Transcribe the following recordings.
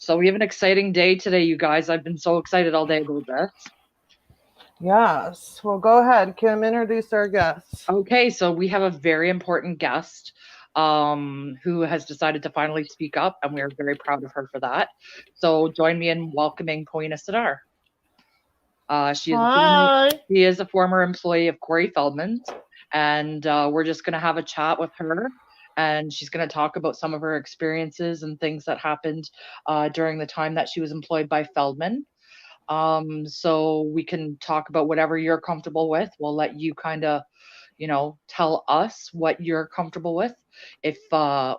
So we have an exciting day today, you guys. I've been so excited all day about this. Yes. Well, go ahead, Kim. Introduce our guests. Okay, so we have a very important guest who has decided to finally speak up, and we are very proud of her for that. So join me in welcoming Poeina Suddarth. Hi. She is a former employee of Corey Feldman, and we're just going to have a chat with her. And she's going to talk about some of her experiences and things that happened during the time that she was employed by Feldman. So we can talk about whatever you're comfortable with. We'll let you kind of, tell us what you're comfortable with. If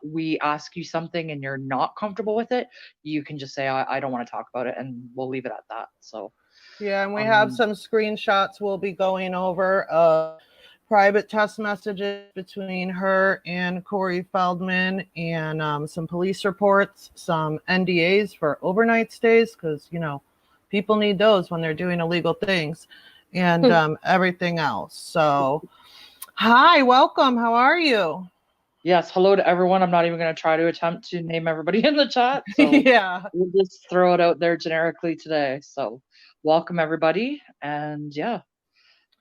we ask you something and you're not comfortable with it, you can just say, I don't want to talk about it, and we'll leave it at that. So yeah, and we have some screenshots we'll be going over private text messages between her and Corey Feldman, and some police reports, some NDAs for overnight stays, because people need those when they're doing illegal things, and everything else. So hi, welcome. How are you? Yes, hello to everyone. I'm not even going to try to attempt to name everybody in the chat. So yeah, we'll just throw it out there generically today. So welcome everybody, and yeah,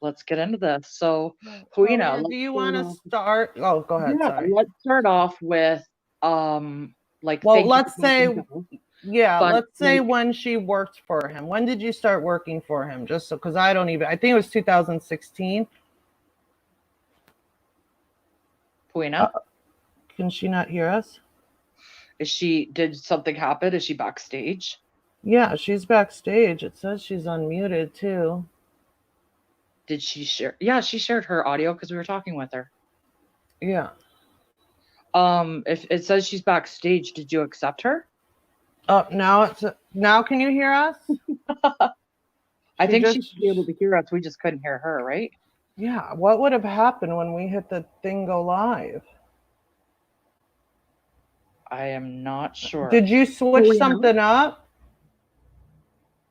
let's get into this. So Poeina, do you want to start? Oh, go ahead. Yeah, Sorry. let's start off with well, let's say let's say like, when she worked for him. When did you start working for him? Just so, because I think it was 2016. Poeina, can she not hear us? Did something happen? Is she backstage? Yeah, she's backstage. It says she's unmuted too. Did she share? Yeah, she shared her audio because we were talking with her. Yeah. If it says she's backstage, did you accept her? Oh, now can you hear us? I think she should be able to hear us. We just couldn't hear her, right? Yeah. What would have happened when we hit the thing go live? I am not sure. Did you switch something up?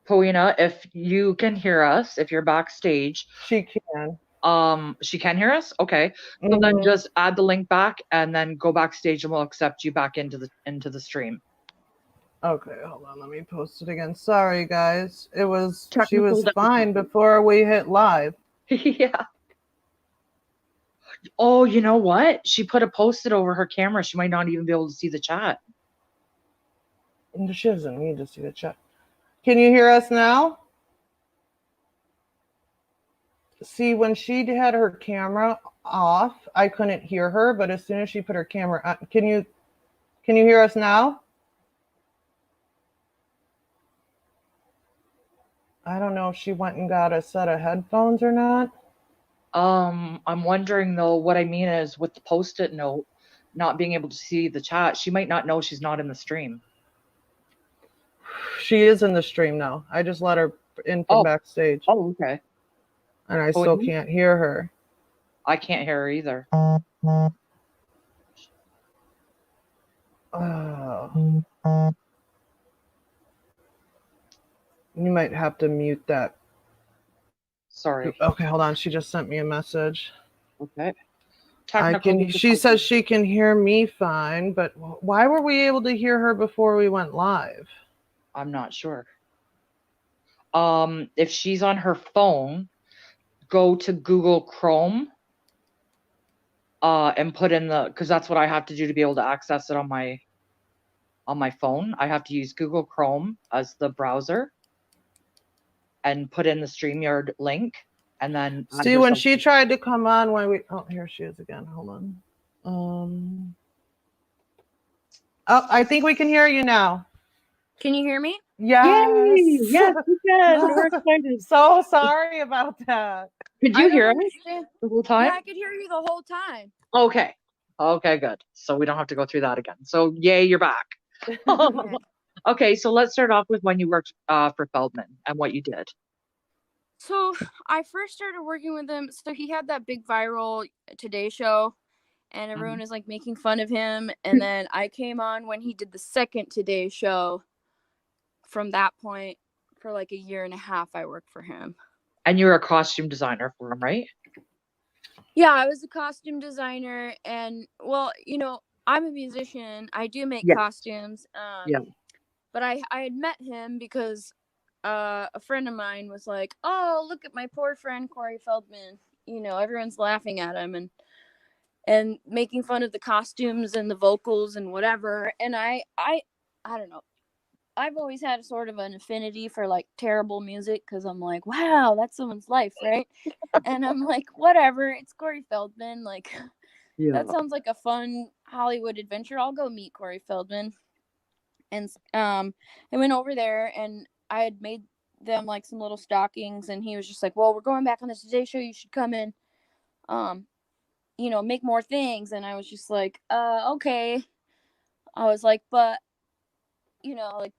Poeina, if you can hear us, if you're backstage, she can. She can hear us? Okay. So then just add the link back and then go backstage and we'll accept you back into the stream. Okay, hold on, let me post it again. Sorry guys. She was fine before we hit live. Yeah. Oh, you know what? She put a post-it over her camera. She might not even be able to see the chat. She doesn't need to see the chat. Can you hear us now? See, when she had her camera off, I couldn't hear her, but as soon as she put her camera on, can you hear us now? I don't know if she went and got a set of headphones or not. I'm wondering though, what I mean is with the post-it note, not being able to see the chat, she might not know she's not in the stream. She is in the stream now. I just let her in from backstage. Oh, okay. And I still can't hear her. I can't hear her either. You might have to mute that. Sorry. Okay, hold on. She just sent me a message. Okay. She says she can hear me fine, but why were we able to hear her before we went live? I'm not sure. If she's on her phone, go to Google Chrome and put in because that's what I have to do to be able to access it on my phone. I have to use Google Chrome as the browser and put in the StreamYard link, and then see when she tried to come on here she is again. Hold on. I think we can hear you now. Can you hear me? Yes. Yay! Yes, we can. We're excited. So sorry about that. Could you hear us the whole time? Yeah, I could hear you the whole time. Okay. Okay, good. So we don't have to go through that again. So yay, you're back. Okay, so let's start off with when you worked for Feldman and what you did. So I first started working with him. So he had that big viral Today Show, and everyone is like making fun of him. And then I came on when he did the second Today Show. From that point, for like a year and a half, I worked for him. And you were a costume designer for him, right? Yeah, I was a costume designer, and well, I'm a musician. I do make costumes. But but I had met him because a friend of mine was like, "Oh, look at my poor friend Corey Feldman." You know, everyone's laughing at him and making fun of the costumes and the vocals and whatever. And I don't know. I've always had sort of an affinity for like terrible music because I'm like, wow, that's someone's life, right? And I'm like, whatever, it's Corey Feldman. Like, that sounds like a fun Hollywood adventure. I'll go meet Corey Feldman. And I went over there and I had made them like some little stockings, and he was just like, well, we're going back on the Today Show. You should come in, you know, make more things. And I was just like, okay. I was like, but you know, like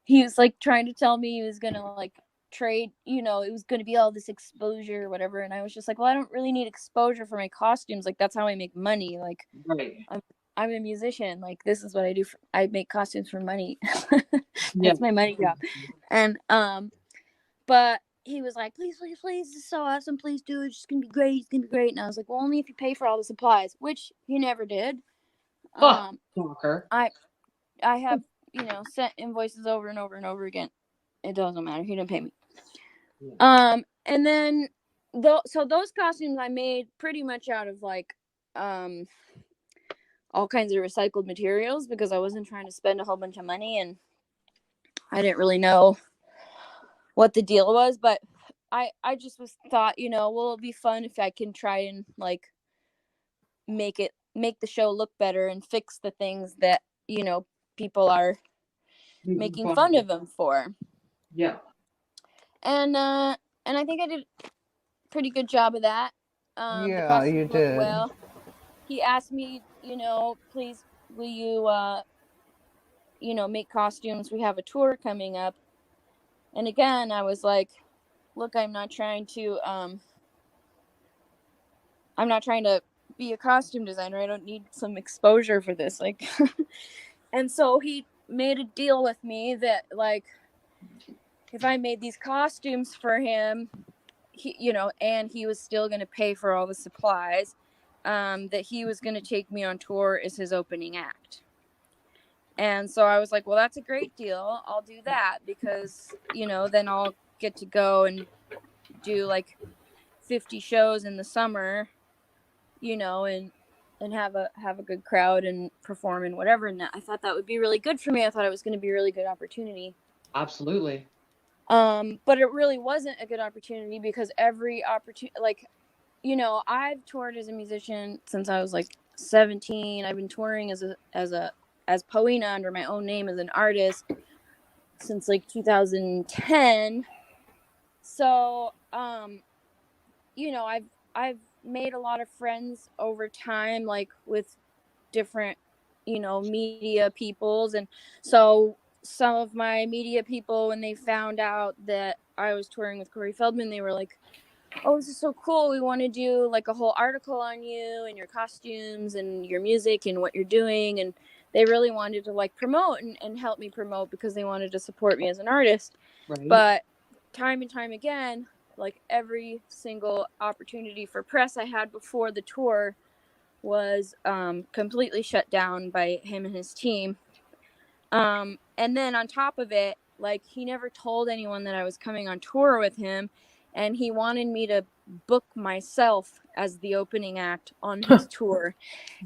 he was like trying to tell me he was gonna like trade, you know, it was gonna be all this exposure or whatever. And I was just like, well, I don't really need exposure for my costumes. Like, that's how I make money. Like, Right. I'm a musician. Like, this is what I do. I make costumes for money. That's my money job. And but he was like, please, please, please, this is so awesome. Please do it. It's gonna be great. It's gonna be great. And I was like, well, only if you pay for all the supplies, which he never did. Stalker. I have, you know, sent invoices over and over and over again. It doesn't matter. He didn't pay me. And then so those costumes I made pretty much out of like all kinds of recycled materials because I wasn't trying to spend a whole bunch of money, and I didn't really know what the deal was, but I just thought, you know, well, it'll be fun if I can try and like make the show look better and fix the things that, you know, people are making fun of him for. Yeah. And I think I did a pretty good job of that. Yeah, you did. Well, he asked me, you know, please, will you, you know, make costumes? We have a tour coming up. And again, I was like, look, I'm not trying to be a costume designer. I don't need some exposure for this. Like, and so he made a deal with me that like, if I made these costumes for him, he, you know, and he was still going to pay for all the supplies, that he was going to take me on tour as his opening act. And so I was like, well, that's a great deal. I'll do that because, you know, then I'll get to go and do like 50 shows in the summer, you know, and have a good crowd and perform and whatever. And I thought that would be really good for me. I thought it was going to be a really good opportunity. Absolutely. But it really wasn't a good opportunity because every opportunity, like, you know, I've toured as a musician since I was like 17. I've been touring as Poeina under my own name as an artist since like 2010. So, you know, I've made a lot of friends over time, like with different, you know, media peoples. And so some of my media people, when they found out that I was touring with Corey Feldman, they were like, oh, this is so cool. We want to do like a whole article on you and your costumes and your music and what you're doing. And they really wanted to like promote and help me promote because they wanted to support me as an artist. Right. But time and time again, like every single opportunity for press I had before the tour was completely shut down by him and his team. And then on top of it, like he never told anyone that I was coming on tour with him, and he wanted me to book myself as the opening act on his tour.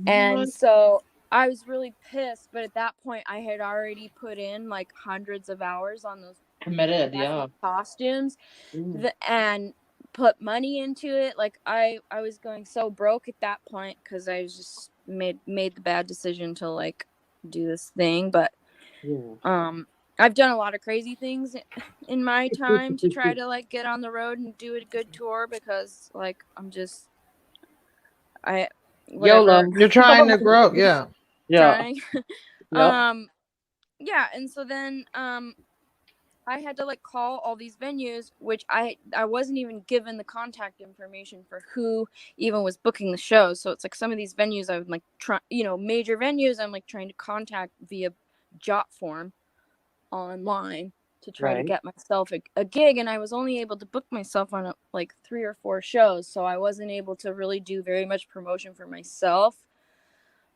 And so I was really pissed, but at that point I had already put in like hundreds of hours on those committed costumes and put money into it. Like I was going so broke at that point because I was just made the bad decision to like do this thing. But I've done a lot of crazy things in my time to try to like get on the road and do a good tour because like I'm just YOLO. You're trying to grow. Yeah. Trying. Yeah, and so then I had to like call all these venues, which I wasn't even given the contact information for who even was booking the shows. So it's like some of these venues I would like major venues I'm like trying to contact via jot form online to try to get myself a gig, and I was only able to book myself on like 3 or 4 shows, so I wasn't able to really do very much promotion for myself.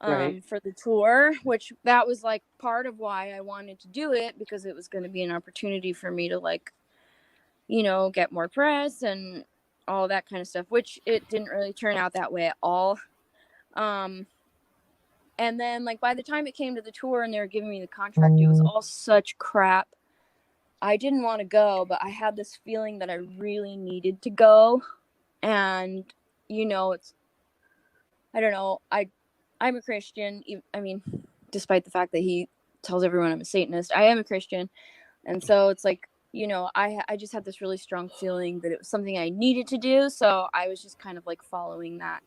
Right. for the tour, which that was like part of why I wanted to do it, because it was going to be an opportunity for me to like, you know, get more press and all that kind of stuff, which it didn't really turn out that way at all. And then like by the time it came to the tour and they were giving me the contract, it was all such crap. I didn't want to go, but I had this feeling that I really needed to go. And, you know, I don't know, I'm a Christian. I mean, despite the fact that he tells everyone I'm a Satanist, I am a Christian. And so it's like, you know, I just had this really strong feeling that it was something I needed to do. So I was just kind of like following that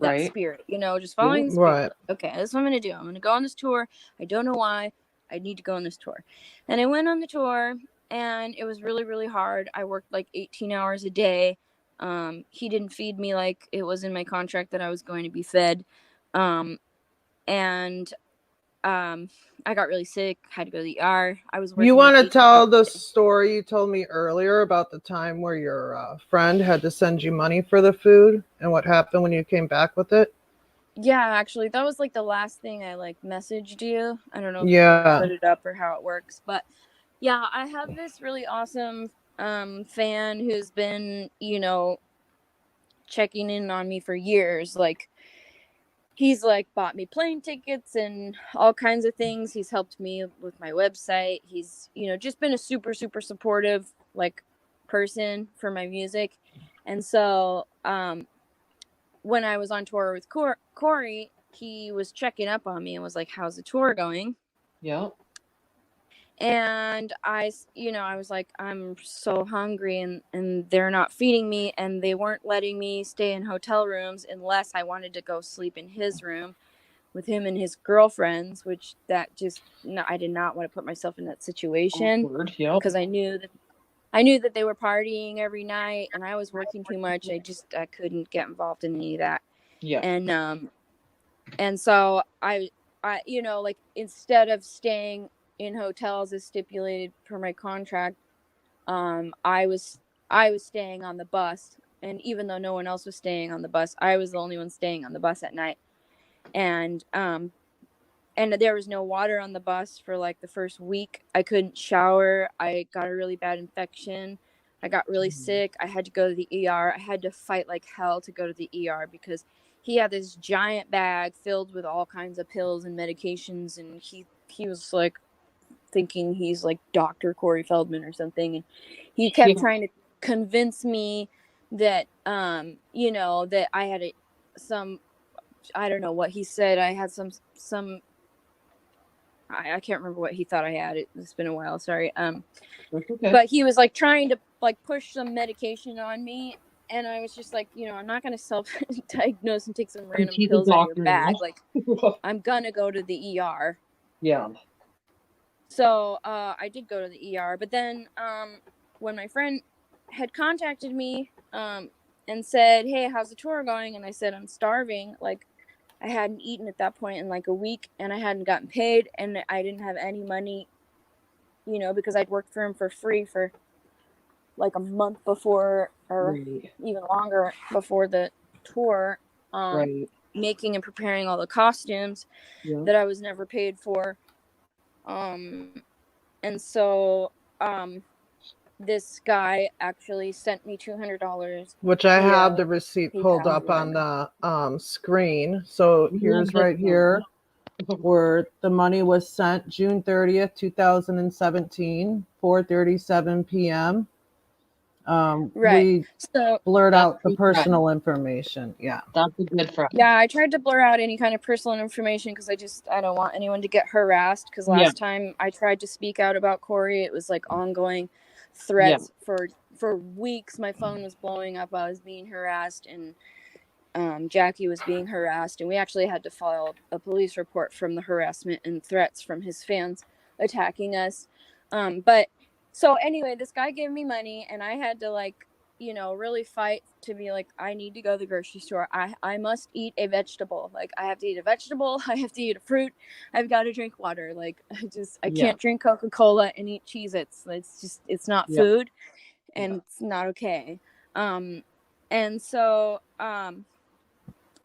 Right. spirit, you know, just following the spirit. Right. Like, okay, this is what I'm going to do. I'm going to go on this tour. I don't know why. I need to go on this tour. And I went on the tour, and it was really, really hard. I worked like 18 hours a day. He didn't feed me like it was in my contract that I was going to be fed. And I got really sick, had to go to the ER. I was working You want like to 18 hours tell the a day. story you told me earlier about the time where your friend had to send you money for the food and what happened when you came back with it? Yeah, actually, that was like the last thing I like messaged you. I don't know if you Yeah. put it up or how it works, but yeah, I have this really awesome fan who's been, you know, checking in on me for years. Like, he's like bought me plane tickets and all kinds of things. He's helped me with my website. He's, you know, just been a super, super supportive like person for my music. And so when I was on tour with Corey, he was checking up on me and was like, how's the tour going? Yeah. And I, you know, I was like, I'm so hungry, and they're not feeding me, and they weren't letting me stay in hotel rooms unless I wanted to go sleep in his room with him and his girlfriends, which that just, no, I did not want to put myself in that situation, Awkward. Yep. because I knew that they were partying every night and I was working too much. I couldn't get involved in any of that. Yeah. And so I, you know, like, instead of staying in hotels as stipulated per my contract, I was staying on the bus, and even though no one else was staying on the bus, I was the only one staying on the bus at night. And there was no water on the bus for like the first week. I couldn't shower. I got a really bad infection. I got really sick. I had to go to the ER. I had to fight like hell to go to the ER because he had this giant bag filled with all kinds of pills and medications, and he was like thinking he's like Dr. Corey Feldman or something, and he kept trying to convince me that you know, that I had some, I don't know what he said, I had some I can't remember what he thought I had. It's been a while, sorry. Okay. But he was like trying to like push some medication on me, and I was just like, you know, I'm not gonna self-diagnose and take some random pills out of your bag. Like, I'm gonna go to the ER. Yeah. So I did go to the ER, but then when my friend had contacted me and said, hey, how's the tour going? And I said, I'm starving. Like, I hadn't eaten at that point in like a week, and I hadn't gotten paid, and I didn't have any money, you know, because I'd worked for him for free for like a month before, or even longer before the tour, making and preparing all the costumes that I was never paid for. And so this guy actually sent me $200, which I have the receipt pulled up on the screen. So here's right here where the money was sent, June 30th, 2017, 4:37 p.m. We blurred out the personal information. Yeah. That's a good friend. Yeah, I tried to blur out any kind of personal information because I don't want anyone to get harassed, because last time I tried to speak out about Corey, it was like ongoing threats for weeks. My phone was blowing up. I was being harassed, and Jackie was being harassed, and we actually had to file a police report from the harassment and threats from his fans attacking us. But so anyway, this guy gave me money, and I had to, like, you know, really fight to be like, I need to go to the grocery store. I must eat a vegetable. Like, I have to eat a vegetable. I have to eat a fruit. I've got to drink water. Like, I can't drink Coca-Cola and eat Cheez-Its. It's not food, and it's not okay. And so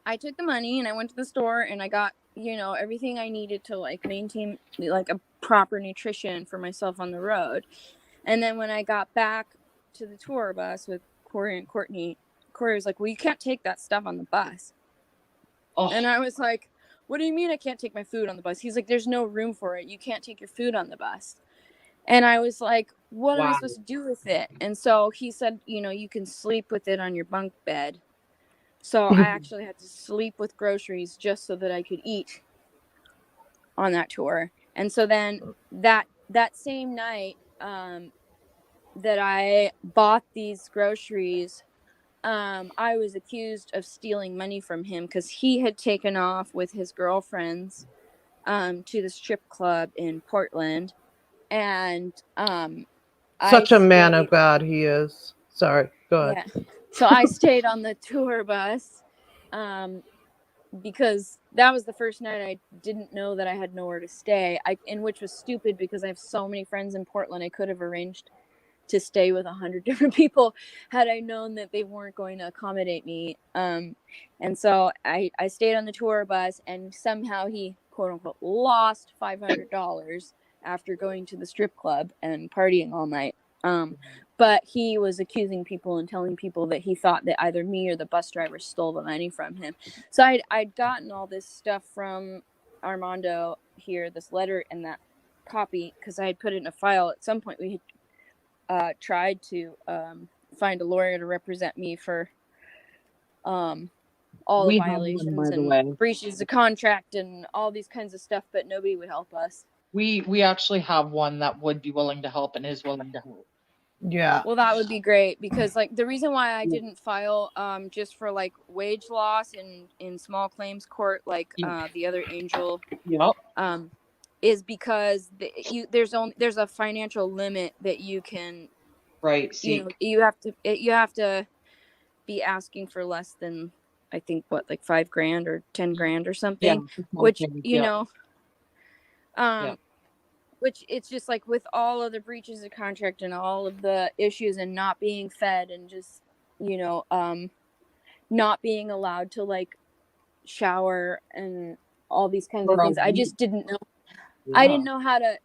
I took the money and I went to the store and I got, everything I needed to like maintain like a proper nutrition for myself on the road. And then when I got back to the tour bus with Corey and Courtney, Corey was like, "Well, you can't take that stuff on the bus." Oh, And I was like, "What do you mean I can't take my food on the bus?" He's like, "There's no room for it. You can't take your food on the bus." And I was like, "What am I wow. supposed to do with it?" And so he said, you can sleep with it on your bunk bed. So I actually had to sleep with groceries just so that I could eat on that tour. And so then that same night that I bought these groceries, I was accused of stealing money from him because he had taken off with his girlfriends to the strip club in Portland. And I Such a man of stayed. God he is. Sorry, go ahead. Yeah. So I stayed on the tour bus because that was the first night I didn't know that I had nowhere to stay. And which was stupid because I have so many friends in Portland. I could have arranged to stay with 100 different people had I known that they weren't going to accommodate me. And so I stayed on the tour bus, and somehow he, quote unquote, lost $500 after going to the strip club and partying all night. But he was accusing people and telling people that he thought that either me or the bus driver stole the money from him. So I'd gotten all this stuff from Armando here, this letter and that copy, because I had put it in a file. At some point, we had tried to find a lawyer to represent me for all the We have one, violations by the and way. breaches of contract and all these kinds of stuff, but nobody would help us. We actually have one that would be willing to help and is willing to help. Yeah. Well, that would be great, because like the reason why I didn't file just for like wage loss in small claims court like the other Angel Yep. is because there's a financial limit that you can Right. See. you have to be asking for less than, I think, what, like $5,000 or $10,000 or Yeah. something, which Yeah. which it's just like with all of the breaches of contract and all of the issues and not being fed and just not being allowed to like shower and all these kinds of things. I just didn't know. I didn't know how to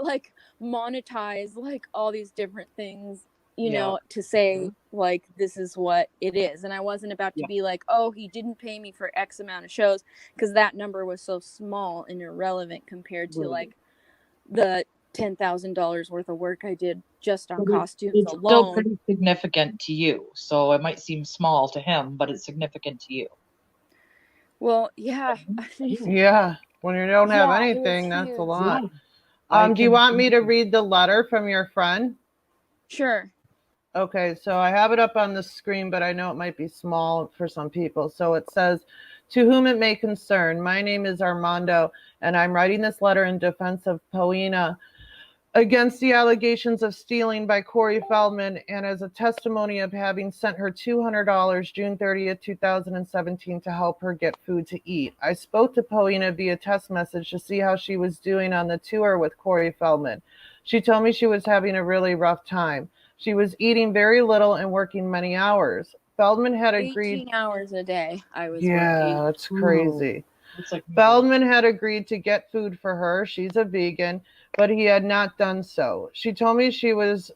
like monetize like all these different things, to say like this is what it is. And I wasn't about to be like, oh, he didn't pay me for X amount of shows, because that number was so small and irrelevant compared to like the $10,000 worth of work I did just on costumes it's alone. still pretty significant to you. So it might seem small to him, but it's significant to you. Well, yeah. Yeah. When you don't have anything, that's huge. a lot. Yeah. Do you want me to read the letter from your friend? Sure. Okay, so I have it up on the screen, but I know it might be small for some people. So it says, "To whom it may concern, my name is Armando, and I'm writing this letter in defense of Poeina against the allegations of stealing by Corey Feldman, and as a testimony of having sent her $200 June 30th, 2017 to help her get food to eat. I spoke to Poeina via text message to see how she was doing on the tour with Corey Feldman. She told me she was having a really rough time. She was eating very little and working many hours. Feldman had agreed 18 hours a day I was Yeah, working. that's crazy. It's like Feldman had agreed to get food for her. She's a vegan, but he had not done so. She told me she was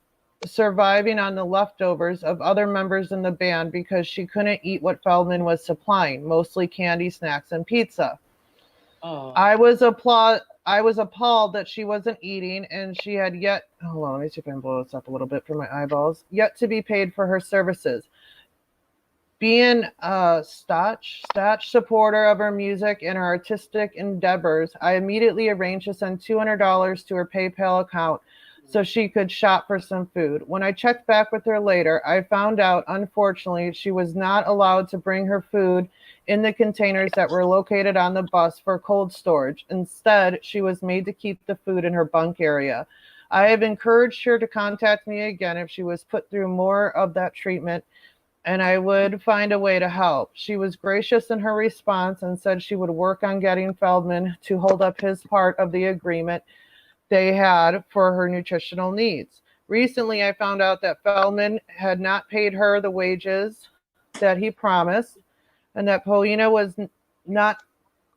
surviving on the leftovers of other members in the band because she couldn't eat what Feldman was supplying, mostly candy, snacks, and pizza. I was appalled that she wasn't eating, and she had yet, hold on, let me see if I can blow this up a little bit for my eyeballs, yet to be paid for her services. Being a staunch supporter of her music and her artistic endeavors, I immediately arranged to send $200 to her PayPal account so she could shop for some food. When I checked back with her later, I found out, unfortunately, she was not allowed to bring her food in the containers that were located on the bus for cold storage. Instead, she was made to keep the food in her bunk area. I have encouraged her to contact me again if she was put through more of that treatment, and I would find a way to help. She was gracious in her response and said she would work on getting Feldman to hold up his part of the agreement they had for her nutritional needs. Recently, I found out that Feldman had not paid her the wages that he promised. and that Poeina was not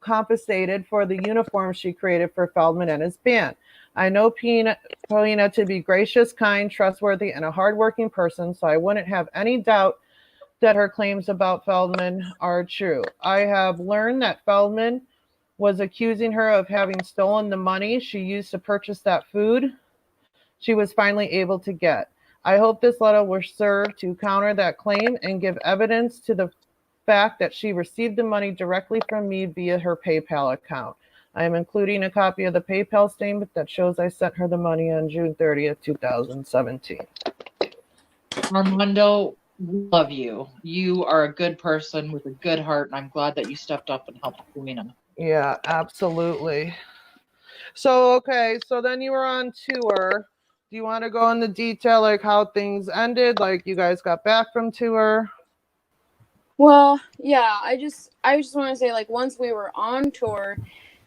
compensated for the uniform she created for Feldman and his band. I know Poeina to be gracious, kind, trustworthy, and a hardworking person, so I wouldn't have any doubt that her claims about Feldman are true. I have learned that Feldman was accusing her of having stolen the money she used to purchase that food she was finally able to get. I hope this letter will serve to counter that claim and give evidence to the fact that she received the money directly from me via her PayPal account. I am including a copy of the PayPal statement that shows I sent her the money on June 30th, 2017. Armando, we love you. You are a good person with a good heart, and I'm glad that you stepped up and helped Poeina. Yeah, absolutely. So, okay, so then you were on tour. Do you want to go into detail, like how things ended? Like you guys got back from tour? Well, yeah, I just want to say, like, once we were on tour,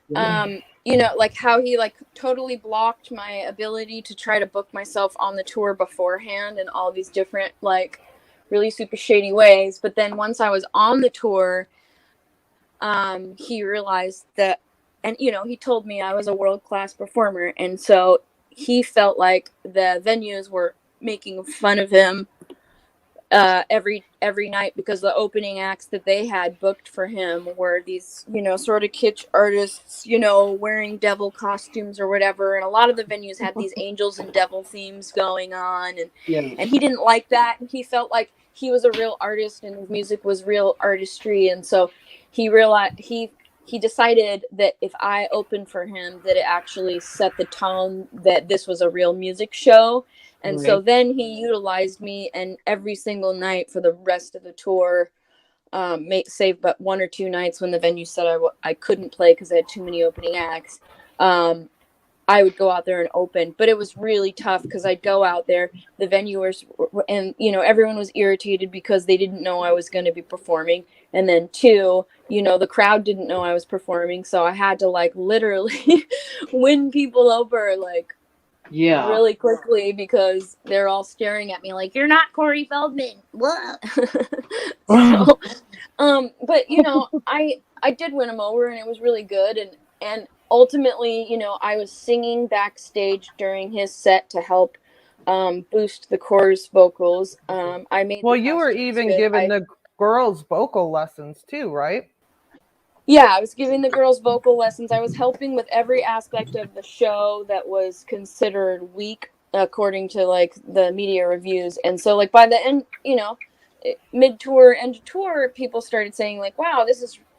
you know, like how he like totally blocked my ability to try to book myself on the tour beforehand in all these different, like, really super shady ways. But then once I was on the tour, he realized that, and you know, he told me I was a world-class performer, and so he felt like the venues were making fun of him every night, because the opening acts that they had booked for him were these, you know, sort of kitsch artists, you know, wearing devil costumes or whatever, and a lot of the venues had these angels and devil themes going on, and he didn't like that. He felt like he was a real artist and his music was real artistry, and so he realized he decided that if I opened for him, that it actually set the tone that this was a real music show. And so then he utilized me, and every single night for the rest of the tour, save but one or two nights when the venue said I couldn't play because I had too many opening acts, I would go out there and open. But it was really tough because I'd go out there, the venuers, and, you know, everyone was irritated because they didn't know I was going to be performing. And then two, you know, the crowd didn't know I was performing. So I had to, like, literally win people over, like, really quickly, because they're all staring at me like, you're not Corey Feldman. What? So, but you know, I did win him over, and it was really good, and ultimately, you know, I was singing backstage during his set to help boost the chorus vocals. I made Well, you were even giving the girls vocal lessons too, right? Yeah, I was giving the girls vocal lessons. I was helping with every aspect of the show that was considered weak according to, like, the media reviews. And so, like, by the end, you know, mid-tour, end of tour, people started saying, like, wow,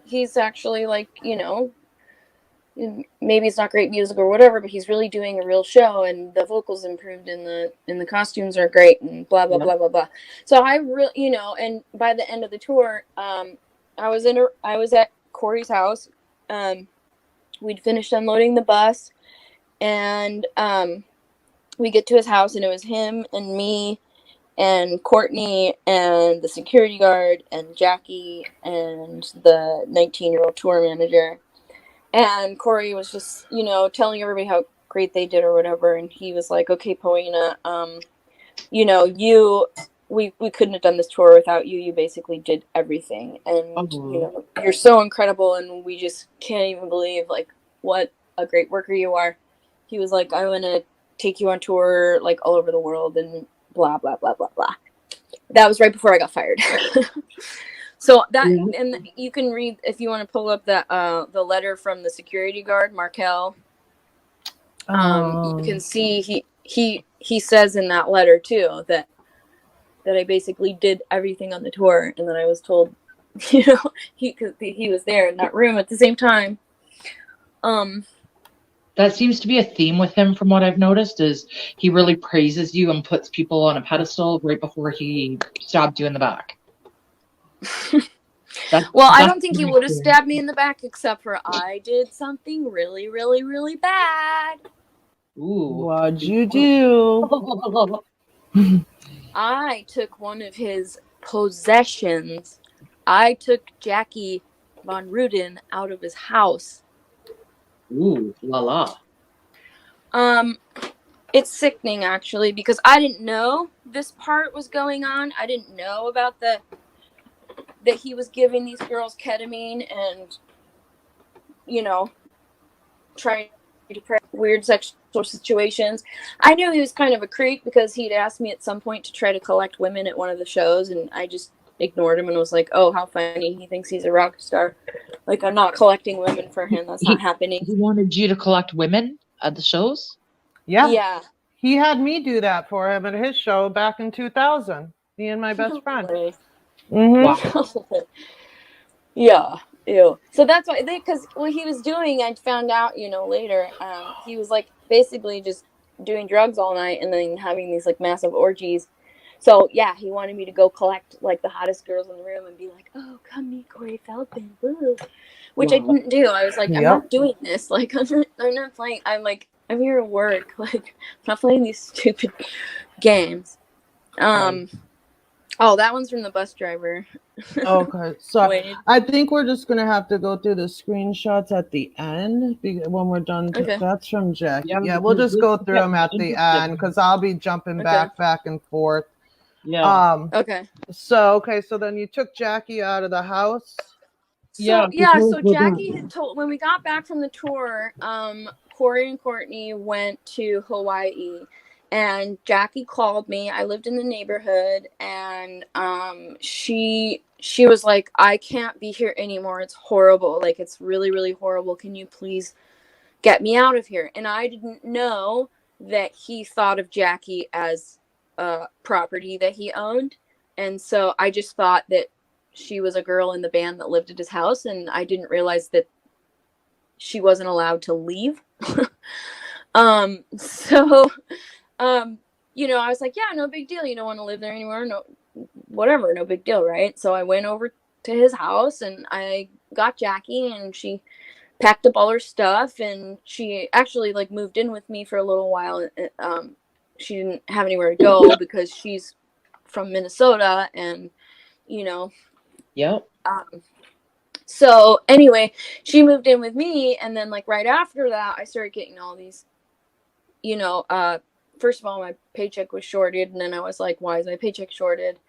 he's actually, like, you know, maybe it's not great music or whatever, but he's really doing a real show, and the vocals improved, and the costumes are great, and blah blah blah blah blah. So I really, you know, and by the end of the tour, I was at Corey's house. We'd finished unloading the bus, and we get to his house, and it was him and me and Courtney and the security guard and Jackie and the 19-year-old tour manager. And Corey was just, you know, telling everybody how great they did or whatever. And he was like, okay, Poeina, you know, we couldn't have done this tour without you. You basically did everything. And, you know, you're so incredible. And we just can't even believe, like, what a great worker you are. He was like, I want to take you on tour, like, all over the world, and blah, blah, blah, blah, blah. That was right before I got fired. So that, and you can read, if you want to pull up that the letter from the security guard, Markel. You can see he says in that letter too that I basically did everything on the tour, and then I was told, you know, he was there in that room at the same time. That seems to be a theme with him, from what I've noticed, is he really praises you and puts people on a pedestal right before he stabbed you in the back. Well, I don't think he would have stabbed me in the back, except for I did something really, really, really bad. Ooh. What'd you do? I took one of his possessions. I took Jackie Von-Reuden out of his house. Ooh, la la. It's sickening, actually, because I didn't know this part was going on. I didn't know about the that he was giving these girls ketamine and, you know, trying to prevent weird sexual situations. I knew he was kind of a creep because he'd asked me at some point to try to collect women at one of the shows, and I just ignored him and was like, oh, how funny. He thinks he's a rock star. Like, I'm not collecting women for him. That's not happening. He wanted you to collect women at the shows? Yeah. He had me do that for him at his show back in 2000. Me and my best friend. Wow. Yeah. Ew. So that's why because what he was doing, I found out, you know, later, he was like basically just doing drugs all night and then having these like massive orgies. So yeah, he wanted me to go collect like the hottest girls in the room and be like, oh, come meet Corey Feldman, woo. Which I didn't do. I was like, I'm not doing this. Like, I'm not playing. I'm like, I'm here to work. Like, I'm not playing these stupid games. Oh, that one's from the bus driver. Okay, so I think we're just gonna have to go through the screenshots at the end when we're done. Okay. That's from Jack. Yeah, we'll just go through them at the end because I'll be jumping back and forth. Yeah. Okay. So then you took Jackie out of the house. So so Jackie had told when we got back from the tour, Corey and Courtney went to Hawaii. And Jackie called me. I lived in the neighborhood, and she was like, I can't be here anymore. It's horrible. Like, it's really, really horrible. Can you please get me out of here? And I didn't know that he thought of Jackie as property that he owned. And so I just thought that she was a girl in the band that lived at his house, and I didn't realize that she wasn't allowed to leave. You know, I was like, yeah, no big deal. You don't want to live there anymore. No, whatever. No big deal. Right. So I went over to his house and I got Jackie and she packed up all her stuff and she actually like moved in with me for a little while. She didn't have anywhere to go because she's from Minnesota and, you know. Yep. So anyway, she moved in with me. And then like right after that, I started getting all these, you know, first of all, my paycheck was shorted, and then I was like, why is my paycheck shorted?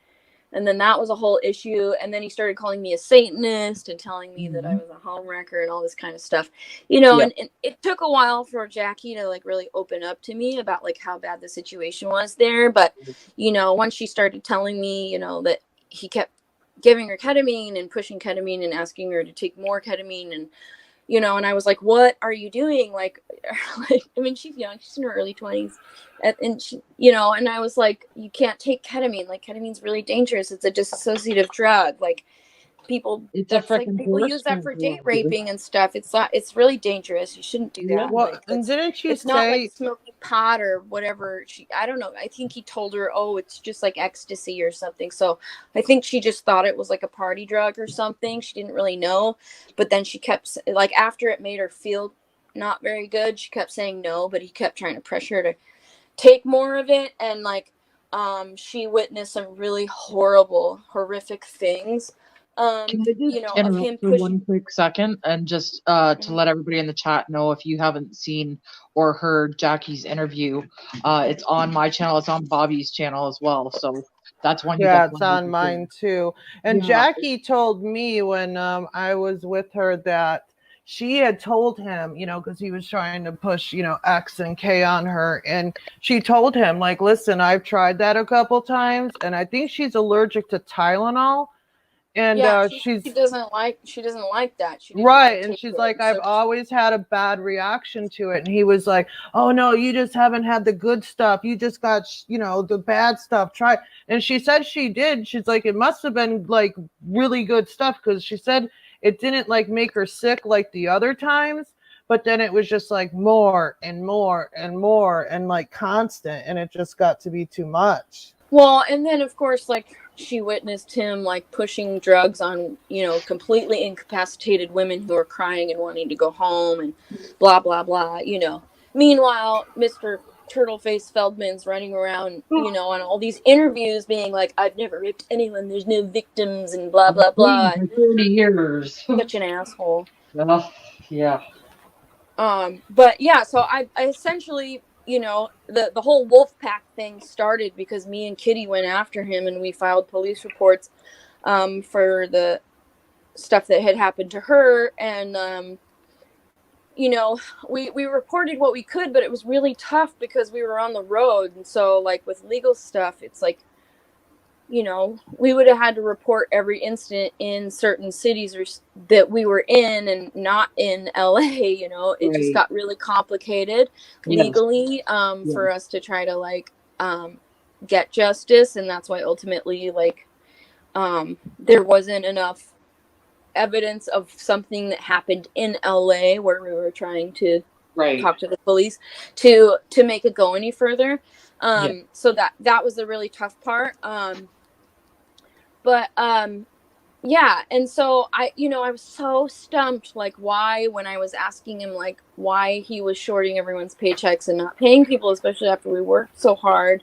And then that was a whole issue, and then he started calling me a Satanist and telling me that I was a homewrecker and all this kind of stuff. You know, and it took a while for Jackie to, like, really open up to me about, like, how bad the situation was there. But, you know, once she started telling me, you know, that he kept giving her ketamine and pushing ketamine and asking her to take more ketamine and, you know, and I was like, what are you doing? Like, I mean, she's young. She's in her early 20s. And she, you know, and I was like, you can't take ketamine. Like, ketamine's really dangerous. It's a dissociative drug. Like, people use that for date raping and stuff. It's really dangerous. You shouldn't do that. Well, like, and didn't you it's not like smoking pot or whatever. I don't know. I think he told her, oh, it's just like ecstasy or something. So I think she just thought it was like a party drug or something. She didn't really know. But then she kept, like, after it made her feel not very good, she kept saying no, but he kept trying to pressure her to take more of it. And like, she witnessed some really horrific things. Can I just you know, interrupt of him for pushing. one quick second and just to let everybody in the chat know, if you haven't seen or heard Jackie's interview, it's on my channel, it's on Bobby's channel as well. So that's one. Yeah, it's on mine too. And Jackie told me when I was with her that she had told him, you know, because he was trying to push, you know, X and K on her. And she told him, like, listen, I've tried that a couple times and I think she's allergic to Tylenol. And she doesn't like that. Right. And she's like, I've always had a bad reaction to it. And he was like, oh no, you just haven't had the good stuff. You just got, you know, the bad stuff. Try. And she said she did. She's like, it must have been like really good stuff, because she said it didn't like make her sick like the other times, but then it was just like more and more and more and like constant, and it just got to be too much. Well, and then of course, like, she witnessed him like pushing drugs on, you know, completely incapacitated women who are crying and wanting to go home and blah blah blah, you know. Meanwhile, Mr. Turtleface Feldman's running around, you know, on all these interviews being like, I've never raped anyone, there's no victims and blah blah blah. 30 years. Such an asshole. Yeah. But yeah, so I essentially, you know, the whole Wolfpack thing started because me and Kitty went after him and we filed police reports. for the stuff that had happened to her. And we reported what we could, but it was really tough because we were on the road. And so, like, with legal stuff, it's like, we would have had to report every incident in certain cities that we were in and not in LA. It just got really complicated legally for us to try to, like, get justice. And that's why ultimately, like, there wasn't enough evidence of something that happened in LA where we were trying to talk to the police to make it go any further. So that was the really tough part. But yeah, and so I was so stumped, like, why, when I was asking him, like, why he was shorting everyone's paychecks and not paying people, especially after we worked so hard,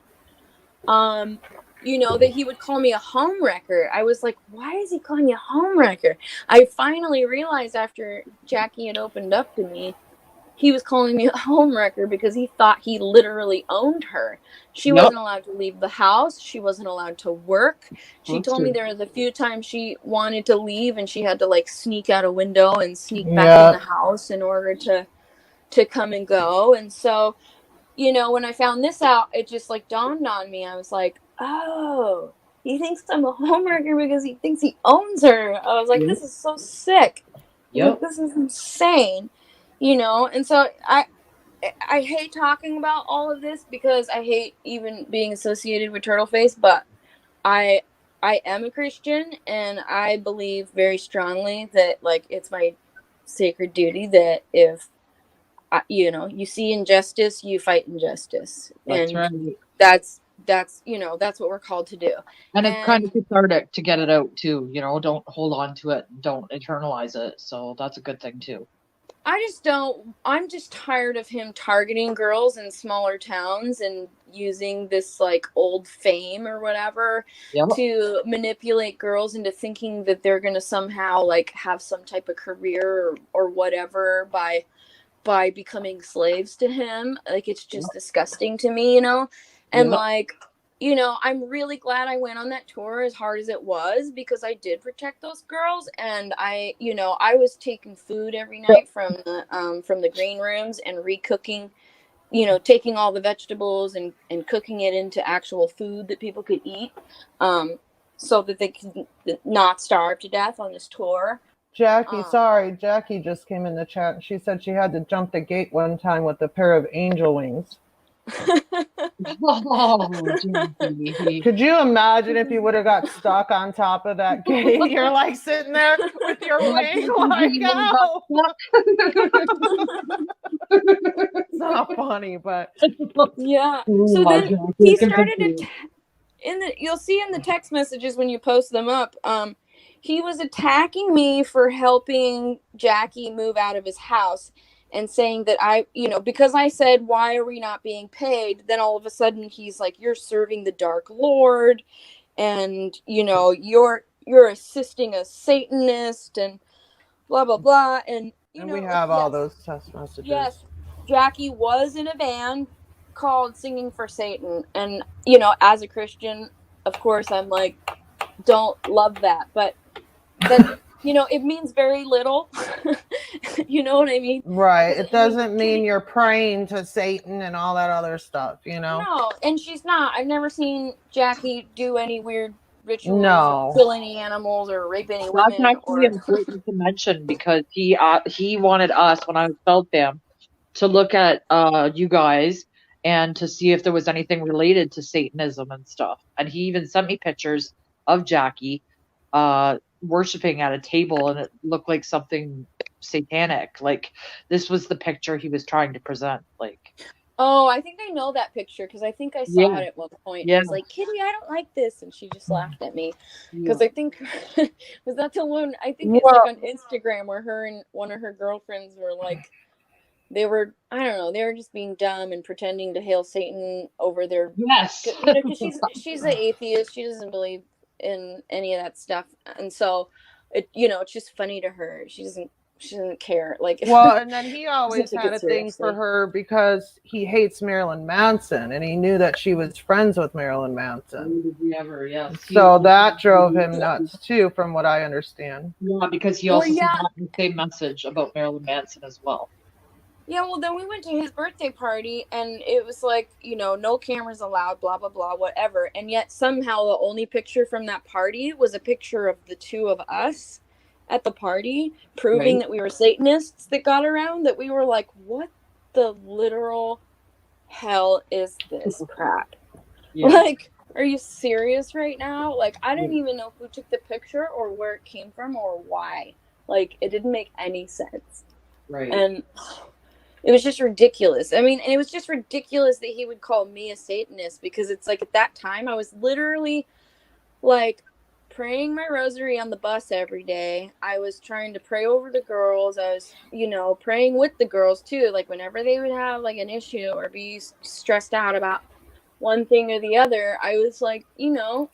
that he would call me a homewrecker. I was like, why is he calling me a homewrecker? I finally realized after Jackie had opened up to me, he was calling me a homewrecker because he thought he literally owned her. She wasn't allowed to leave the house. She wasn't allowed to work. She told me there was a few times she wanted to leave and she had to, like, sneak out a window and sneak back in the house in order to come and go. And so, when I found this out, it just, like, dawned on me. I was like, oh, he thinks I'm a homewrecker because he thinks he owns her. I was like, this is so sick. Like, this is insane. And so I hate talking about all of this because I hate even being associated with Turtleface, but I am a Christian and I believe very strongly that, like, it's my sacred duty that if you see injustice, you fight injustice. That's and right. that's what we're called to do. And it's kind of cathartic to get it out too, don't hold on to it, don't internalize it. So that's a good thing too. I'm just tired of him targeting girls in smaller towns and using this, like, old fame or whatever to manipulate girls into thinking that they're going to somehow, like, have some type of career or whatever by becoming slaves to him. Like, it's just disgusting to me, and like, I'm really glad I went on that tour as hard as it was because I did protect those girls. And I was taking food every night from the green rooms and recooking, taking all the vegetables and cooking it into actual food that people could eat, so that they could not starve to death on this tour. Jackie just came in the chat and she said she had to jump the gate one time with a pair of angel wings. Could you imagine if you would have got stuck on top of that gate? You're, like, sitting there with your wing, like, oh. It's not funny, but yeah. So then he started you'll see in the text messages when you post them up, he was attacking me for helping Jackie move out of his house and saying that because I said, why are we not being paid? Then all of a sudden he's like, you're serving the Dark Lord and, you're assisting a Satanist and blah, blah, blah. And, we have all those text messages. Yes. Jackie was in a band called Singing for Satan. And, as a Christian, of course, I'm like, don't love that. But that, it means very little. You know what I mean? Right. It doesn't mean you're praying to Satan and all that other stuff, No, and she's not. I've never seen Jackie do any weird rituals No. or kill any animals or rape any women. That's actually important to mention because he wanted us, when I spelled him, to look at you guys and to see if there was anything related to Satanism and stuff. And he even sent me pictures of Jackie worshiping at a table, and it looked like something satanic. Like, this was the picture he was trying to present. Like, oh, I think I know that picture because I think I saw it at one point. I was like, Kitty, I don't like this. And she just laughed at me. Because I think, was that the one? I think it's like on Instagram where her and one of her girlfriends were like, they were, I don't know, they were just being dumb and pretending to hail Satan over their. Yes. Because she's an atheist. She doesn't believe in any of that stuff. And so, it's just funny to her. She doesn't she doesn't care. Like, well, and then he always take had it a thing for seriously. her because he hates Marilyn Manson, and he knew that she was friends with Marilyn Manson. Yes. So that drove him nuts too, from what I understand. Yeah, because he Well, also yeah. got the same message about Marilyn Manson as well. Yeah, well, then we went to his birthday party, and it was like, you know, no cameras allowed, blah, blah, blah, whatever. And yet somehow the only picture from that party was a picture of the two of us at the party, proving Right. that we were Satanists that got around, that we were like, what the literal hell is this crap? Yeah. Like, are you serious right now? Like, I didn't even know who took the picture or where it came from or why. Like, it didn't make any sense. Right. And it was just ridiculous. I mean, and it was just ridiculous that he would call me a Satanist, because it's like, at that time I was literally like praying my rosary on the bus every day. I was trying to pray over the girls. I was, you know, praying with the girls too. Like, whenever they would have like an issue or be stressed out about one thing or the other, I was like, you know,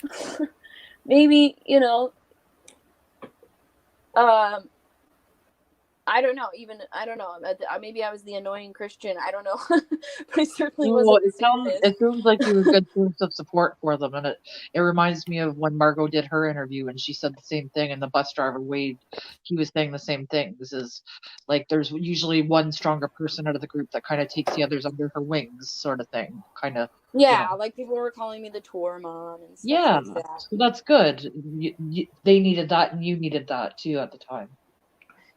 maybe, you know, I don't know. Maybe I was the annoying Christian. I don't know. But I certainly wasn't. It sounds like you were a good source of support for them, and it reminds me of when Margot did her interview, and she said the same thing, and the bus driver Wade, he was saying the same thing. This is like, there's usually one stronger person out of the group that kind of takes the others under her wings, sort of thing, kind of. Yeah, like people were calling me the tour mom and stuff like that. So that's good. They needed that, and you needed that too at the time.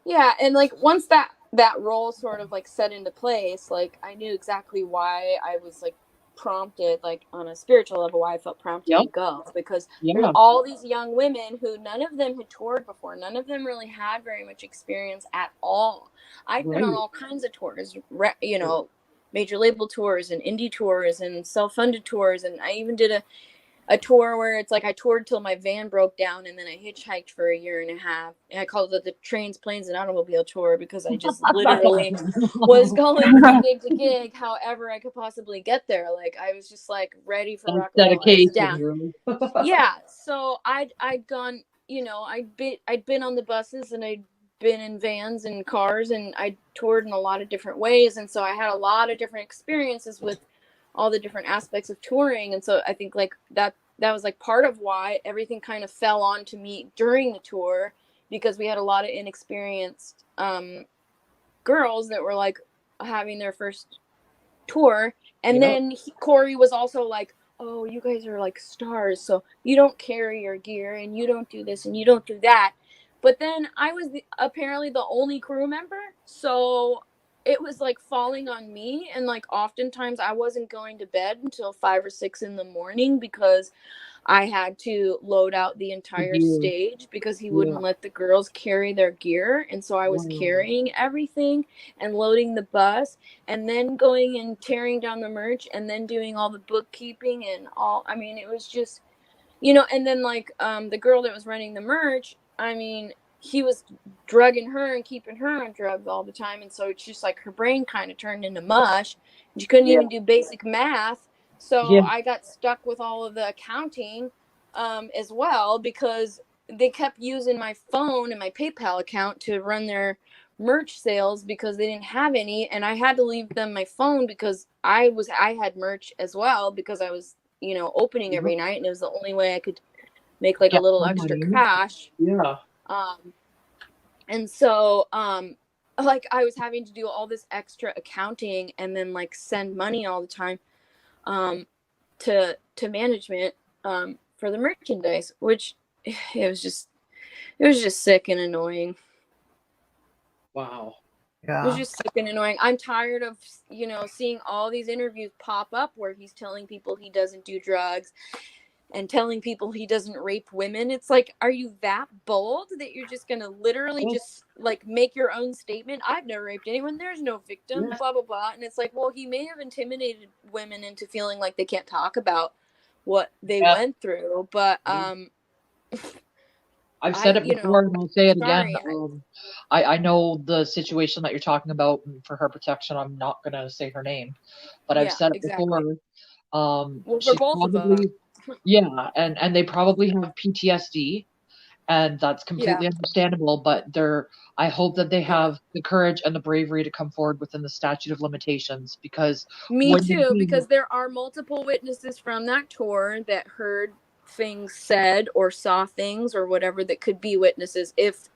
Yeah, and like once that role sort of like set into place, like I knew exactly why I was like prompted, like on a spiritual level, why I felt prompted to go, because there's all these young women who none of them had toured before. None of them really had very much experience at all. I've been on all kinds of tours, you know, major label tours and indie tours and self-funded tours, and I even did a tour where it's like I toured till my van broke down, and then I hitchhiked for a year and a half. And I called it the Trains, Planes, and Automobile Tour, because I just literally was going from gig to gig, however I could possibly get there. Like, I was just like ready for rock and roll. I was down. Yeah. So I'd gone, you know, I'd been on the buses, and I'd been in vans and cars, and I toured in a lot of different ways, and so I had a lot of different experiences with all the different aspects of touring. And so I think like that was like part of why everything kind of fell onto me during the tour, because we had a lot of inexperienced girls that were like having their first tour. And then Corey was also like, oh, you guys are like stars, so you don't carry your gear, and you don't do this, and you don't do that. But then I was apparently the only crew member, so it was like falling on me. And like oftentimes I wasn't going to bed until 5 or 6 in the morning, because I had to load out the entire stage, because he wouldn't let the girls carry their gear. And so I was carrying everything and loading the bus, and then going and tearing down the merch, and then doing all the bookkeeping and all. I mean, it was just, you know, and then like the girl that was running the merch, I mean, he was drugging her and keeping her on drugs all the time. And so it's just like her brain kind of turned into mush. And she couldn't even do basic math. So I got stuck with all of the accounting as well, because they kept using my phone and my PayPal account to run their merch sales, because they didn't have any. And I had to leave them my phone, because I had merch as well, because I was, you know, opening every night, and it was the only way I could make like a little extra cash. And so like I was having to do all this extra accounting, and then like send money all the time to management for the merchandise, which it was just sick and annoying. Wow. Yeah. It was just sick and annoying. I'm tired of, you know, seeing all these interviews pop up where he's telling people he doesn't do drugs and telling people he doesn't rape women. It's like, are you that bold that you're just going to literally just like make your own statement? I've never raped anyone. There's no victim, blah, blah, blah. And it's like, well, he may have intimidated women into feeling like they can't talk about what they went through. But I've said it before, and I'll say it again. I know the situation that you're talking about, and for her protection, I'm not going to say her name, but I've said it before. Well, for both of them. Yeah, and they probably have PTSD, and that's completely understandable. But I hope that they have the courage and the bravery to come forward within the statute of limitations, because Me too, because there are multiple witnesses from that tour that heard things said or saw things or whatever that could be witnesses if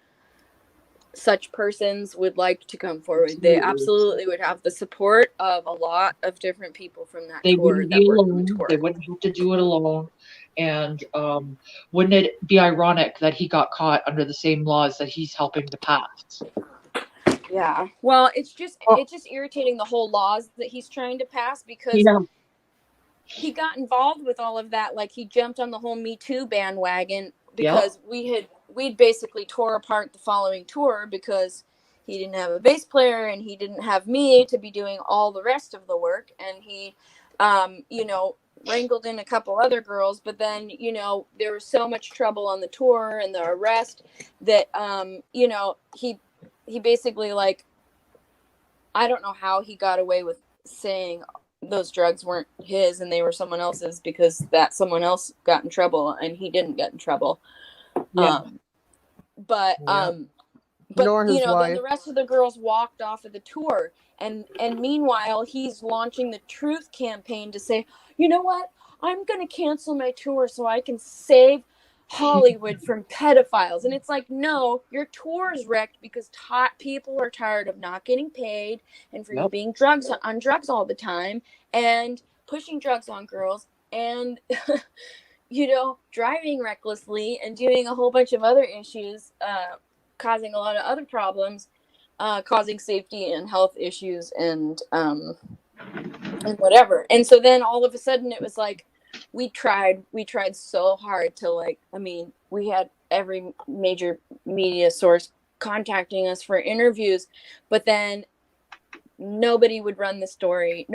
such persons would like to come forward. They absolutely would have the support of a lot of different people from that they tour wouldn't that be were on the alone. tour. They wouldn't have to do it alone. And wouldn't it be ironic that he got caught under the same laws that he's helping to pass? Yeah. Well, it's just irritating, the whole laws that he's trying to pass, because he got involved with all of that. Like, he jumped on the whole Me Too bandwagon because we'd basically tore apart the following tour because he didn't have a bass player and he didn't have me to be doing all the rest of the work. And he, wrangled in a couple other girls, but then, there was so much trouble on the tour and the arrest that, he basically, like, I don't know how he got away with saying those drugs weren't his and they were someone else's, because that someone else got in trouble and he didn't get in trouble. But then the rest of the girls walked off of the tour, and meanwhile he's launching the Truth campaign to say, you know what, I'm gonna cancel my tour so I can save Hollywood from pedophiles. And it's like, no, your tour is wrecked because people are tired of not getting paid and for you being on drugs all the time and pushing drugs on girls and driving recklessly and doing a whole bunch of other issues, causing a lot of other problems, causing safety and health issues and whatever. And so then all of a sudden it was like, we tried so hard to, like, I mean, we had every major media source contacting us for interviews, but then nobody would run the story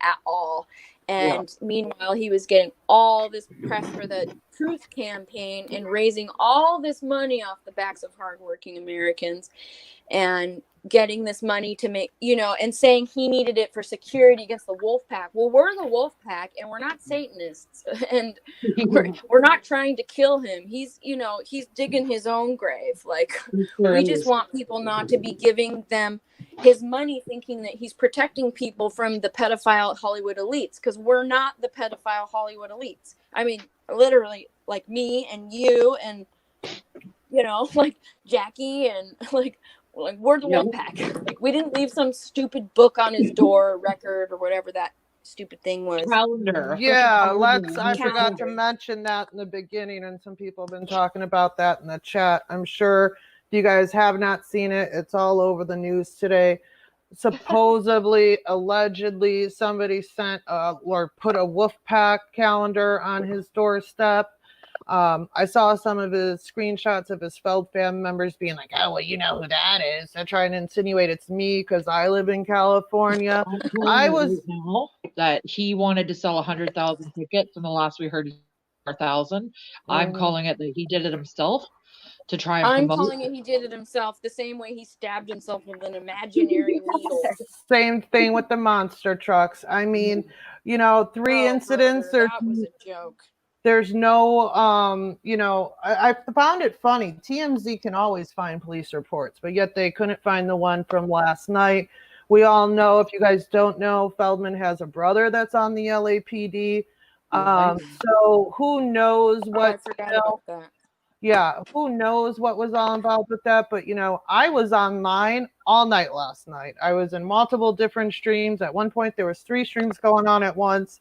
at all. And meanwhile, he was getting all this press for the Truth campaign and raising all this money off the backs of hardworking Americans and getting this money to make, and saying he needed it for security against the Wolfpack. Well, we're the Wolfpack and we're not Satanists and we're not trying to kill him. He's digging his own grave. Like, we just want people not to be giving them his money thinking that he's protecting people from the pedophile Hollywood elites, because we're not the pedophile Hollywood elites. I mean, literally, like me and you and, like Jackie and like we're the Wolfpack. Like, we didn't leave some stupid book on his door, record, or whatever that stupid thing was. Calendar. Yeah, I forgot to mention that in the beginning, and some people have been talking about that in the chat. I'm sure if you guys have not seen it, it's all over the news today. Supposedly, allegedly, somebody sent or put a Wolfpack calendar on his doorstep. I saw some of his screenshots of his Feldman members being like, oh, well, you know who that is. They're trying to insinuate it's me because I live in California. That he wanted to sell 100,000 tickets, and the last we heard, 4,000. I'm calling it that he did it himself to try and promote. I'm calling it he did it himself, the same way he stabbed himself with an imaginary needle. Same thing with the monster trucks. I mean, 3 incidents. That was a joke. There's no, I found it funny. TMZ can always find police reports, but yet they couldn't find the one from last night. We all know, if you guys don't know, Feldman has a brother that's on the LAPD. So who knows what, I forgot about that. Yeah, who knows what was all involved with that. But, I was online all night last night. I was in multiple different streams. At one point, there was 3 streams going on at once.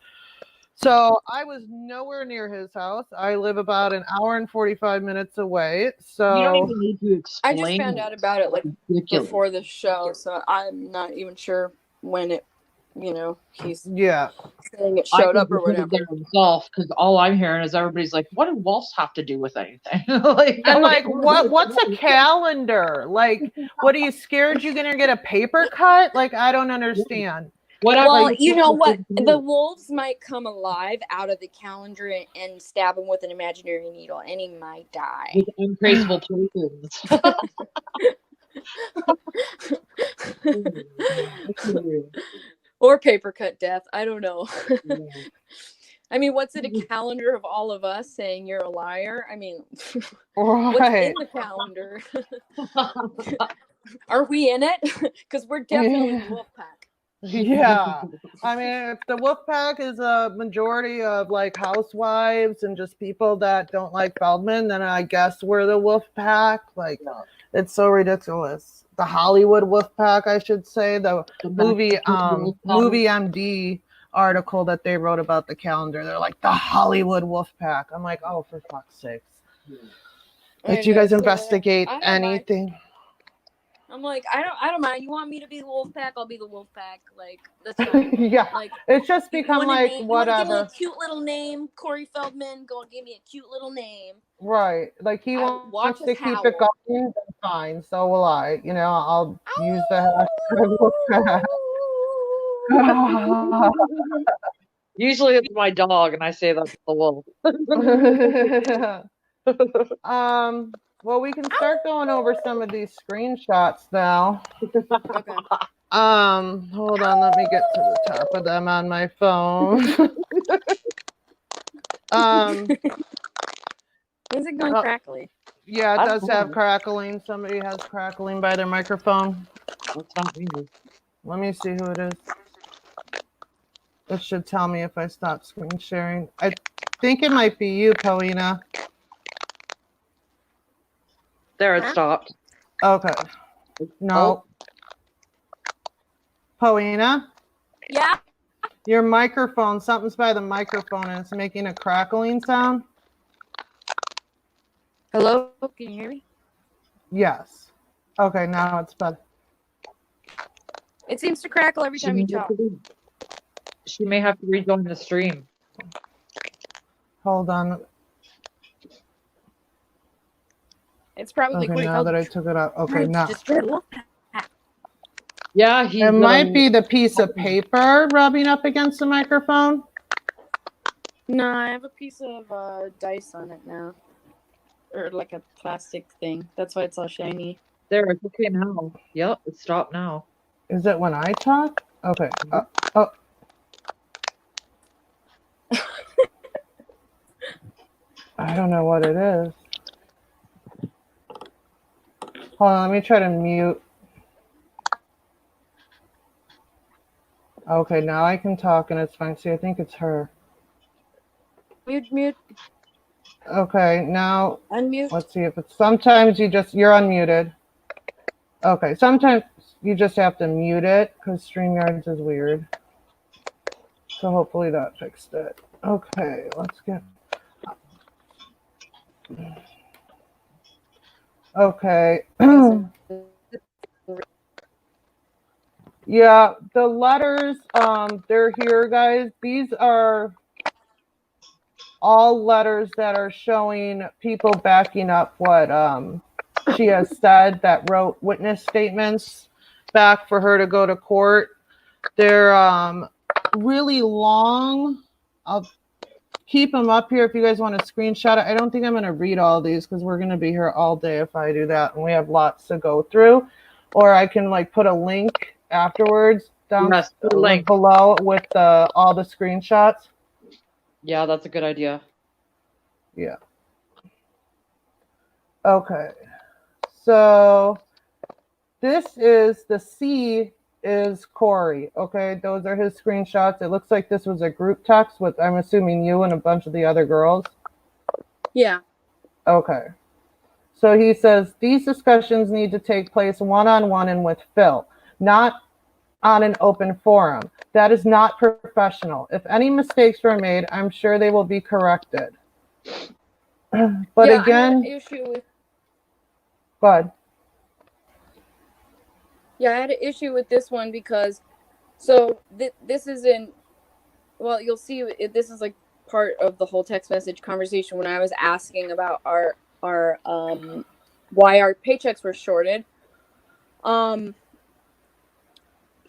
So I was nowhere near his house. I live about an hour and 45 minutes away. So you don't even need to explain. I just found out about it before the show, so I'm not even sure when it, he's saying it showed up or whatever. Himself, because all I'm hearing is everybody's like, "What do wolves have to do with anything?" What's a calendar? Like, what, are you scared you're gonna get a paper cut? Like, I don't understand. Well, you know what? The wolves might come alive out of the calendar and stab him with an imaginary needle, and he might die. With untraceable poisons. Or paper cut death. I don't know. I mean, what's it, a calendar of all of us saying you're a liar? I mean, Right. what's in the calendar? Are we in it? Because we're definitely the Wolfpack. Yeah. I mean, if the Wolfpack is a majority of like housewives and just people that don't like Feldman, then I guess we're the Wolfpack. Like, it's so ridiculous. The Hollywood Wolfpack, I should say. The movie MD article that they wrote about the calendar. They're like, the Hollywood Wolfpack. I'm like, oh, for fuck's sakes. Like, you guys investigate anything? I'm like, I don't mind. You want me to be the Wolfpack? I'll be the Wolfpack. Like, that's fine. Yeah, like, it's just become like whatever. You give me a cute little name, Corey Feldman. Go and give me a cute little name. Right, like he wants to keep it going. Then fine, so will I. You know, I'll use the hashtag Wolfpack. Usually it's my dog, and I say that's the wolf. Well, we can start going over some of these screenshots now. Okay. Hold on, let me get to the top of them on my phone. Is it going crackly? Yeah, it does have crackling. Somebody has crackling by their microphone. That's not me. Let me see who it is. It should tell me if I stop screen sharing. I think it might be you, Poeina. There, it stopped. Okay. No. Poeina? Yeah? Your microphone, something's by the microphone and it's making a crackling sound. Hello? Can you hear me? Yes. Okay, now it's better. It seems to crackle every time you talk. She may have to rejoin the stream. Hold on. It's probably okay, now that I took it out. Okay, now. Yeah, it might be the piece of paper rubbing up against the microphone. No, I have a piece of dice on it now. Or like a plastic thing. That's why it's all shiny. There, it's okay now. Yep, it stopped now. Is it when I talk? Okay. I don't know what it is. Hold on, let me try to mute. Okay, now I can talk and it's fine. See, I think it's her. Mute. Okay, now unmute. Let's see if it's sometimes you're unmuted. Okay, sometimes you just have to mute it because StreamYards is weird. So hopefully that fixed it. Okay, let's get. Okay. Yeah, the letters, they're here, guys. These are all letters that are showing people backing up what she has said, that wrote witness statements back for her to go to court. They're really long. I'll keep them up here if you guys want to screenshot it. I don't think I'm going to read all these because we're going to be here all day if I do that, and we have lots to go through. Or I can like put a link afterwards down below with all the screenshots. Yeah, that's a good idea. Yeah. Okay. So this is the C is Corey. Okay, those are his screenshots. It looks like this was a group text with, I'm assuming, you and a bunch of the other girls. Yeah. Okay. So he says these discussions need to take place one-on-one and with Phil, not on an open forum. That is not professional. If any mistakes were made, I'm sure they will be corrected. But yeah, again, I had an issue with. Bud. Yeah, I had an issue with this one because, so this is well, you'll see this is like part of the whole text message conversation when I was asking about our why our paychecks were shorted.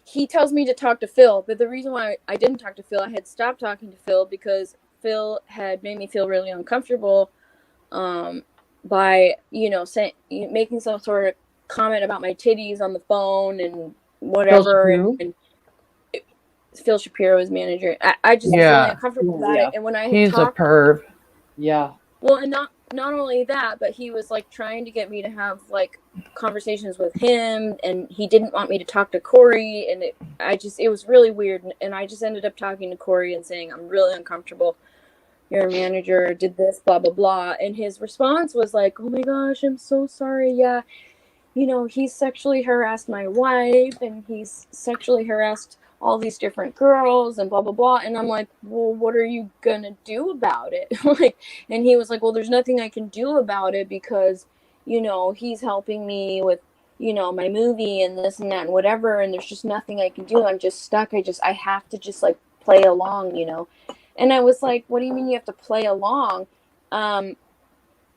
He tells me to talk to Phil, but the reason why I didn't talk to Phil, I had stopped talking to Phil because Phil had made me feel really uncomfortable by, making some sort of comment about my titties on the phone and whatever. And Phil Shapiro's manager. I just was really uncomfortable about it. And when I had He's a perv. Yeah. Well, and not only that, but he was like trying to get me to have like conversations with him, and he didn't want me to talk to Corey, and it was really weird, and I just ended up talking to Corey and saying, I'm really uncomfortable. Your manager did this, blah blah blah, and his response was like, oh my gosh, I'm so sorry. Yeah, you know, he's sexually harassed my wife, and he's sexually harassed all these different girls, and blah blah blah. And I'm like, well, what are you gonna do about it? Like, and he was like, well, there's nothing I can do about it because, you know, he's helping me with, you know, my movie and this and that and whatever, and there's just nothing I can do. I'm just stuck. I have to just like play along, you know. And I was like, what do you mean you have to play along?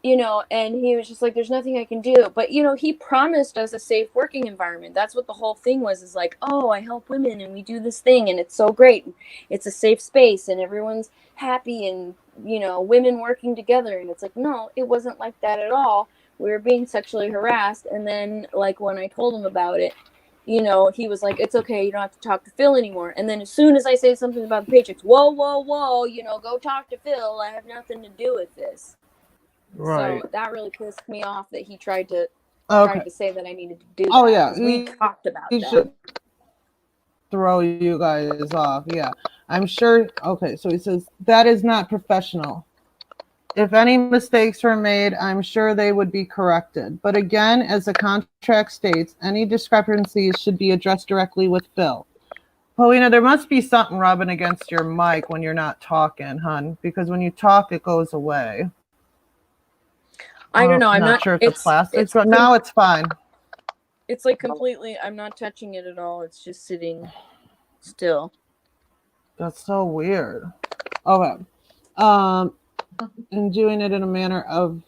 You know, and he was just like, there's nothing I can do. But, you know, he promised us a safe working environment. That's what the whole thing was, is like, oh, I help women and we do this thing and it's so great. It's a safe space and everyone's happy and, you know, women working together. And it's like, no, it wasn't like that at all. We were being sexually harassed. And then, like, when I told him about it, you know, he was like, it's okay, you don't have to talk to Phil anymore. And then as soon as I say something about the paychecks, whoa, you know, go talk to Phil. I have nothing to do with this. Right. So that really pissed me off that he tried to say that I needed to do that. Oh yeah, we talked about he that. should throw you guys off. Yeah, I'm sure. Okay, so he says that is not professional. If any mistakes were made, I'm sure they would be corrected. But again, as the contract states, any discrepancies should be addressed directly with Phil. Poeina, there must be something rubbing against your mic when you're not talking, hun, because when you talk, it goes away. I don't know. I'm not sure if it's plastic, but now it's fine. It's like completely, I'm not touching it at all. It's just sitting still. That's so weird. Okay. And doing it in a manner of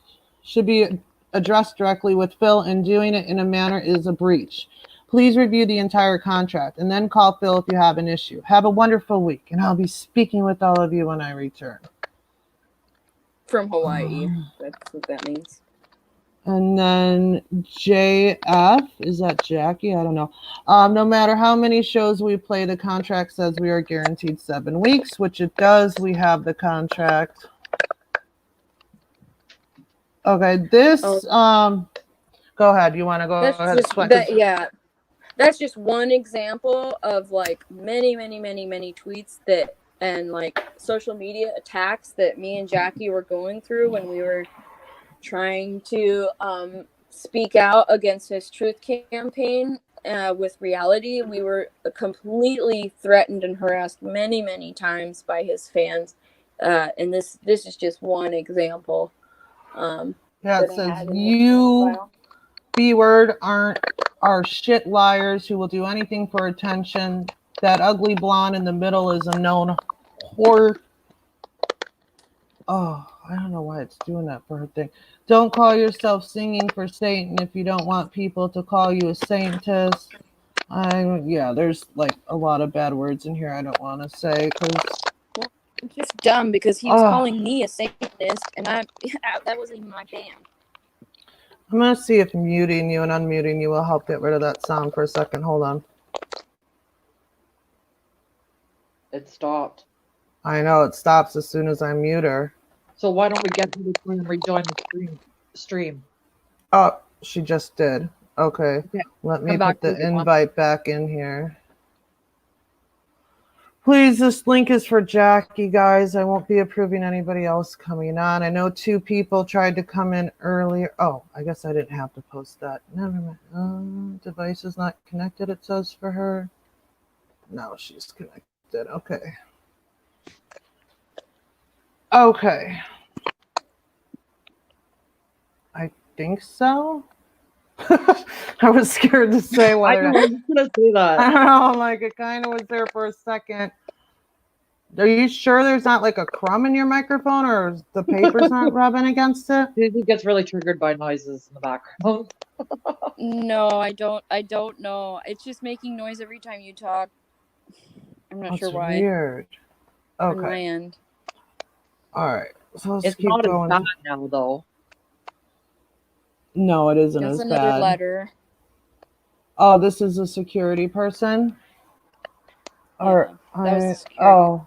should be addressed directly with Phil, and doing it in a manner is a breach. Please review the entire contract and then call Phil if you have an issue. Have a wonderful week, and I'll be speaking with all of you when I return. From Hawaii. That's what that means. And then JF, is that Jackie? I don't know. No matter how many shows we play, the contract says we are guaranteed 7 weeks, which it does. We have the contract. Okay, this, go ahead. You want to go ahead? Yeah. That's just one example of like many tweets that and like social media attacks that me and Jackie were going through when we were trying to speak out against his truth campaign with reality. We were completely threatened and harassed many times by his fans, and this is just one example. It says you B-word are shit liars who will do anything for attention. That ugly blonde in the middle is a known whore. Oh, I don't know why it's doing that for her thing. Don't call yourself singing for Satan if you don't want people to call you a saintess. Yeah, there's like a lot of bad words in here I don't want to say because it's just dumb because he was calling me a Satanist and that wasn't even my band. I'm going to see if muting you and unmuting you will help get rid of that sound for a second. Hold on. It stopped. I know, it stops as soon as I mute her. So why don't we get to the screen and rejoin the stream? Oh, she just did. Okay. Let me put the invite back in here. Please, this link is for Jackie, guys. I won't be approving anybody else coming on. I know 2 people tried to come in earlier. Oh, I guess I didn't have to post that. Never mind. Device is not connected, it says for her. No, she's connected. Okay. Okay. I think so. I was scared to say whether I was gonna say that. I don't know, like it kind of was there for a second. Are you sure there's not like a crumb in your microphone or the paper's not rubbing against it? He gets really triggered by noises in the background. No, I don't know. It's just making noise every time you talk. I'm not sure why. Weird. Okay. On my end. All right. So let's keep not going. As bad now, though. No, it isn't as bad. That's another letter. Oh, this is a security person? Or that was the security.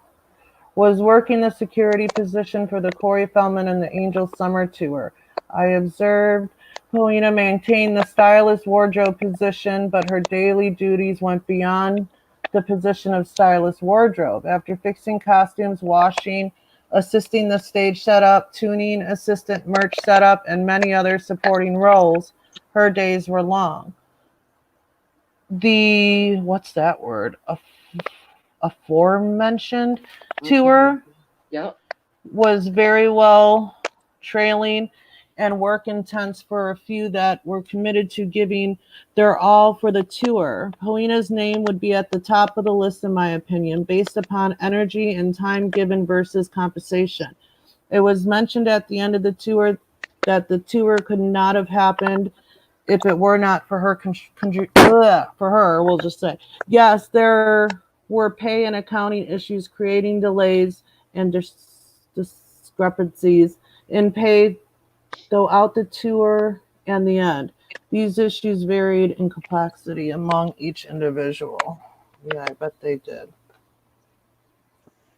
was working the security position for the Corey Feldman and the Angels Summer Tour. I observed Poeina maintain the stylist wardrobe position, but her daily duties went beyond the position of stylist wardrobe. After fixing costumes, washing, assisting the stage setup, tuning, assistant merch setup, and many other supporting roles, her days were long. The, what's that word? Aforementioned tour Yep. was very well trailing and work intense for a few that were committed to giving their all for the tour. Poeina's name would be at the top of the list, in my opinion, based upon energy and time given versus compensation. It was mentioned at the end of the tour that the tour could not have happened if it were not for her, for her, we'll just say. Yes, there were pay and accounting issues creating delays and discrepancies in pay throughout the tour and the end. These issues varied in complexity among each individual. Yeah, I bet they did.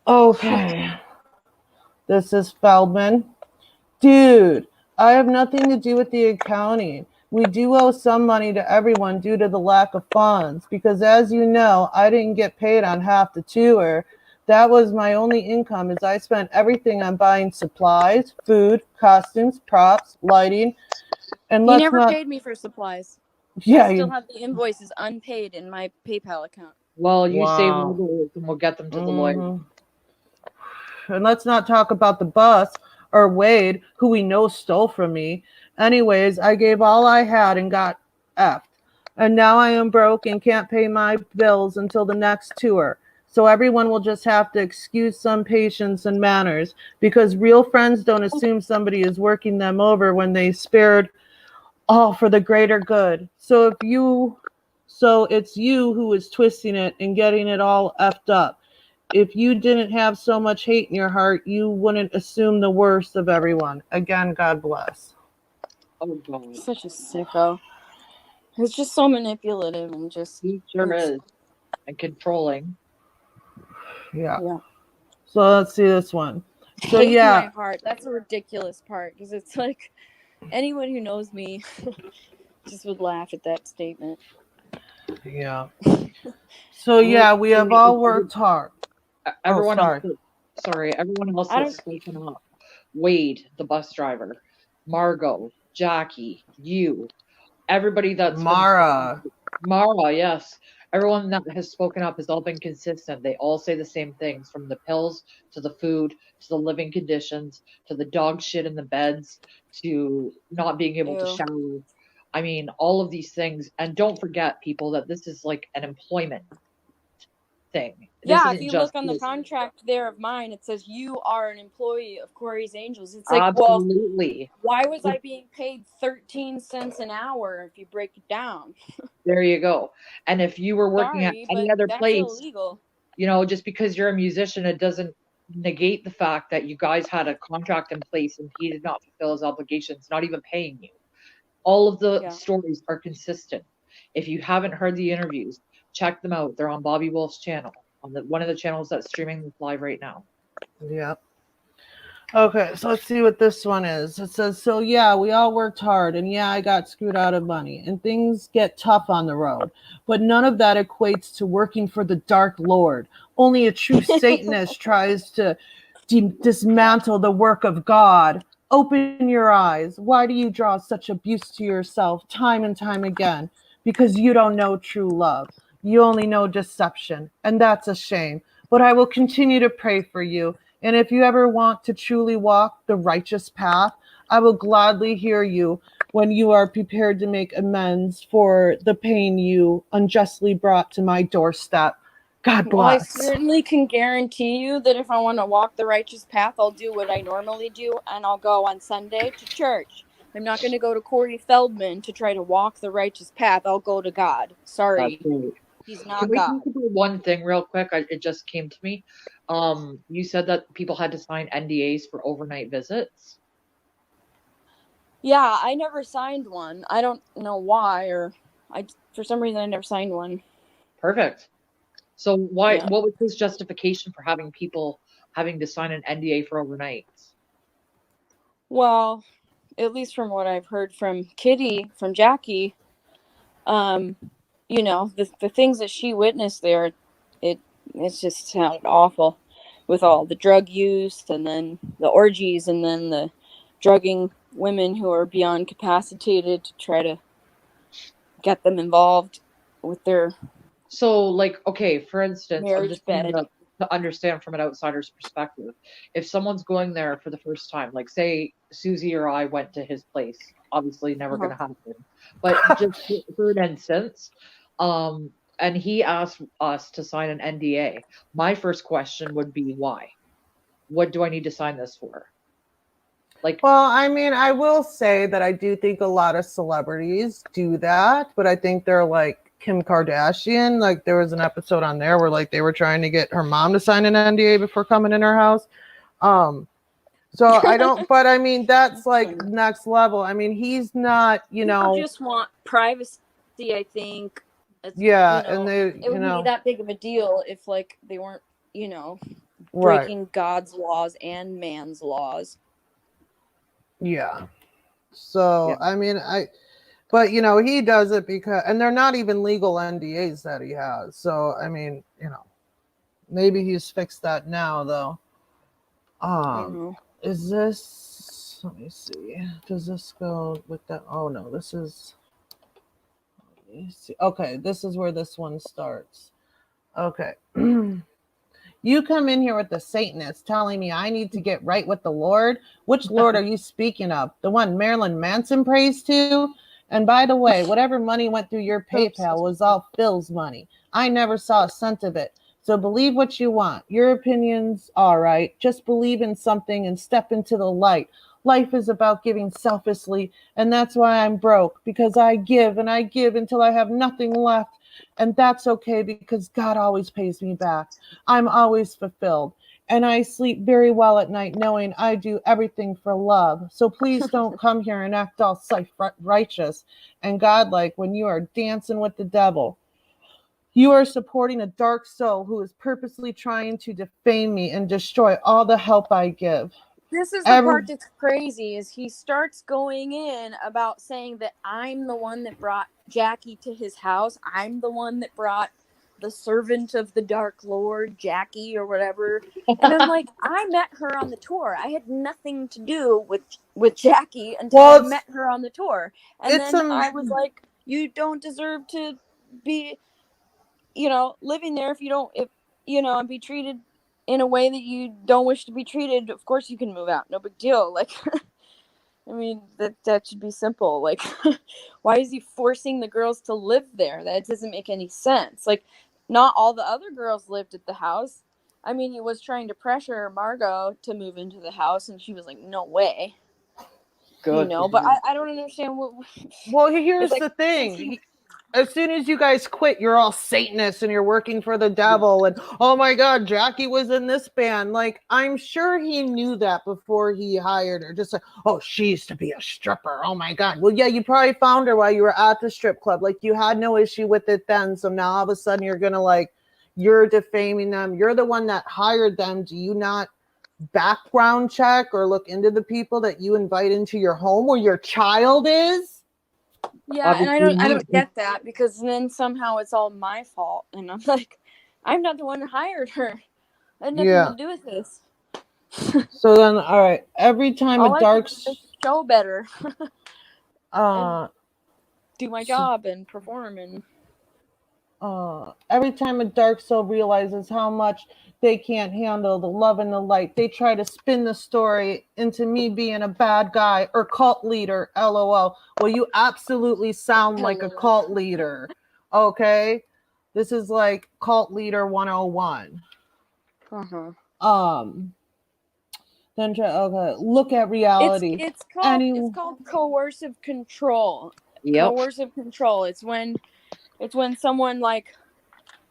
Okay. This is Feldman. Dude, I have nothing to do with the accounting. We do owe some money to everyone due to the lack of funds because, as you know, I didn't get paid on half the tour. That was my only income as I spent everything on buying supplies, food, costumes, props, lighting, and He let's never not... paid me for supplies. Yeah, I still have the invoices unpaid in my PayPal account. Well, you save wow. legals and we'll get them to the lawyer. And let's not talk about the bus or Wade, who we know stole from me. Anyways, I gave all I had and got effed. And now I am broke and can't pay my bills until the next tour. So everyone will just have to excuse some patience and manners because real friends don't assume somebody is working them over when they spared all for the greater good. So it's you who is twisting it and getting it all effed up. If you didn't have so much hate in your heart, you wouldn't assume the worst of everyone. Again, God bless. Oh, God. Such a sicko. It's just so manipulative and just... He sure is. And controlling. Yeah. Yeah. So let's see this one. So Hate in my yeah. heart. That's a ridiculous part because it's like anyone who knows me just would laugh at that statement. Yeah. So yeah, we have all worked hard. Everyone else, Sorry. everyone else I that's don't. spoken up. Wade, the bus driver, Margot, Jackie, you, everybody that's been spoken Mara. to. Mara, yes. Everyone that has spoken up has all been consistent. They all say the same things, from the pills to the food to the living conditions to the dog shit in the beds to not being able to Ew. shower. I mean, all of these things. And don't forget, people, that this is like an employment thing. This Yeah, if isn't you just look on the like, contract there of mine, it says you are an employee of Corey's Angels. It's like, well, absolutely. why was I being paid 13 cents an hour if you break it down? There you go. And if you were working at Sorry, any but other that's place, illegal. just because you're a musician, it doesn't negate the fact that you guys had a contract in place and he did not fulfill his obligations, not even paying you. All of the Yeah. stories are consistent. If you haven't heard the interviews, check them out. They're on Bobby Wolf's channel, on one of the channels that's streaming this live right now. Yeah. Okay, so let's see what this one is. It says, so yeah, we all worked hard, and yeah, I got screwed out of money, and things get tough on the road. But none of that equates to working for the Dark Lord. Only a true Satanist tries to dismantle the work of God. Open your eyes. Why do you draw such abuse to yourself time and time again? Because you don't know true love. You only know deception, and that's a shame. But I will continue to pray for you. And if you ever want to truly walk the righteous path, I will gladly hear you when you are prepared to make amends for the pain you unjustly brought to my doorstep. God Well, I bless. certainly can guarantee you that if I want to walk the righteous path, I'll do what I normally do, and I'll go on Sunday to church. I'm not going to go to Corey Feldman to try to walk the righteous path. I'll go to God. Sorry. Right. He's Can not we God. talk about one thing real quick? It just came to me. You said that people had to sign NDAs for overnight visits. Yeah, I never signed one. I don't know why, or for some reason I never signed one. Perfect. So why? Yeah. What was his justification for having people having to sign an NDA for overnight? Well, at least from what I've heard from Jackie, you know, the things that she witnessed there, it's just sounded awful, with all the drug use and then the orgies and then the drugging women who are beyond capacitated to try to get them involved with their So, like, okay, for instance, I'm marriage just trying bed. to understand from an outsider's perspective. If someone's going there for the first time, like, say Susie or I went to his place, obviously never going Uh-huh. to happen, but just for an instance, and he asked us to sign an NDA, my first question would be why? What do I need to sign this for? Like, Well, I mean, I will say that I do think a lot of celebrities do that, but I think they're like Kim Kardashian. Like there was an episode on there where like they were trying to get her mom to sign an NDA before coming in her house. So I don't, but I mean, that's like next level. I mean, he's not, People just want privacy, I think. yeah, and they, It wouldn't be that big of a deal if like they weren't, right. breaking God's laws and man's laws. Yeah. So, yeah. I mean, but he does it because, and they're not even legal NDAs that he has. So, I mean, maybe he's fixed that now though. Is this, let me see. Does this go with that? Oh no, this is, let me see. Okay, this is where this one starts. Okay. You come in here with the Satanist telling me I need to get right with the Lord. Which Lord are you speaking of? The one Marilyn Manson prays to? And by the way, whatever money went through your PayPal was all Phil's money. I never saw a cent of it. So believe what you want. Your opinion's all right. Just believe in something and step into the light. Life is about giving selflessly, and that's why I'm broke, because I give and I give until I have nothing left. And that's okay because God always pays me back. I'm always fulfilled. And I sleep very well at night knowing I do everything for love. So please don't come here and act all self-righteous and godlike when you are dancing with the devil. You are supporting a dark soul who is purposely trying to defame me and destroy all the help I give. This is the part that's crazy, is he starts going in about saying that I'm the one that brought Jackie to his house. I'm the one that brought the servant of the Dark Lord, Jackie, or whatever. And I'm like, I met her on the tour. I had nothing to do with Jackie until I met her on the tour. And then I was like, you don't deserve to be, living there if you don't, and be treated in a way that you don't wish to be treated. Of course you can move out. No big deal. Like, I mean, that should be simple. Like, why is he forcing the girls to live there? That doesn't make any sense. Like, not all the other girls lived at the house. I mean, he was trying to pressure Margot to move into the house, and she was like, no way. Good. But I don't understand what... Well, here's the thing. As soon as you guys quit, you're all Satanists and you're working for the devil. And oh my God, Jackie was in this band. Like, I'm sure he knew that before he hired her. Just like, oh, she used to be a stripper. Oh my God. Well, yeah, you probably found her while you were at the strip club. Like, you had no issue with it then. So now all of a sudden you're going to you're defaming them. You're the one that hired them. Do you not background check or look into the people that you invite into your home where your child is? Yeah, obviously, and I don't get that, because then somehow it's all my fault, and I'm like, I'm not the one who hired her. I had nothing to do with this. So then, all right, every time all a dark show better, and do my job and perform, and every time a dark soul realizes how much they can't handle the love and the light, they try to spin the story into me being a bad guy or cult leader. LOL. Well, you absolutely sound like a cult leader. Okay, this is like cult leader 101. Then okay, look at reality. It's called coercive control. Yep. Coercive control. It's when someone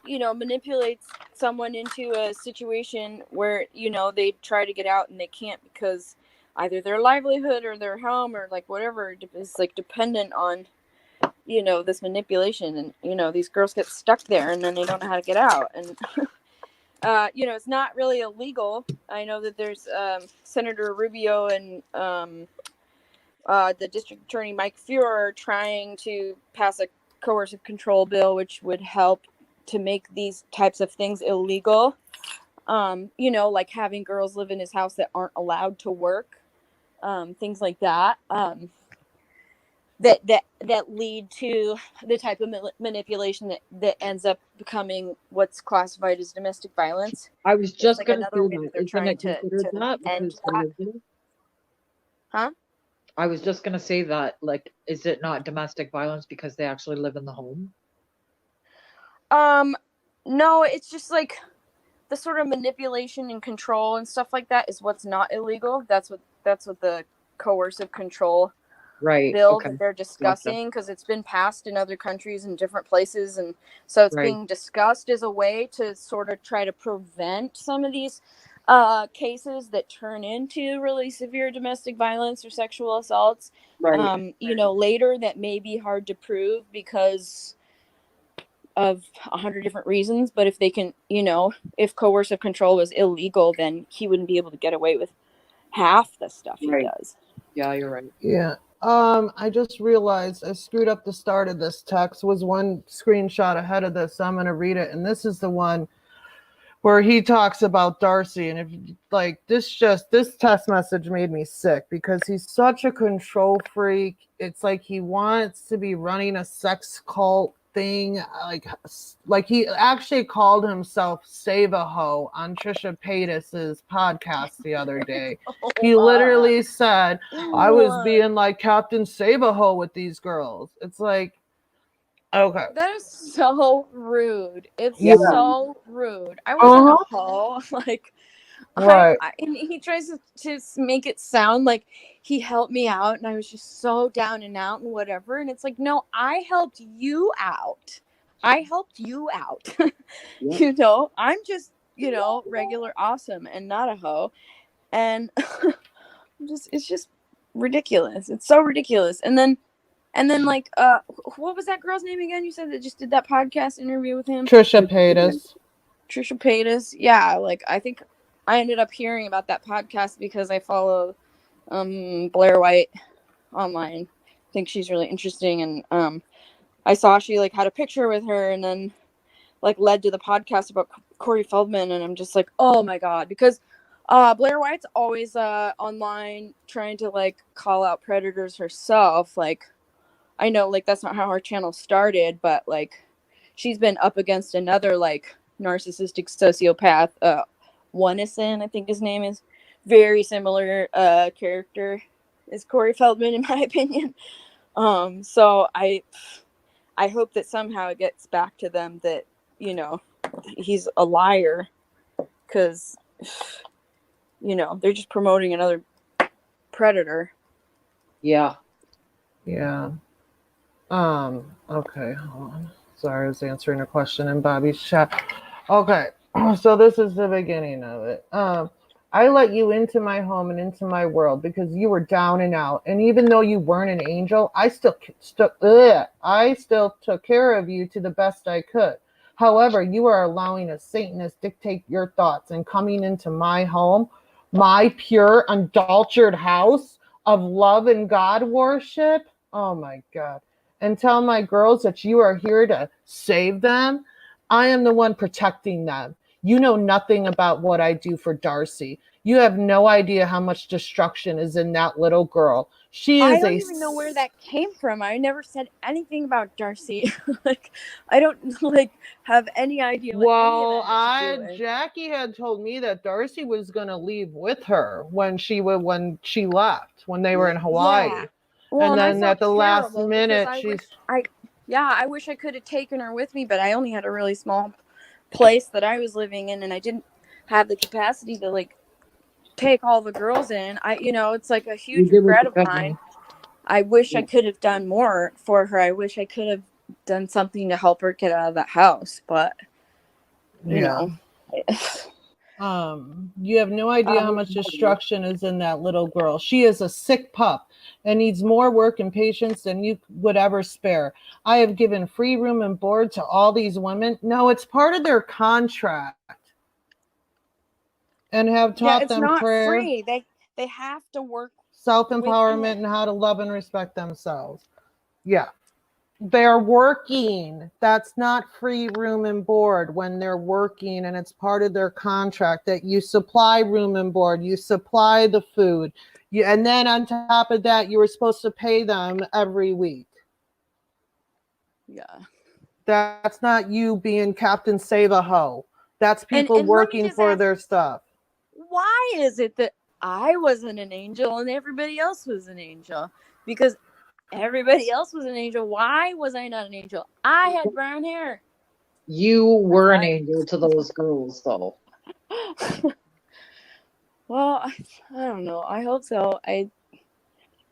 manipulates someone into a situation where they try to get out and they can't, because either their livelihood or their home or whatever is dependent on this manipulation, and these girls get stuck there and then they don't know how to get out. And it's not really illegal. I know that there's Senator Rubio and the district attorney Mike Fuhrer trying to pass a coercive control bill, which would help to make these types of things illegal. Like having girls live in his house that aren't allowed to work, things like that. That lead to the type of manipulation that ends up becoming what's classified as domestic violence. I was It's just like going to another say way that. that they're Isn't trying it to considered that end because they that. live there? Huh? I was just going to say that, like, is it not domestic violence because they actually live in the home? No, it's just like the sort of manipulation and control and stuff like that is what's not illegal. That's what the coercive control Right. bill Okay. that they're Gotcha. discussing, because it's been passed in other countries in different places, and so it's Right. being discussed as a way to sort of try to prevent some of these cases that turn into really severe domestic violence or sexual assaults. Right. Later, that may be hard to prove because of 100 different reasons, but if they can, if coercive control was illegal, then he wouldn't be able to get away with half the stuff he Right. does. Yeah, you're right. Yeah. I just realized I screwed up the start of this text. Was one screenshot ahead of this. So I'm gonna read it, and this is the one where he talks about Darcy. And if like this text message made me sick because he's such a control freak. It's like he wants to be running a sex cult thing. Like he actually called himself Save a Ho on Trisha Paytas's podcast the other day. He literally said, I was being like Captain Save a Ho with these girls. It's like, okay. That is so rude. It's so rude. I wasn't a hoe. Like, Right. and he tries to make it sound like he helped me out and I was just so down and out and whatever. And it's like, no, I helped you out. I'm just, regular awesome and not a hoe. And it's just ridiculous. It's so ridiculous. And then like what was that girl's name again? You said that just did that podcast interview with him? Trisha Paytas. Yeah, like I think I ended up hearing about that podcast because I follow Blair White online. I think she's really interesting, and I saw she like had a picture with her and then like led to the podcast about Corey Feldman, and I'm just like, oh my god, because Blair White's always online trying to like call out predators herself. Like, I know like that's not how her channel started, but like she's been up against another like narcissistic sociopath, Wonison, I think his name is, very similar character as Corey Feldman in my opinion. So I hope that somehow it gets back to them that he's a liar, because they're just promoting another predator. Yeah. Okay, hold on. Sorry, I was answering a question in Bobby's chat. Okay, so this is the beginning of it. I let you into my home and into my world because you were down and out. And even though you weren't an angel, I still took care of you to the best I could. However, you are allowing a Satanist dictate your thoughts and coming into my home, my pure, unadulterated house of love and God worship. Oh my God. And tell my girls that you are here to save them. I am the one protecting them. You know nothing about what I do for Darcy. You have no idea how much destruction is in that little girl. I don't even know where that came from. I never said anything about Darcy. Like, I don't like have any idea. Jackie had told me that Darcy was going to leave with her when she left, when they were in Hawaii. Yeah. Well, and then at the last minute, I wish I could have taken her with me, but I only had a really small place that I was living in, and I didn't have the capacity to like take all the girls in. It's like a huge regret of mine. I wish I could have done more for her. I wish I could have done something to help her get out of that house, but you know. You have no idea how much destruction is in that little girl. She is a sick pup. and needs more work and patience than you would ever spare. I have given free room and board to all these women. No, it's part of their contract. And have taught it's them not prayer, free. They have to work self-empowerment, and how to love and respect themselves. Yeah. They're working. That's not free room and board when they're working, and it's part of their contract that you supply room and board, you supply the food, and then on top of that, you were supposed to pay them every week. Yeah. That's not you being Captain Save-A-Ho. That's people and working for their stuff. Why is it that I wasn't an angel and everybody else was an angel? Because everybody else was an angel. Why was I not an angel? I had brown hair. You were an angel to those girls, though. Well, I don't know. I hope so. I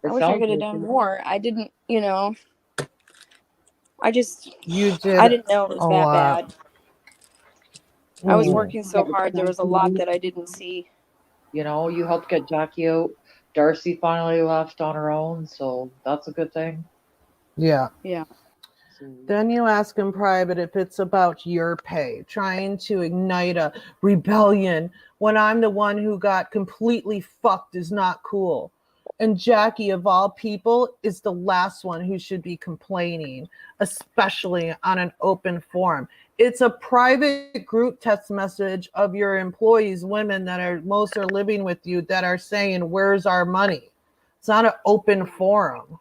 wish I could have done more. I didn't, I just, You did. I didn't know it was that bad. I was Mm. working so hard. There was a lot that I didn't see. You know, you helped get Jackie out. Darcy finally left on her own, so that's a good thing. Yeah. Yeah. Then you ask in private if it's about your pay, trying to ignite a rebellion when I'm the one who got completely fucked is not cool. And Jackie, of all people, is the last one who should be complaining, especially on an open forum. It's a private group text message of your employees, women that are most are living with you, that are saying, "Where's our money?" It's not an open forum.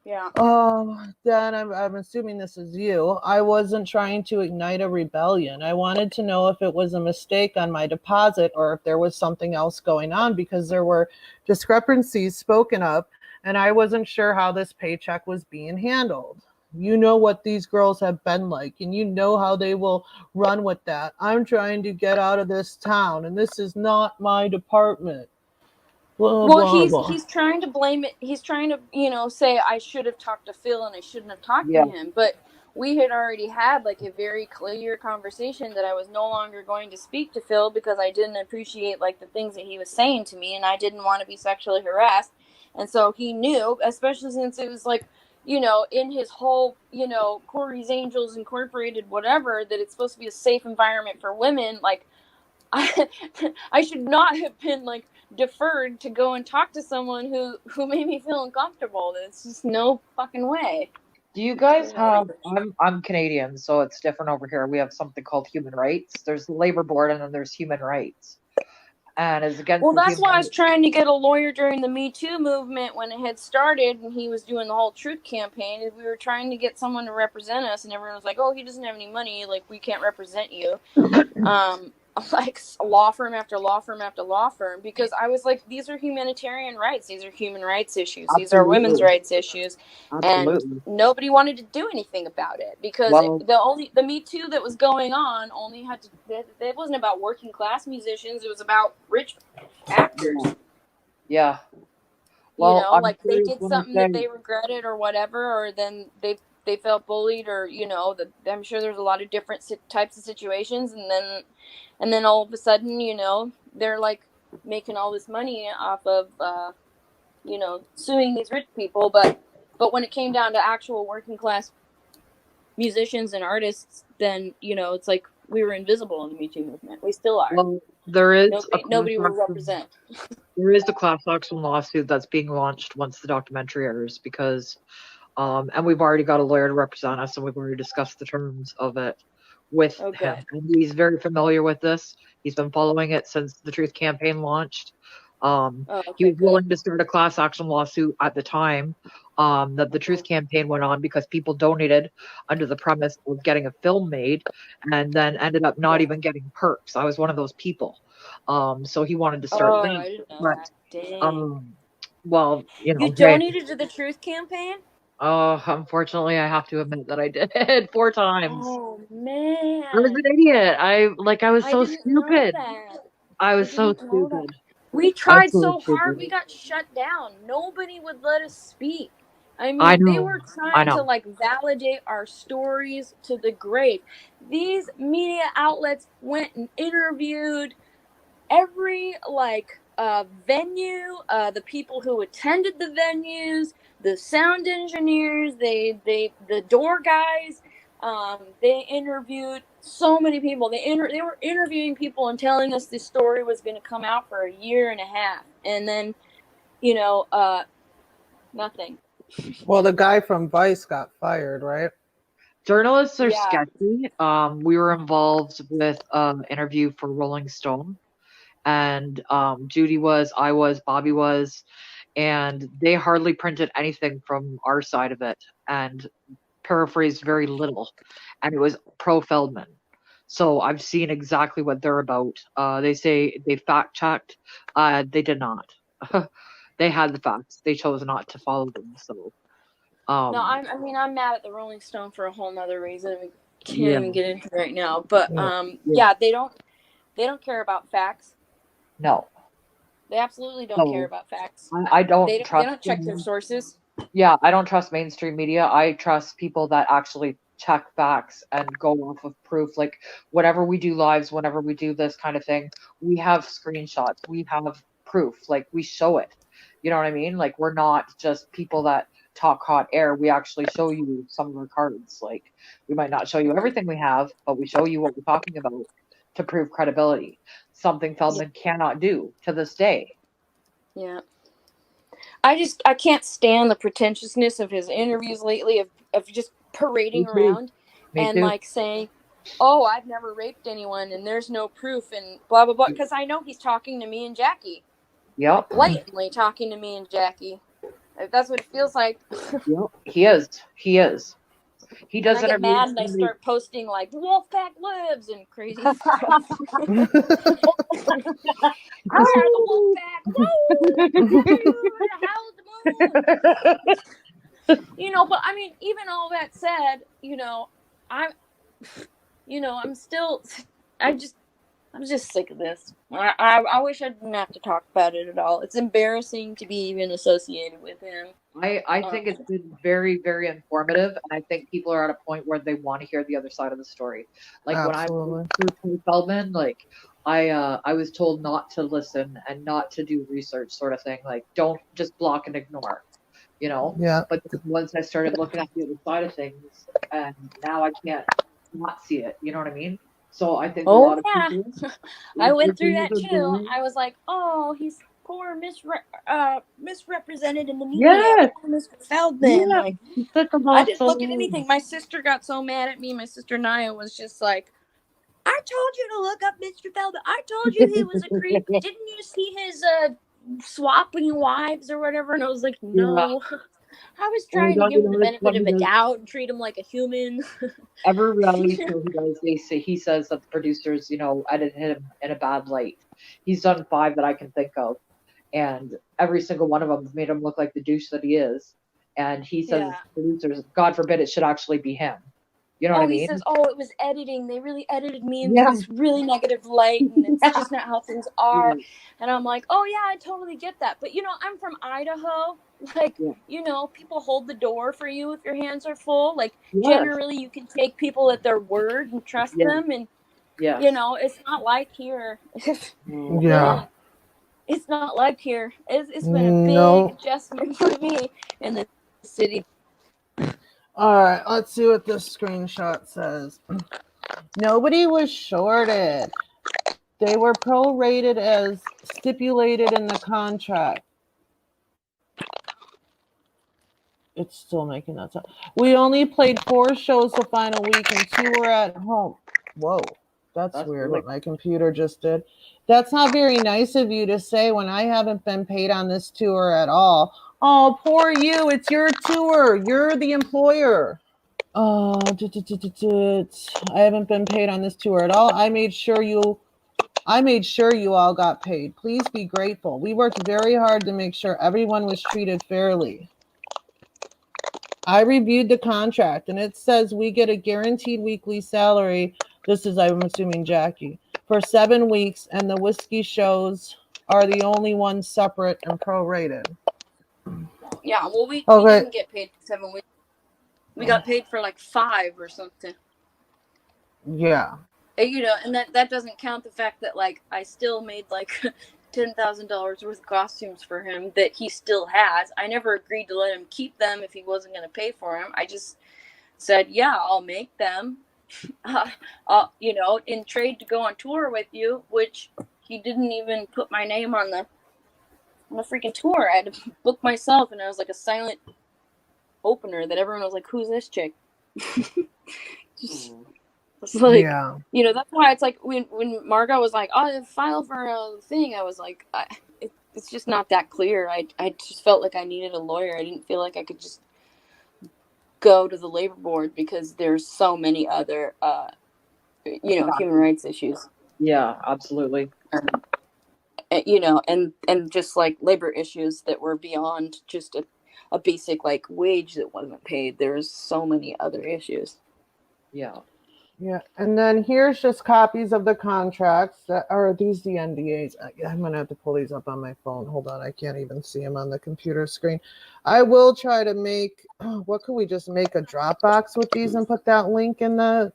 Yeah. Oh, Dan, I'm assuming this is you. I wasn't trying to ignite a rebellion. I wanted to know if it was a mistake on my deposit or if there was something else going on, because there were discrepancies spoken of, and I wasn't sure how this paycheck was being handled. You know what these girls have been like, and you know how they will run with that. I'm trying to get out of this town, and this is not my department. Blah, Well, blah, blah. he's trying to blame it. He's trying to, say I should have talked to Phil and I shouldn't have talked to him. But we had already had like a very clear conversation that I was no longer going to speak to Phil because I didn't appreciate like the things that he was saying to me, and I didn't want to be sexually harassed. And so he knew, especially since it was like, in his whole, Corey's Angels Incorporated, whatever, that it's supposed to be a safe environment for women. Like, I should not have been like deferred to go and talk to someone who made me feel uncomfortable. There's just no fucking way. Do you guys have? I'm Canadian, so it's different over here. We have something called human rights. There's the labor board, and then there's human rights. And is against. Well, that's why I was trying to get a lawyer during the Me Too movement when it had started, and he was doing the whole truth campaign. And we were trying to get someone to represent us, and everyone was like, "Oh, he doesn't have any money. Like, we can't represent you." Like law firm after law firm after law firm, because I was like, these are humanitarian rights, these are human rights issues, these are women's rights issues, and nobody wanted to do anything about it because the Me Too that was going on only had to. It wasn't about working class musicians; it was about rich actors. Yeah. Well, like they did something that they regretted or whatever, or then they felt bullied, or I'm sure there's a lot of different types of situations, and then all of a sudden, they're like making all this money off of suing these rich people, but when it came down to actual working class musicians and artists, then it's like we were invisible in the Me Too movement. We still are. Well, there is nobody will represent. There is a class action lawsuit that's being launched once the documentary airs, because and we've already got a lawyer to represent us, and we've already discussed the terms of it with him. And he's very familiar with this. He's been following it since the Truth Campaign launched. He was willing to start a class action lawsuit at the time that the Truth Campaign went on, because people donated under the premise of getting a film made, and then ended up not even getting perks. I was one of those people. So he wanted to start I didn't know that. Dang. Well, you donated to the Truth Campaign? Unfortunately, I have to admit that I did 4 times. Oh man, I was an idiot. I was so stupid. I was so stupid. We tried so hard. We got shut down. Nobody would let us speak. I mean, they were trying to like validate our stories to the grave. These media outlets went and interviewed every like venue, the people who attended the venues, the sound engineers, the door guys. They interviewed so many people. They were interviewing people and telling us this story was going to come out for a year and a half, and then, nothing. Well, the guy from Vice got fired, right? Journalists are Yeah. sketchy. We were involved with an interview for Rolling Stone, and Judy was, I was, Bobby was, and they hardly printed anything from our side of it and paraphrased very little. And it was pro Feldman. So I've seen exactly what they're about. They say they fact checked. They did not. They had the facts. They chose not to follow them. So No, I'm mad at the Rolling Stone for a whole nother reason. We can't Yeah. even get into right now. But Yeah. they don't care about facts. no, They absolutely don't No. care about facts. I don't They trust don't check them. their sources. Yeah, I don't trust mainstream media. I trust people that actually check facts and go off of proof. Like whenever we do lives, whenever we do this kind of thing, we have screenshots, we have proof, like we show it. You know what I mean? Like we're not just people that talk hot air. We actually show you some of our cards. Like we might not show you everything we have, but we show you what we're talking about to prove credibility. Something Feldman cannot do to this day. Yeah. I can't stand the pretentiousness of his interviews lately of just parading around and like saying, "Oh, I've never raped anyone and there's no proof," and blah blah blah, because I know he's talking to me and Jackie. Yep. Blatantly talking to me and Jackie. That's what it feels like. Yep. He is. He does I get interviews. mad and I start posting like Wolfpack lives and crazy stuff. I heard the Wolfpack. How's the moon? But I mean, even all that said, I'm just sick of this. I wish I didn't have to talk about it at all. It's embarrassing to be even associated with him. I think it's been very, very informative, and I think people are at a point where they want to hear the other side of the story. Like Absolutely. when I was through Feldman, like I was told not to listen and not to do research, sort of thing. Like don't just block and ignore, Yeah. But once I started looking at the other side of things, and now I can't not see it. You know what I mean? So I think a lot of people. I went through that too. I was like, oh, he's poor misrepresented in the media. Yes. Mr. Feldman. Yeah. Like, I didn't look at anything. My sister got so mad at me. My sister Naya was just like, I told you to look up Mr. Feldman. I told you he was a creep. Didn't you see his swapping wives or whatever? And I was like, no. Yeah. I was trying to give him the benefit of the doubt and treat him like a human. Every reality show he does, he says that the producers, edited him in a bad light. He's done 5 that I can think of, and every single one of them made him look like the douche that he is. And he says, producers, God forbid it should actually be him. You know what I mean? He says, it was editing. They really edited me into this really negative light, and it's just not how things are. And I'm like, oh, yeah, I totally get that. But, I'm from Idaho. Like, people hold the door for you if your hands are full. Like, generally, you can take people at their word and trust them. And, it's not like here. Yeah. It's not like here. It's been a big adjustment for me in the city. All right, let's see what this screenshot says. Nobody was shorted. They were prorated as stipulated in the contract. It's still making that sound. We only played 4 shows the final week and 2 were at home. Whoa, that's weird what my computer just did. That's not very nice of you to say when I haven't been paid on this tour at all. Oh, poor you. It's your tour. You're the employer. I haven't been paid on this tour at all. I made sure you all got paid. Please be grateful. We worked very hard to make sure everyone was treated fairly. I reviewed the contract and it says we get a guaranteed weekly salary. This is, I'm assuming, Jackie, for 7 weeks, and the whiskey shows are the only ones separate and prorated. Yeah, well, we didn't get paid for 7 weeks. We got paid for like 5 or something. Yeah. And that doesn't count the fact that like I still made like $10,000 worth of costumes for him that he still has. I never agreed to let him keep them if he wasn't going to pay for them. I just said, yeah, I'll make them, in trade to go on tour with you, which he didn't even put my name on the freaking tour. I had to book myself, and I was like a silent opener that everyone was like, who's this chick? It's like, that's why it's like when Margot was like, oh, file for a thing, I was like, it's just not that clear. I just felt like I needed a lawyer. I didn't feel like I could just go to the labor board because there's so many other, human rights issues. Yeah, absolutely. And just like labor issues that were beyond just a basic like wage that wasn't paid. There's so many other issues. Yeah. Yeah, and then here's just copies of the contracts. Are these the NDAs? I'm going to have to pull these up on my phone. Hold on, I can't even see them on the computer screen. I will try to make, what could we just make a Dropbox with these and put that link in the,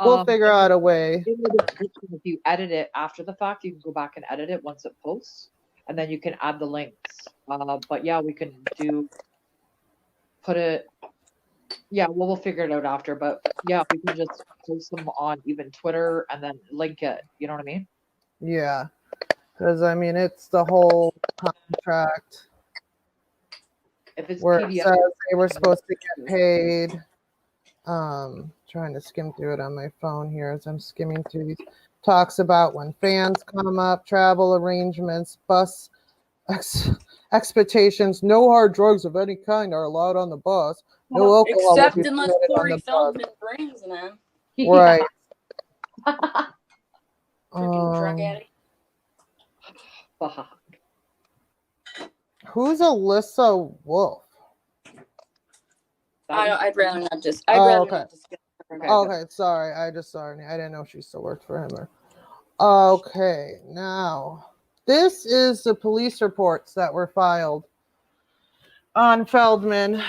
we'll figure out a way. If you edit it after the fact, you can go back and edit it once it posts, and then you can add the links. But yeah, we can put it. Yeah, we'll figure it out after. But yeah, we can just post them on even Twitter and then link it. You know what I mean? Yeah, because I mean it's the whole contract. If it's where PDF, it says they were supposed to get paid. Trying to skim through it on my phone here as I'm skimming through these. Talks about when fans come up, travel arrangements, bus expectations, no hard drugs of any kind are allowed on the bus. No alcohol except will be unless Corey Feldman brings them. Right. Freaking drug addict. Who's Alyssa Wolf? I'd rather not just. Okay. Okay. Okay, sorry. I just saw her name. I didn't know she still worked for him. Okay, now this is the police reports that were filed on Feldman. Let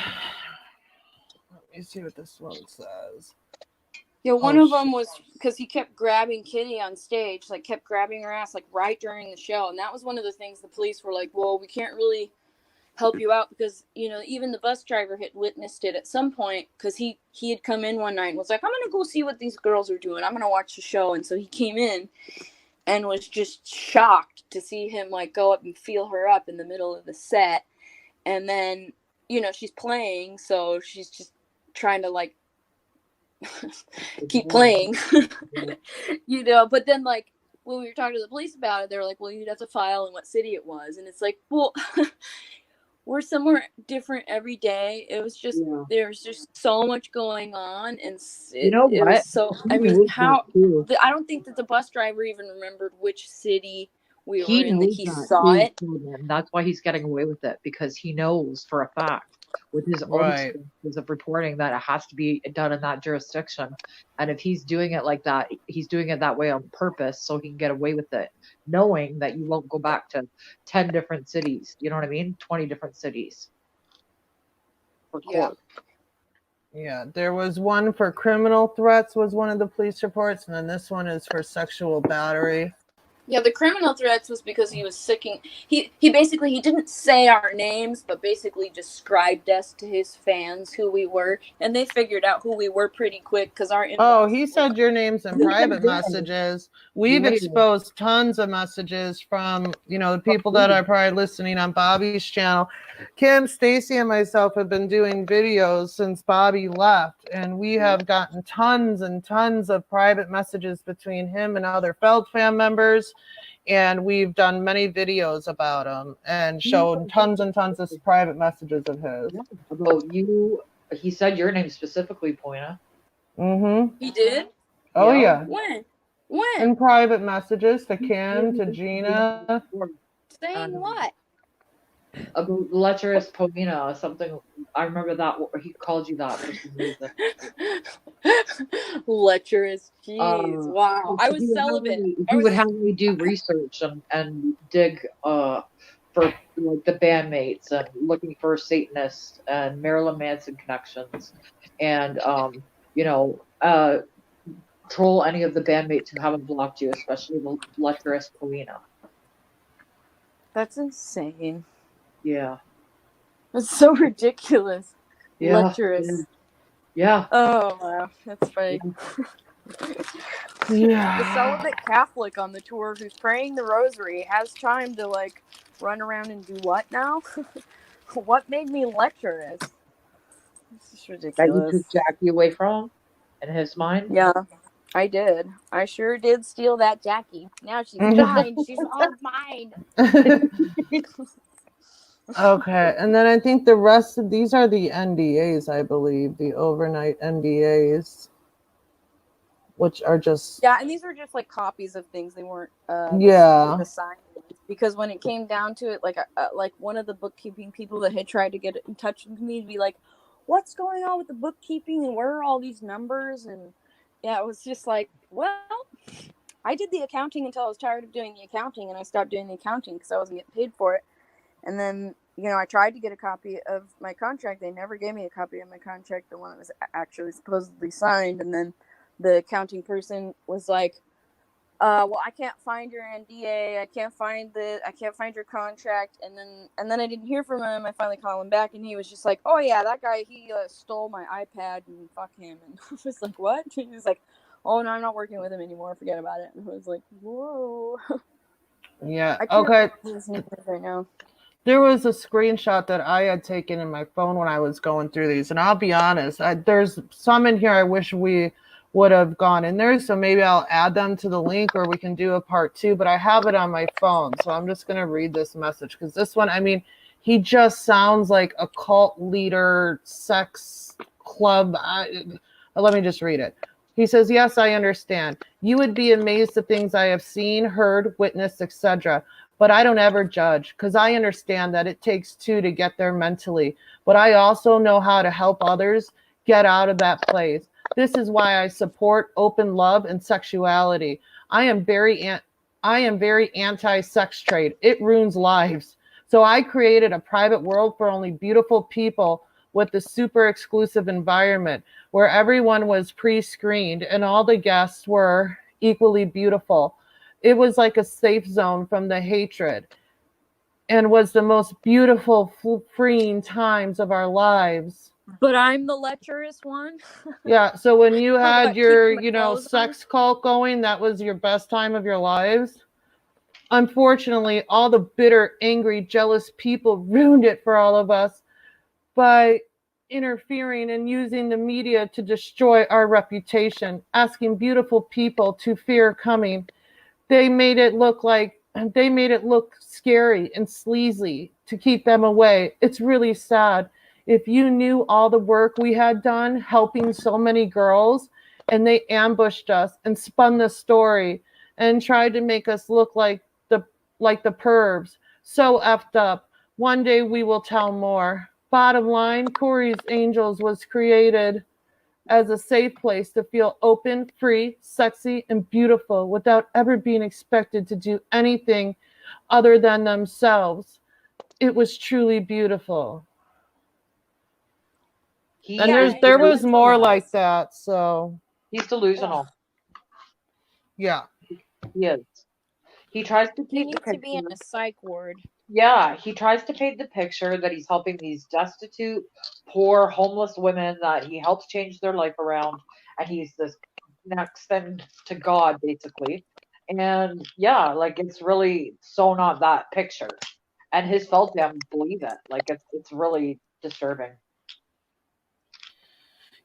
me see what this one says. Yeah, one of them was because he kept grabbing Kitty on stage, like kept grabbing her ass, like right during the show, and that was one of the things the police were like, "Well, we can't really help you out because even the bus driver had witnessed it at some point because he had come in one night and was like, I'm gonna go see what these girls are doing. I'm gonna watch the show." And so he came in and was just shocked to see him like go up and feel her up in the middle of the set, and then she's playing, so she's just trying to like keep playing. But then like when we were talking to the police about it, they were like, well, you'd have to file in what city it was, and it's like, well, we're somewhere different every day. It was just there's just so much going on, and it was so. I mean, I don't think that the bus driver even remembered which city we were in that he saw it. That's why he's getting away with it, because he knows for a fact with his own experiences of reporting that it has to be done in that jurisdiction. And if he's doing it like that, he's doing it that way on purpose so he can get away with it, knowing that you won't go back to 10 different cities. You know what I mean? 20 different cities for court. Yeah, there was one for criminal threats was one of the police reports, and then this one is for sexual battery. Yeah, the criminal threats was because he was sicking. He basically, he didn't say our names, but basically described us to his fans who we were, and they figured out who we were pretty quick because our. Oh, he said your names in private messages. We've exposed tons of messages from the people that are probably listening on Bobby's channel. Kim, Stacy, and myself have been doing videos since Bobby left, and we have gotten tons and tons of private messages between him and other Feld fan members. And we've done many videos about him and shown tons and tons of private messages of his. About you, he said your name specifically, Poeina. Mm-hmm. He did? Oh, yeah. When? In private messages to Kim, to Gina. Saying what? About lecherous Poeina, something. I remember that he called you that for some reason. Lecherous, jeez, wow! I was celibate. He would have me do research and dig for like the bandmates and looking for Satanists and Marilyn Manson connections, and troll any of the bandmates who haven't blocked you, especially the lecherous Poeina. That's insane. Yeah. That's so ridiculous. Yeah. Lecherous. Yeah. Oh wow, that's funny. Yeah. The celibate Catholic on the tour who's praying the rosary has time to like run around and do what now? What made me lecherous? This is That you ridiculous. took Jackie away from in his mind. Yeah, I did. I sure did steal that Jackie. Now she's mine. She's all mine. Okay, and then I think the rest of these are the NDAs, I believe, the overnight NDAs, which are just Yeah, and these were just like copies of things. They weren't the signed ones. Because when it came down to it, like one of the bookkeeping people that had tried to get in touch with me to be like, "What's going on with the bookkeeping and where are all these numbers?" And yeah, it was just like, well, I did the accounting until I was tired of doing the accounting, and I stopped doing the accounting because I wasn't getting paid for it. And then, I tried to get a copy of my contract. They never gave me a copy of my contract, the one that was actually supposedly signed. And then the accounting person was like, well, I can't find your NDA. I can't find your contract. And then I didn't hear from him. I finally called him back, and he was just like, oh yeah, that guy, he stole my iPad and fuck him. And I was like, what? He was like, oh no, I'm not working with him anymore. Forget about it. And I was like, whoa. Yeah. I can't Okay. remember his name right now. There was a screenshot that I had taken in my phone when I was going through these, and I'll be honest, there's some in here I wish we would have gone in there, so maybe I'll add them to the link or we can do a part 2, but I have it on my phone, so I'm just going to read this message because this one, I mean, he just sounds like a cult leader, sex club. Let me just read it. He says, yes, I understand. You would be amazed at things I have seen, heard, witnessed, etc. But I don't ever judge because I understand that it takes two to get there mentally. But I also know how to help others get out of that place. This is why I support open love and sexuality. I am very anti-sex trade. It ruins lives. So I created a private world for only beautiful people with a super exclusive environment where everyone was pre-screened and all the guests were equally beautiful. It was like a safe zone from the hatred and was the most beautiful, freeing times of our lives. But I'm the lecherous one. Yeah, so when you had your, sex on? cult going, that was your best time of your lives. Unfortunately, all the bitter, angry, jealous people ruined it for all of us by interfering and using the media to destroy our reputation, asking beautiful people to fear coming. They made it look scary and sleazy to keep them away. It's really sad. If you knew all the work we had done helping so many girls, and they ambushed us and spun the story and tried to make us look like the pervs. So effed up. One day we will tell more. Bottom line, Corey's Angels was created as a safe place to feel open, free, sexy, and beautiful without ever being expected to do anything other than themselves. It was truly beautiful. There was more like that, so. He's delusional. Yeah. He is. He tries to He needs to be in a psych ward. Yeah, he tries to paint the picture that he's helping these destitute, poor, homeless women, that he helps change their life around, and he's this next thing to God, basically. And yeah, like it's really so not that picture. And his fellow fans believe it. Like it's really disturbing.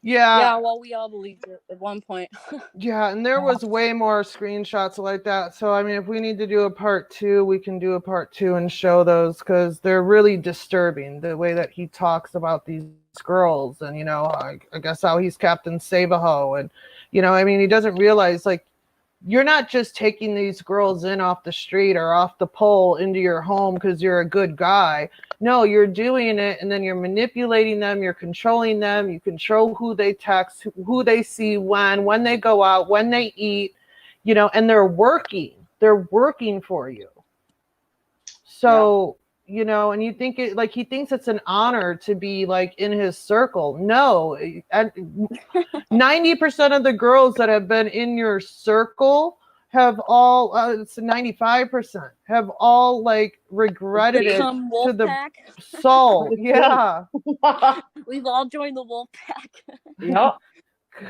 Yeah, well, we all believed it at one point. Yeah, and there was way more screenshots like that. So, I mean, if we need to do a part 2, we can do a part 2 and show those because they're really disturbing the way that he talks about these girls. And, I guess how he's Captain Save-A-Ho. And, I mean, he doesn't realize, like, you're not just taking these girls in off the street or off the pole into your home because you're a good guy. No, you're doing it and then you're manipulating them, you're controlling them, you control who they text, who they see when they go out, when they eat, and they're working for you. So, and you think it, like, he thinks it's an honor to be like in his circle. No, 90% of the girls that have been in your circle have all, it's 95%, have all like regretted it Become to the Wolfpack. soul. Yeah. We've all joined the Wolfpack. Yep.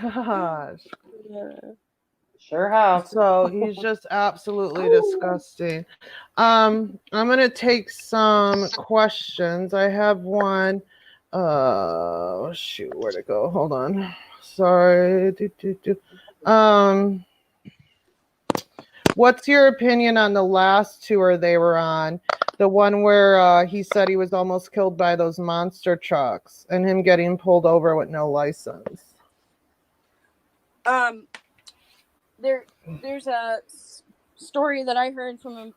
Gosh. Sure have. So he's just absolutely disgusting. I'm gonna take some questions. I have one. Shoot, where'd it go? Hold on. Sorry. What's your opinion on the last tour they were on? The one where he said he was almost killed by those monster trucks and him getting pulled over with no license. There's a story that I heard from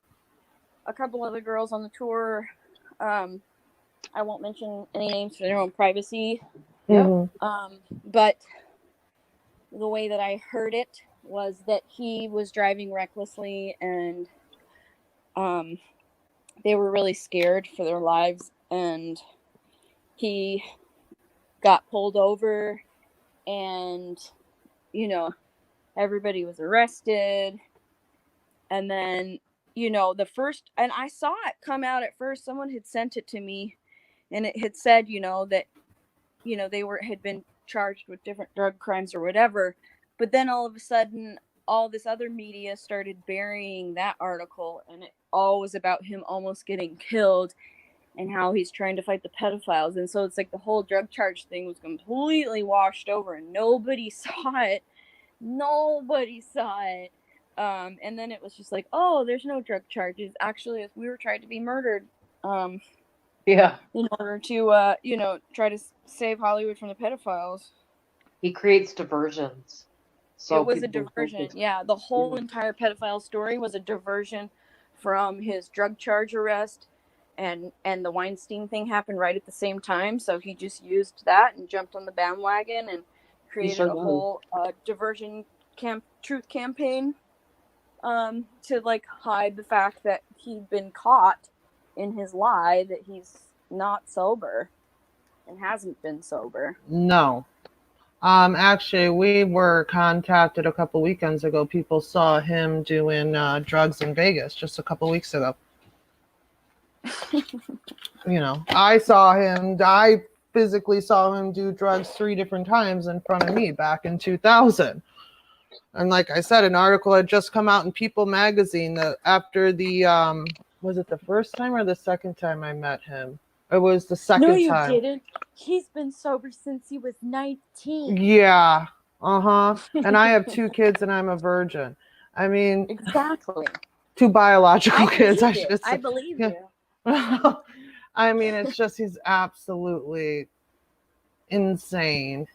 a couple of the girls on the tour. I won't mention any names for their own privacy. Mm-hmm. But the way that I heard it was that he was driving recklessly, and they were really scared for their lives, and he got pulled over, and everybody was arrested. And then the first, and I saw it come out at first, someone had sent it to me, and it had said that they had been charged with different drug crimes or whatever. But then all of a sudden, all this other media started burying that article, and it all was about him almost getting killed and how he's trying to fight the pedophiles. And so it's like the whole drug charge thing was completely washed over, and nobody saw it. And then it was just like, oh, there's no drug charges. Actually, we were trying to be murdered. Yeah. In order to, try to save Hollywood from the pedophiles. He creates diversions. So it was a diversion. Yeah, the whole entire pedophile story was a diversion from his drug charge arrest, and the Weinstein thing happened right at the same time. So he just used that and jumped on the bandwagon and created a whole diversion truth campaign to like hide the fact that he'd been caught in his lie that he's not sober and hasn't been sober. No. Actually, we were contacted a couple weekends ago. People saw him doing drugs in Vegas just a couple weeks ago. I saw him. I physically saw him do drugs 3 different times in front of me back in 2000. And like I said, an article had just come out in People magazine that after the was it the first time or the second time I met him? It was the second time. No, you didn't. He's been sober since he was 19. Yeah. And I have 2 kids and I'm a virgin. I mean, exactly. 2 biological kids. I believe you. I mean, it's just, he's absolutely insane.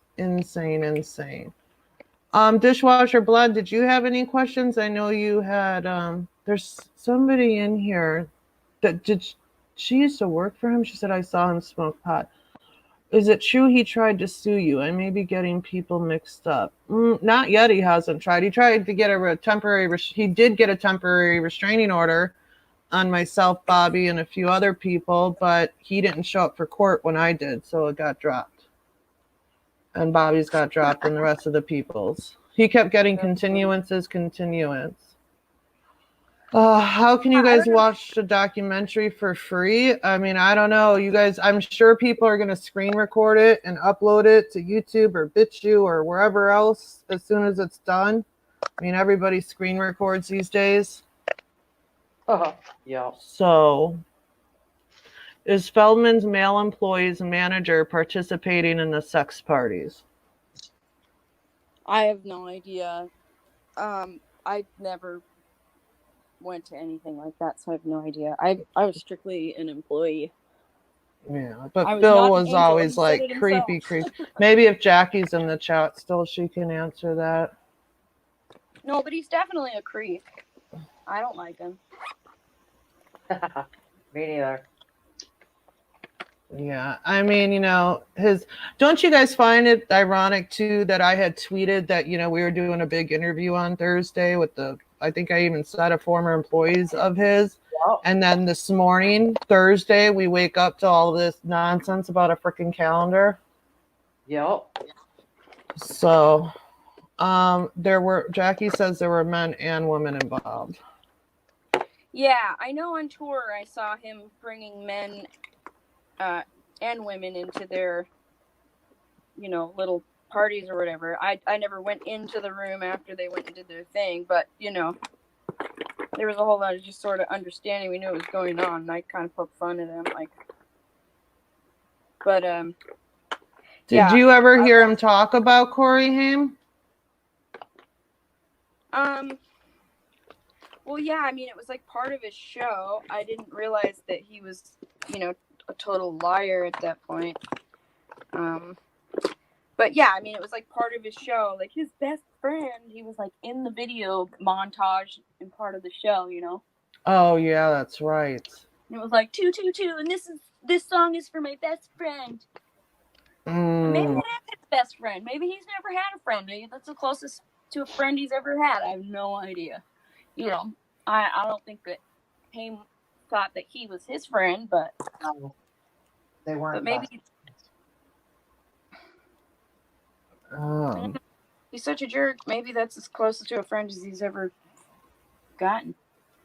Dishwasher Blood, did you have any questions? I know you had, there's somebody in here that she used to work for him. She said, I saw him smoke pot. Is it true he tried to sue you? I may be getting people mixed up. Not yet. He hasn't tried. He tried to get he did get a temporary restraining order on myself, Bobby, and a few other people, but he didn't show up for court when I did, so it got dropped. And Bobby's got dropped and the rest of the people's. He kept getting continuance. How can you guys watch the documentary for free? I mean, I don't know. You guys, I'm sure people are going to screen record it and upload it to YouTube or BitChute or wherever else as soon as it's done. I mean, everybody screen records these days. Yeah. So, is Feldman's male employees and manager participating in the sex parties? I have no idea. I never went to anything like that, so I have no idea. I was strictly an employee. Yeah, but Bill was always like creepy. Maybe if Jackie's in the chat still, she can answer that. No, but he's definitely a creep. I don't like him. Me neither. Yeah, I mean, don't you guys find it ironic too that I had tweeted that, we were doing a big interview on Thursday with I think I even said a former employees of his. Yep. And then this morning, Thursday, we wake up to all this nonsense about a freaking calendar. Yep. So Jackie says there were men and women involved. Yeah, I know on tour I saw him bringing men and women into their, little parties or whatever. I never went into the room after they went and did their thing, but, there was a whole lot of just sort of understanding. We knew what was going on, and I kind of poked fun at him, but, Did you ever hear him talk about Corey Haim? Well, yeah, I mean, it was like part of his show. I didn't realize that he was, a total liar at that point. But yeah, I mean, it was like part of his show. Like his best friend, he was like in the video montage and part of the show, Oh yeah, that's right. And it was like 222, and this song is for my best friend. Maybe it is his best friend. Maybe he's never had a friend. Maybe that's the closest to a friend he's ever had. I have no idea. I don't think that Haim thought that he was his friend, but no, they weren't. But maybe he's such a jerk. Maybe that's as close to a friend as he's ever gotten.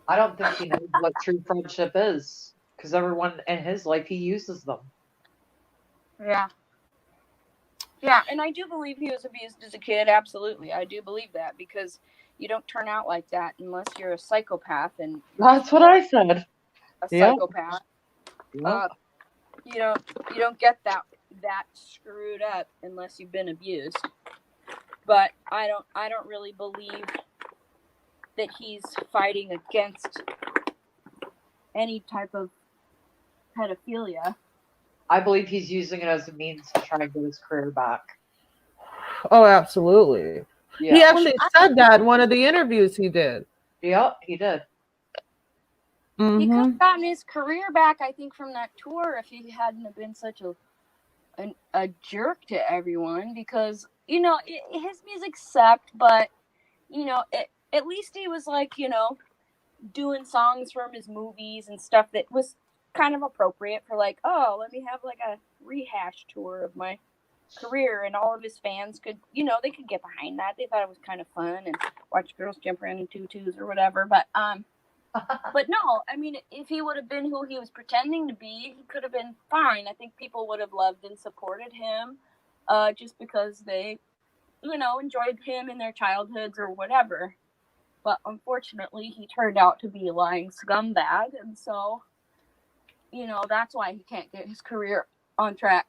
I don't think he knows what true friendship is, because everyone in his life, he uses them. Yeah. Yeah, and I do believe he was abused as a kid. Absolutely, I do believe that, because you don't turn out like that unless you're a psychopath. And that's what I said. A psychopath. Yep. You don't get that screwed up unless you've been abused. But I don't really believe that he's fighting against any type of pedophilia. I believe he's using it as a means to try and get his career back. Oh, absolutely. Yeah. He actually said that in one of the interviews he did. Yep, he did. Mm-hmm. He could have gotten his career back, I think, from that tour if he hadn't have been such a jerk to everyone, because, his music sucked, but, at least he was like, doing songs from his movies and stuff that was kind of appropriate for like, oh, let me have like a rehash tour of my career, and all of his fans could, they could get behind that. They thought it was kind of fun and watch girls jump around in tutus or whatever. But but no, I mean, if he would have been who he was pretending to be, he could have been fine. I think people would have loved and supported him, just because they, enjoyed him in their childhoods or whatever. But unfortunately, he turned out to be a lying scumbag, and so, that's why he can't get his career on track.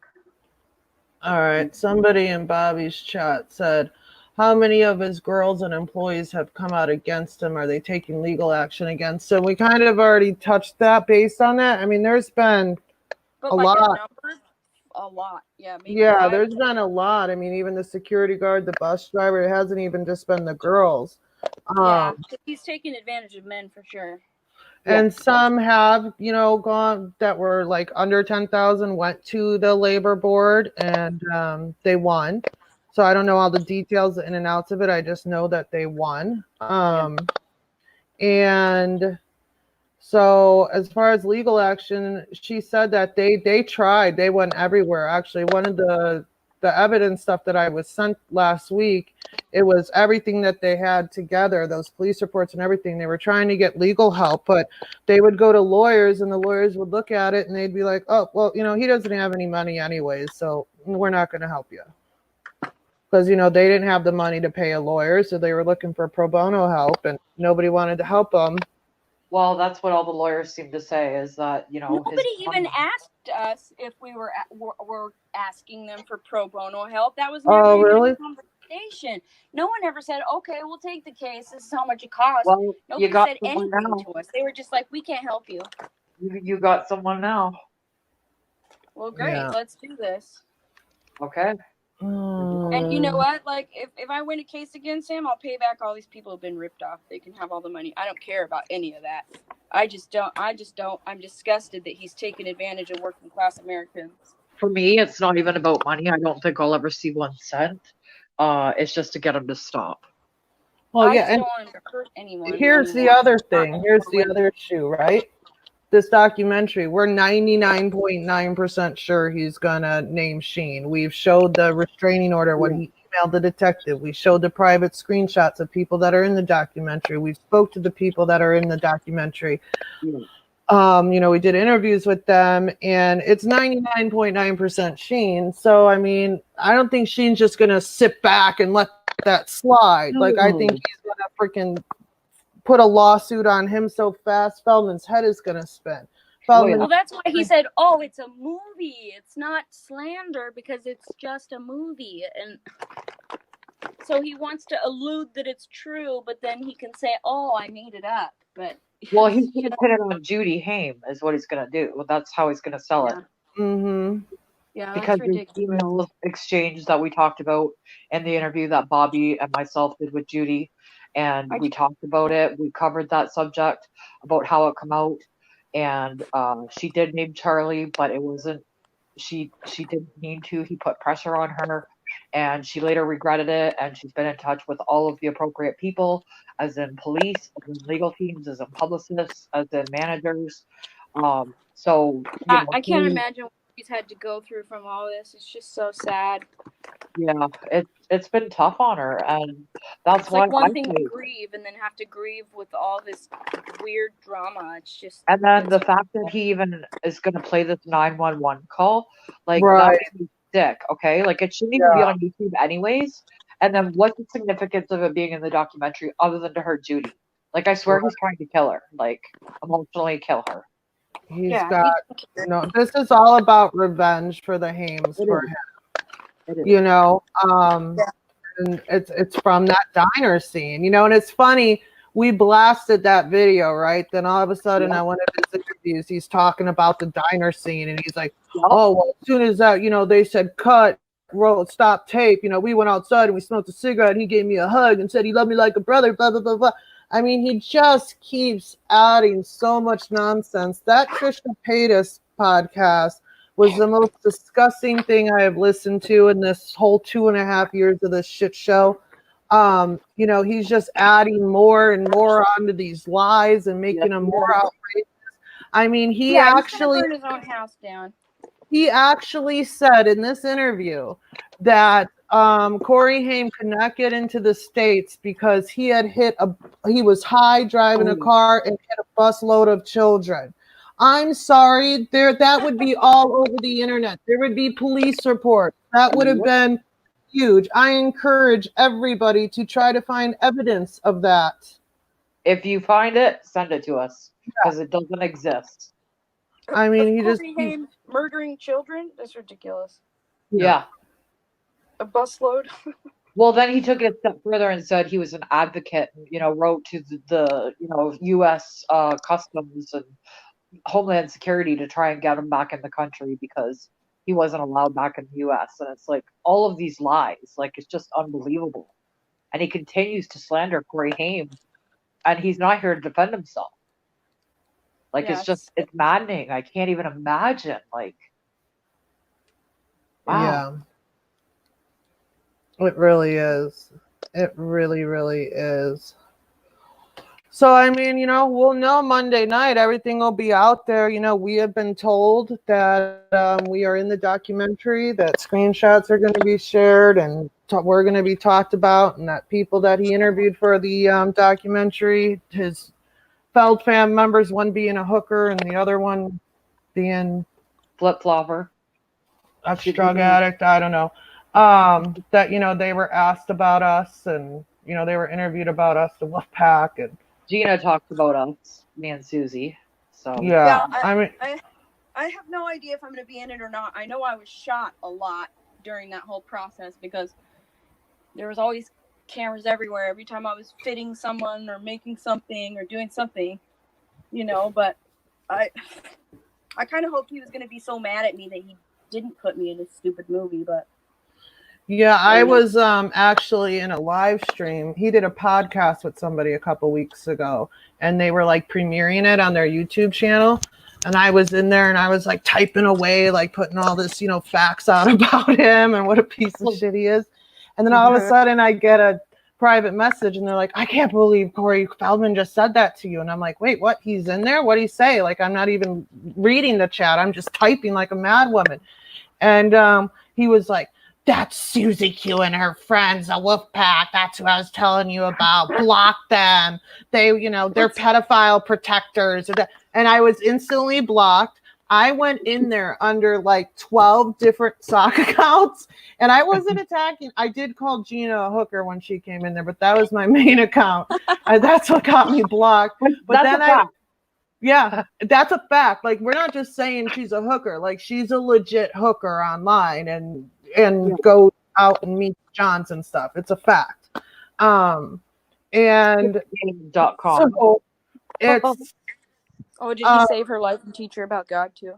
All right. Somebody in Bobby's chat said, how many of his girls and employees have come out against him? Are they taking legal action against him? We kind of already touched that based on that. I mean, there's been a lot. A lot. Yeah. Yeah, there's been a lot. I mean, even the security guard, the bus driver, it hasn't even just been the girls. Yeah, he's taking advantage of men for sure. And some have, gone that were like under 10,000, went to the labor board, and they won. So I don't know all the details, the in and outs of it. I just know that they won. And so as far as legal action, she said that they tried. They went everywhere. Actually, one of the evidence stuff that I was sent last week, it was everything that they had together, those police reports and everything. They were trying to get legal help, but they would go to lawyers, and the lawyers would look at it and they'd be like, oh, well, he doesn't have any money anyways, so we're not going to help you. Because, they didn't have the money to pay a lawyer, so they were looking for pro bono help, and nobody wanted to help them. Well, that's what all the lawyers seem to say, is that, nobody even asked us if we were asking them for pro bono help. That was never even a conversation. No one ever said, okay, we'll take the case. This is how much it costs. Well, nobody said anything to us. They were just like, we can't help you. You got someone now. Well, great. Let's do this. Okay. And you know what? Like, if I win a case against him, I'll pay back all these people who've been ripped off. They can have all the money. I don't care about any of that. I just don't. I'm disgusted that he's taking advantage of working class Americans. For me, it's not even about money. I don't think I'll ever see 1 cent. It's just to get him to stop. Well, yeah. And here's the other thing. Here's the other issue, right? This documentary, we're 99.9% sure he's gonna name Sheen. We've showed the restraining order, what he emailed the detective. We showed the private screenshots of people that are in the documentary. We spoke to the people that are in the documentary. We did interviews with them, and it's 99.9% Sheen. So, I mean, I don't think Sheen's just going to sit back and let that slide. Like, I think he's going to freaking put a lawsuit on him so fast, Feldman's head is going to spin. Well, that's why he said, oh, it's a movie. It's not slander because it's just a movie. And so he wants to allude that it's true, but then he can say, oh, I made it up. But well, he's going to put it on Judy Haim is what he's going to do. Well, that's how he's going to sell it. Mm-hmm. Yeah, because that's ridiculous. the email exchange that we talked about in the interview that Bobby and myself did with Judy, and we talked about it. We covered that subject about how it come out, and she did name Charlie, but it wasn't. She didn't mean to. He put pressure on her, and she later regretted it. And she's been in touch with all of the appropriate people, as in police, as in legal teams, as in publicists, as in managers. So I can't imagine what she's had to go through from all this. It's just so sad. Yeah, it's been tough on her, and that's it's why like one thing to grieve and then have to grieve with all this weird drama. It's just, and then the fact that he even is going to play this 911 call, like Right. that makes me sick. Okay, like it shouldn't even be on YouTube anyways. And then what's the significance of it being in the documentary other than to hurt Judy? Like I swear he's trying to kill her, like emotionally kill her. He's got, this is all about revenge for the Haims for him. And it's from that diner scene, and it's funny. We blasted that video, right? Then all of a sudden, on one of his interviews, he's talking about the diner scene, and he's like, "Oh, well, as soon as that, they said cut, roll, stop tape. We went outside and we smoked a cigarette, and he gave me a hug and said he loved me like a brother." Blah blah blah blah. I mean, he just keeps adding so much nonsense. That Trisha Paytas podcast was the most disgusting thing I have listened to in this whole 2.5 years of this shit show. He's just adding more and more onto these lies and making them more outrageous. I mean, he actually burned his own house down. He actually said in this interview that Corey Haim could not get into the States because he was high driving a car and hit a busload of children. I'm sorry, that would be all over the internet. There would be police reports. That would have been huge. I encourage everybody to try to find evidence of that. If you find it, send it to us because it doesn't exist. I mean, Corey Haim murdering children? That's ridiculous. Yeah. A busload. Well, then he took it a step further and said he was an advocate, wrote to the U.S. Customs and Homeland Security to try and get him back in the country because he wasn't allowed back in the U.S. And it's like all of these lies, like it's just unbelievable. And he continues to slander Corey Haim, and he's not here to defend himself. Like it's maddening. I can't even imagine. Like, wow. Yeah, it really is. It really, really is. So, I mean, we'll know Monday night. Everything will be out there. We have been told that we are in the documentary, that screenshots are going to be shared and we're going to be talked about, and that people that he interviewed for the documentary, his Feld fam members, one being a hooker and the other one being flip-flopper, a drug addict, I don't know, that, they were asked about us and, they were interviewed about us, the Wolfpack, and Gina talked about us, me and Susie. So I have no idea if I'm going to be in it or not. I know I was shot a lot during that whole process because there was always cameras everywhere. Every time I was fitting someone or making something or doing something, But I kind of hoped he was going to be so mad at me that he didn't put me in this stupid movie. But yeah, I was actually in a live stream. He did a podcast with somebody a couple weeks ago, and they were like premiering it on their YouTube channel. And I was in there and I was like typing away, like putting all this, facts out about him and what a piece of shit he is. And then all of a sudden I get a private message and they're like, "I can't believe Corey Feldman just said that to you." And I'm like, "Wait, what? He's in there? What'd he say?" Like, I'm not even reading the chat. I'm just typing like a mad woman. And he was like, that's Susie Q and her friends, a Wolfpack. That's who I was telling you about. Block them. They, they're pedophile protectors. And I was instantly blocked. I went in there under like 12 different sock accounts, and I wasn't attacking. I did call Gina a hooker when she came in there, but that was my main account. That's what got me blocked. But That's yeah, that's a fact. Like, we're not just saying she's a hooker. Like, she's a legit hooker online and go out and meet Johns and stuff. It's a fact. And .com. so it's Oh, did he save her life and teach her about God too?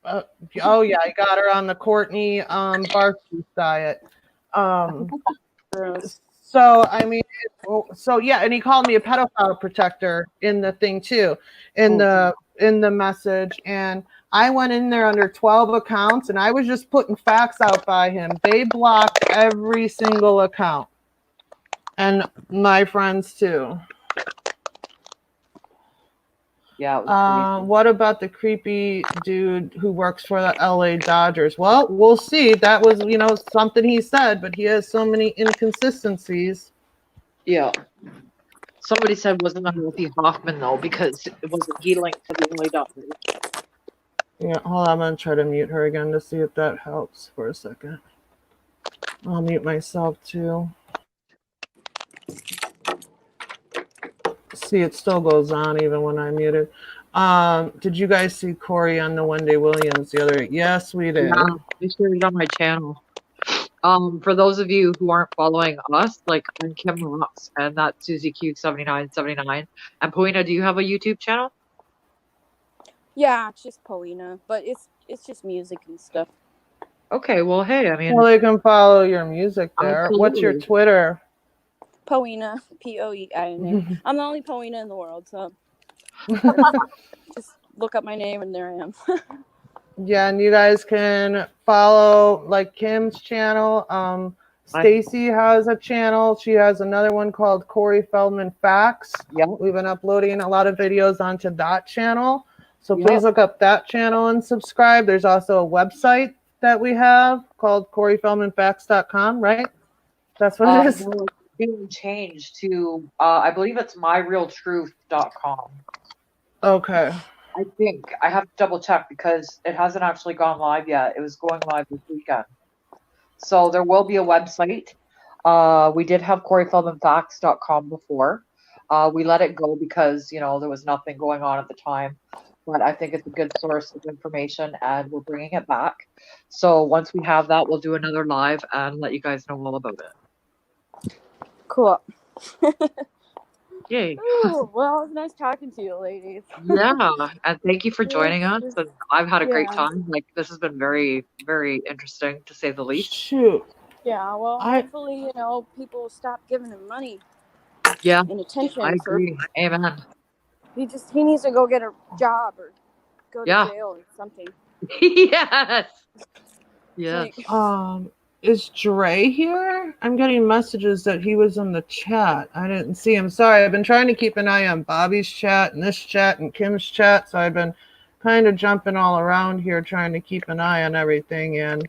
Oh yeah, I got her on the Courtney Barstool diet. So I mean, so yeah, and he called me a pedophile protector in the thing too, in the message. And I went in there under 12 accounts, and I was just putting facts out by him. They blocked every single account, and my friends too. Yeah. What about the creepy dude who works for the LA Dodgers? Well, we'll see. That was, something he said, but he has so many inconsistencies. Yeah. Somebody said wasn't that Wolfie Hoffman though, because it wasn't he linked to the LA Dodgers. Yeah, hold on, I'm gonna try to mute her again to see if that helps for a second. I'll mute myself too. See, it still goes on even when I'm muted. Did you guys see Corey on the Wendy Williams the other? Yes, we did. Yeah, I shared it on my channel. For those of you who aren't following us, like I'm Kim Rocks, and that's Susie Q7979. And Poeina, do you have a YouTube channel? Yeah, it's just Poeina, but it's just music and stuff. Okay, well, hey, I mean, well, they can follow your music there. Absolutely. What's your Twitter? Poeina, Poeina. I'm the only Poeina in the world, so just look up my name and there I am. Yeah, and you guys can follow like Kim's channel. Stacy has a channel. She has another one called Corey Feldman Facts. Yep. We've been uploading a lot of videos onto that channel. So please look up that channel and subscribe. There's also a website that we have called CoreyFeldmanFacts.com, right? That's what it is. No, it's being changed to, I believe it's myrealtruth.com. Okay. I think. I have to double check because it hasn't actually gone live yet. It was going live this weekend. So there will be a website. We did have CoreyFeldmanFacts.com before. We let it go because, there was nothing going on at the time. But I think it's a good source of information, and we're bringing it back. So once we have that, we'll do another live and let you guys know all about it. Cool. Yay. Ooh, well, it's nice talking to you, ladies. Yeah, and thank you for joining us. And I've had a great time. Like, this has been very, very interesting, to say the least. Shoot. Yeah, well, hopefully, people stop giving him money. Yeah, and attention. I agree. Amen. He needs to go get a job or go to jail or something. Yes. Yes. Is Dre here? I'm getting messages that he was in the chat. I didn't see him. Sorry, I've been trying to keep an eye on Bobby's chat and this chat and Kim's chat. So I've been kind of jumping all around here trying to keep an eye on everything and,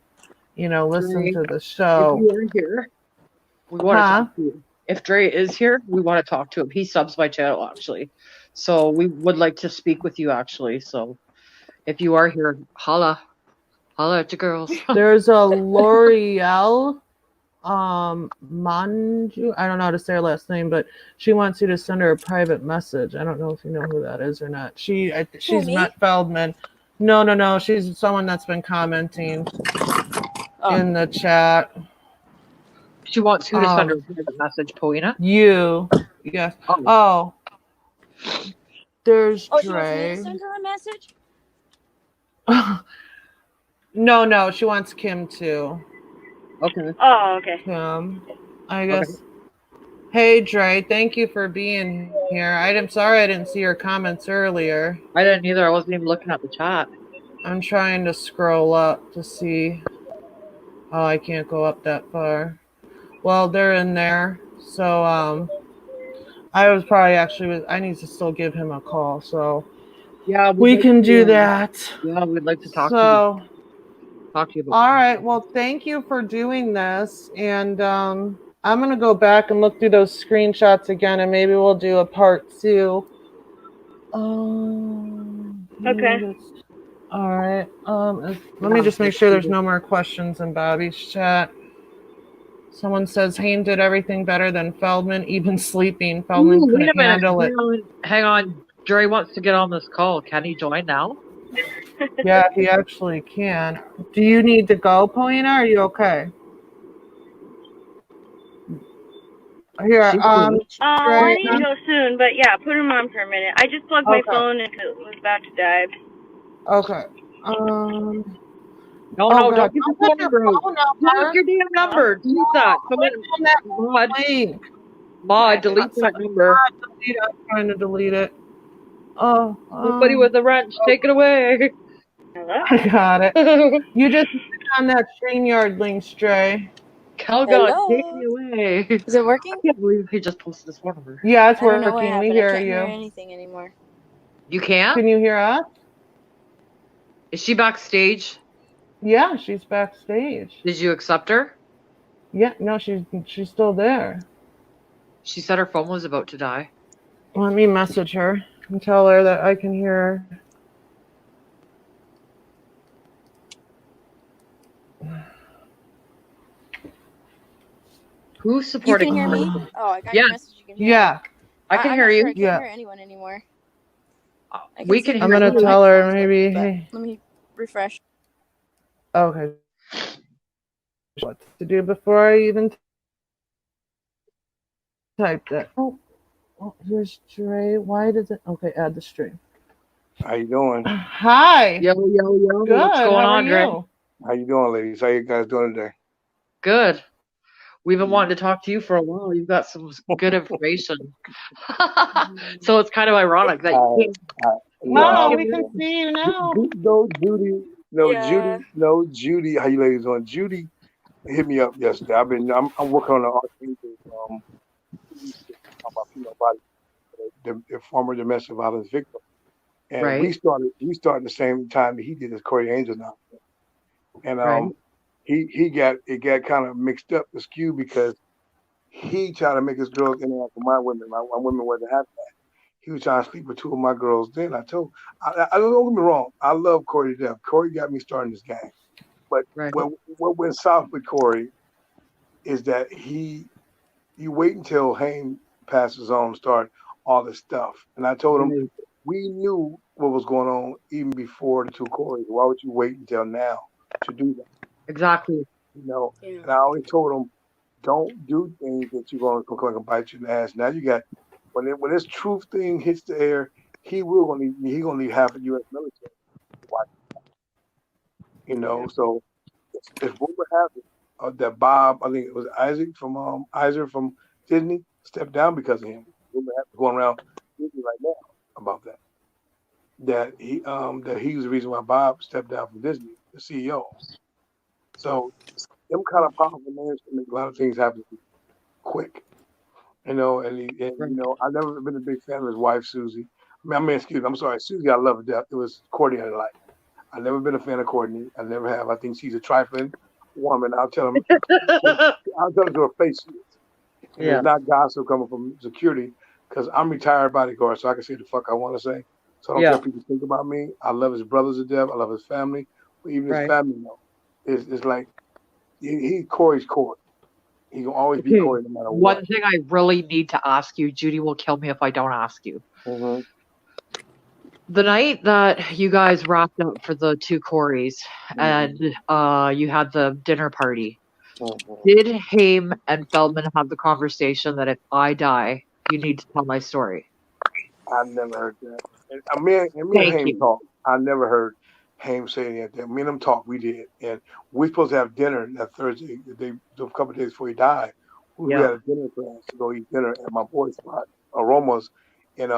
listen to the show. If you are here, we want to talk to you. If Dre is here, we want to talk to him. He subs my channel, actually. So we would like to speak with you, actually. So if you are here, holla at your girls. There's a L'Oreal Manju. I don't know how to say her last name, but she wants you to send her a private message. I don't know if you know who that is or not. She's met Feldman. No. She's someone that's been commenting in the chat. She wants who to send her a private message, Poeina? You. Yes. Oh. There's Dre. She wants me to send her a message? No, she wants Kim too. Okay. Oh, okay. I guess. Okay. Hey, Dre, thank you for being here. I'm sorry I didn't see your comments earlier. I didn't either. I wasn't even looking at the chat. I'm trying to scroll up to see. Oh, I can't go up that far. Well, they're in there. So, I was probably I need to still give him a call. So, yeah, we can do that. Yeah, we'd like to talk to you. talk to you about. All right. Well, thank you for doing this. And I'm going to go back and look through those screenshots again, and maybe we'll do a part 2. Okay. All right. Let me just make sure there's no more questions in Bobby's chat. Someone says Haim did everything better than Feldman, even sleeping. Feldman Ooh, wait a couldn't minute. handle it. Hang on. Dre wants to get on this call. Can he join now? Yeah, he actually can. Do you need to go, Poeina? Are you okay? Here, She's cool. I need to go soon, but yeah, put him on for a minute. I just plugged my Okay. phone in because it was about to die. Okay. No, Oh, no, God. don't give your phone number. Delete your damn number. Delete that. Come in. Mod, delete that number. I'm trying to delete it. Oh, Somebody with a wrench, take it away. Hello? I got it. You just click on that StreamYard link, Stray. Calgon, take me away. Is it working? I can't believe he just posted this one over. Yeah, it's I don't know what working. happened. We hear I can't hear you. anything anymore. You can't? Can you hear us? Is she backstage? Yeah, she's backstage. Did you accept her? Yeah, no, she's still there. She said her phone was about to die. Let me message her and tell her that I can hear her. Who's supporting You can hear her? me? Oh, I got Yeah. your message. You can hear Yeah. me. I can I'm hear not you. sure I can't hear anyone anymore. We can hear I'm gonna you. tell her maybe. Hey. Let me refresh. Okay. What to do before I even type that? Oh, here's Dre. Why does it? Okay, add the stream. How you doing? Hi. Yo. Good. What's going How on, are Dre? you? How you doing, ladies? How you guys doing today? Good. We've been wanting to talk to you for a while. You've got some good information. So it's kind of ironic that you No, we can see you now. No, Judy. Judy. How you ladies doing? Judy hit me up yesterday. I'm working on an archangel about female body, the former domestic violence victim, and right. we started the same time that he did his Corey Angel now, and Right. he got kind of mixed up, askew, because he tried to make his girls interact with my women. My women wasn't having that. He was trying to sleep with 2 of my girls. Then I don't get me wrong. I love Corey to death. Corey got me starting this game. But what went south with Corey is that you wait until Haim passes on, start all this stuff. And I told him, we knew what was going on even before the 2 Corys. Why would you wait until now to do that? Exactly. You know, and I always told him, don't do things that you're going to look like a bite you in the ass. Now you got, when this truth thing hits the air, he gonna need half the U.S. military. You know, so if what would happen, that Bob, I think it was Isaac from Disney, stepped down because of him. What would happen going around Disney right now about that? That he was the reason why Bob stepped down from Disney, the CEO. So them kind of powerful men can make a lot of things happen quick. You know, and you know, I've never been a big fan of his wife, Susie. I'm sorry, Susie, I love her to death. It was Courtney I like. I've never been a fan of Courtney. I never have. I think she's a trifling woman. I'll tell him to her face she is. And it's not gossip coming from security, because I'm retired bodyguard, so I can say the fuck I want to say. So I don't care what people think about me. I love his brothers to death. I love his family. But even his family, it's like he's Corey's Corey. He can always be Corey no matter what. One thing I really need to ask you, Judy will kill me if I don't ask you. Mm-hmm. The night that you guys wrapped up for the 2 Corys and you had the dinner party, did Haim and Feldman have the conversation that if I die, you need to tell my story? I've never heard that. And me and Haim talk. I never heard Haim say any of that. Me and him talk. We did, and we supposed to have dinner that Thursday. A couple of days before he died, we had a dinner class to go eat dinner at my boy's spot, Aromas, in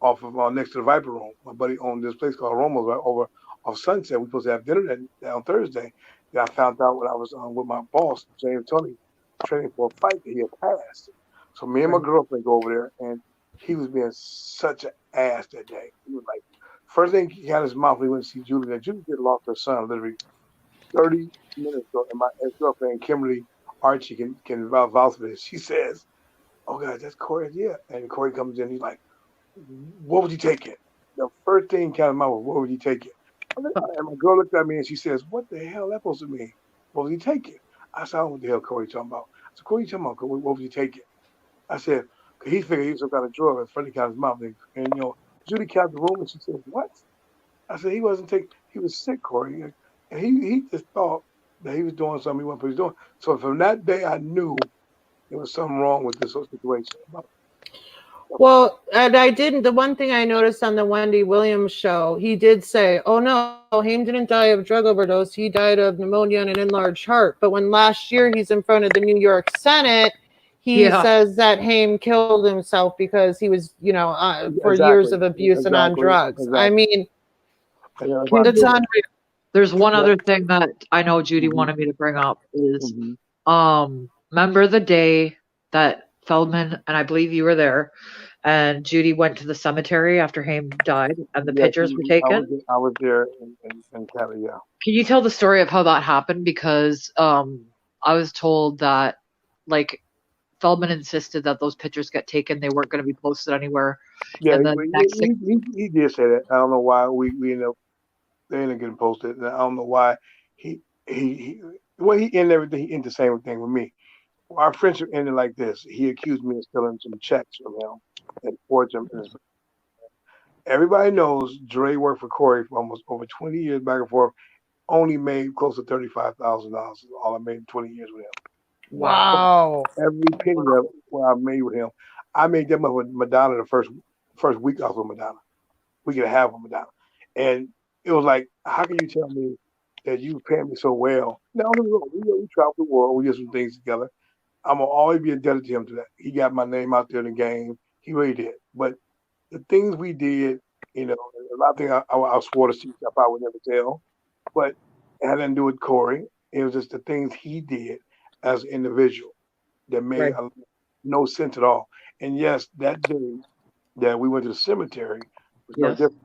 off of next to the Viper Room. My buddy owned this place called Aromas right over off Sunset. We supposed to have dinner that on Thursday. That I found out when I was with my boss, James Tony, training for a fight that he had passed. So me and my girlfriend go over there, and he was being such an ass that day. He was like, first thing he had in his mouth when he went to see Julie, that Julie had lost her son literally 30 minutes ago, and my ex-girlfriend Kimberly Archie can vouch for this. She says, "Oh God, that's Corey." Yeah, and Corey comes in. He's like, "What would you take it?" The first thing came out of my mouth was, "What would you take it?" And my girl looked at me and she says, "What the hell that supposed to mean? What would you take it?" I said, "I don't know what the hell Corey talking about." I said, "Corey, you talking about? What would you take it?" I said, "Cause he figured he was some kind of drug." And Freddie got his mouth, and Judy came out the room and she said, "What?" I said, "He wasn't taking. He was sick, Corey, and he just thought that he was doing something he wasn't supposed to be doing." So from that day, I knew there was something wrong with this whole situation. Well, and I didn't. The one thing I noticed on the Wendy Williams show, he did say, "Oh no, Haim didn't die of drug overdose. He died of pneumonia and an enlarged heart." But when last year he's in front of the New York Senate, he says that Haim killed himself because he was, for years of abuse and on drugs. Exactly. I mean, That's unreal. There's one other thing that I know Judy wanted me to bring up is, remember the day that Feldman, and I believe you were there, and Judy went to the cemetery after Haim died, and the pictures were taken? I was there in Cali, yeah. Can you tell the story of how that happened? Because I was told that, like, Feldman insisted that those pictures get taken. They weren't going to be posted anywhere. Yeah, And then he did say that. I don't know why we ended up they ended up getting posted. And I don't know why he ended everything. He ended the same thing with me. Our friendship ended like this. He accused me of stealing some checks from him and forged them. Everybody knows Dre worked for Corey for almost over 20 years back and forth. Only made close to $35,000. All I made in 20 years with him. Wow. Every penny of what I made with him, I made them up with Madonna the first week I was with Madonna. Week and a half with Madonna. And it was like, how can you tell me that you paying me so well? Now, we traveled the world. We did some things together. I'm going to always be indebted to him to that. He got my name out there in the game. He really did. But the things we did, a lot of things I swore to see stuff I would never tell. But it had nothing to do with Corey. It was just the things he did as an individual that made no sense at all. And yes, that day that we went to the cemetery was no different.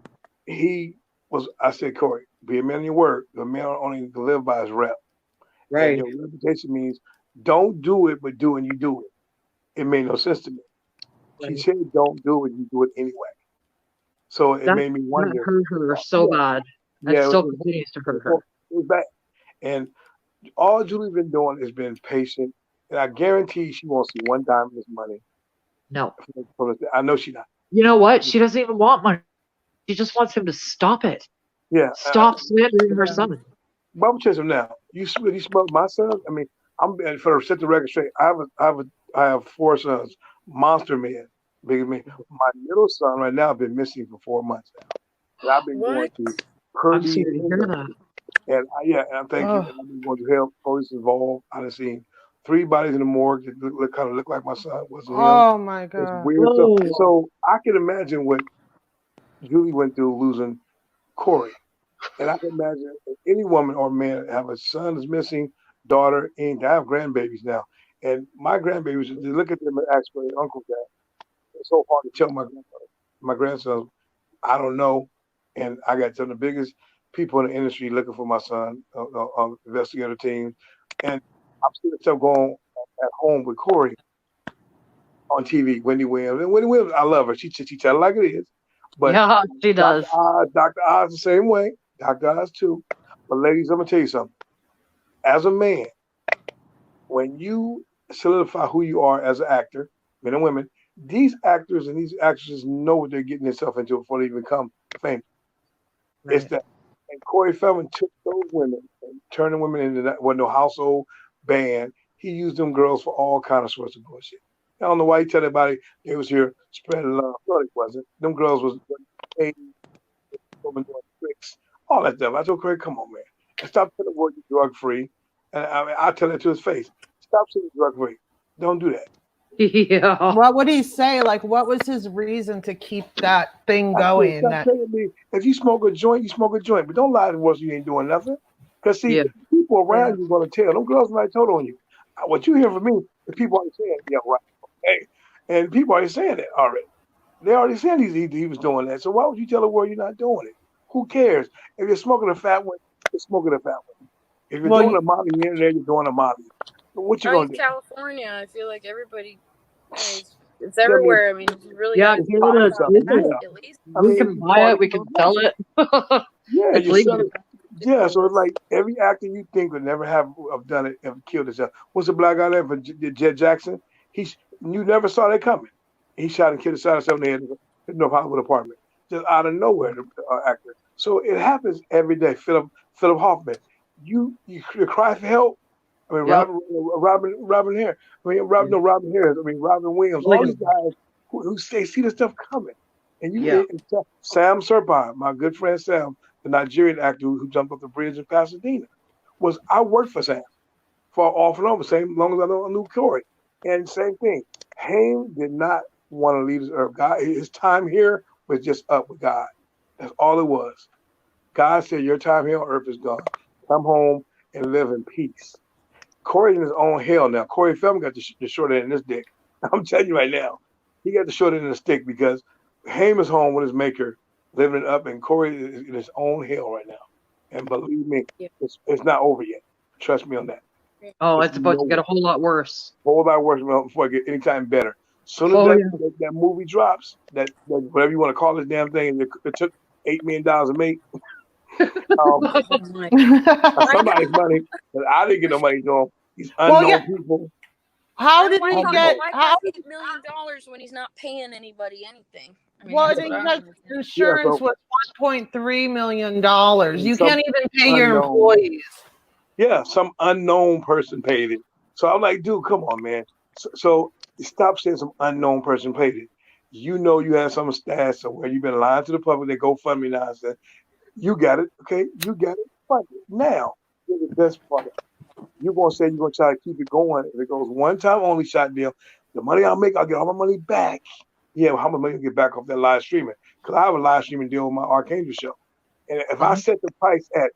I said, "Corey, be a man of your word. The man only can live by his rep. Right. And your reputation means don't do it, but do it and you do it." It made no sense to me. Right. She said, "Don't do it, you do it anyway." So it made me wonder. That hurt her so bad. It still continues to hurt her. It was bad. And all Julie's been doing is been patient. And I guarantee she won't see one dime of this money. No. I know she's not. You know what? She doesn't even want money. She just wants him to stop it. Yeah. Stop slandering her son. But I'm telling you now, you smell my son. I mean, for set the record straight. I have 4 sons, monster men, bigger than me. My middle son right now has been missing for 4 months now. And I've been going to I'm sorry to hear that. And I'm thanking you. I've been going to help police involved. I've seen 3 bodies in the morgue that kind of look like my son. Wasn't him. Oh my God. Weird stuff. So I can imagine what Julie went through losing Corey. And I can imagine if any woman or man have a son that's missing, daughter, and I have grandbabies now. And my grandbabies, they look at them and ask for their uncle's dad. It's so hard to tell my grandsons, I don't know. And I got some of the biggest people in the industry looking for my son, investigator team. And I'm seeing stuff going at home with Corey on TV, Wendy Williams. And Wendy Williams, I love her. She tell it like it is. But yeah, she does. Dr. Oz the same way. Dr. Oz too. But ladies, I'm going to tell you something. As a man, when you solidify who you are as an actor, men and women, these actors and these actresses know what they're getting themselves into before they even become famous. Right. It's that. And Corey Feldman took those women and turned the women into that, no household band. He used them girls for all kind of sorts of bullshit. I don't know why he tell everybody they was here spreading love. No, it wasn't. Them girls was doing tricks, all that stuff. I told Corey, come on, man. And stop telling the word you're drug free. And I tell that to his face. Stop saying drug free. Don't do that. Yeah. What would he say? Like, what was his reason to keep that thing going? If you smoke a joint, you smoke a joint. But don't lie to us you ain't doing nothing. Because, see, people around you are going to tell. Them girls might told on you. What you hear from me is people already saying, yeah, right. Okay. And people already saying that already. They already said he was doing that. So why would you tell the world you're not doing it? Who cares? If you're smoking a fat one, you're smoking a fat one. If you're doing a Molly here and there, you're doing a Molly. So what you gonna do? California, I feel like everybody, it's everywhere. I mean, you really Yeah, gotta give it at least. we can buy it, we can sell it. Yeah, It's you legal. sell it. Yeah, so it's like every actor you think would never have done it, have killed himself. What's the black guy there for Jet Jackson? You never saw that coming. He shot and killed himself in the head in the Hollywood apartment, just out of nowhere. The actor. So it happens every day. Philip Hoffman, you cry for help. I mean, Yep. Robin Harris. Robin Harris. I mean, Robin Williams. All these guys who see the stuff coming. And Sam Serpine, my good friend Sam, the Nigerian actor who jumped off the bridge in Pasadena, I worked for Sam for off and on, same long as I knew Corey. And same thing. Haim did not want to leave this earth. God, his time here was just up with God. That's all it was. God said, your time here on earth is gone. Come home and live in peace. Corey's in his own hell now. Corey Feldman got the short end in this dick. I'm telling you right now. He got the short end in the stick because Haim is home with his maker, living it up, and Corey is in his own hell right now. And believe me, it's not over yet. Trust me on that. Oh, it's about to get a whole lot worse. A whole lot worse before it get any time better. Soon as that movie drops, that whatever you want to call this damn thing, it took $8 million to make. Somebody's money, but I didn't get no money to him. These unknown people. How did he get $8 million when he's not paying anybody anything? I mean, I think that insurance was $1.3 million. You can't even pay your employees. Yeah, some unknown person paid it. So I'm like, dude, come on, man. So stop saying some unknown person paid it. You know you have some stats somewhere. You've been lying to the public. They GoFundMe nonsense. You got it, okay? You got it. Fine. Now, here's the best part. You're going to say you're going to try to keep it going. If it goes one time only shot deal, the money I'll make, I'll get all my money back. Yeah, how much money you get back off that live streaming? Because I have a live streaming deal with my Archangel show. And if I set the price at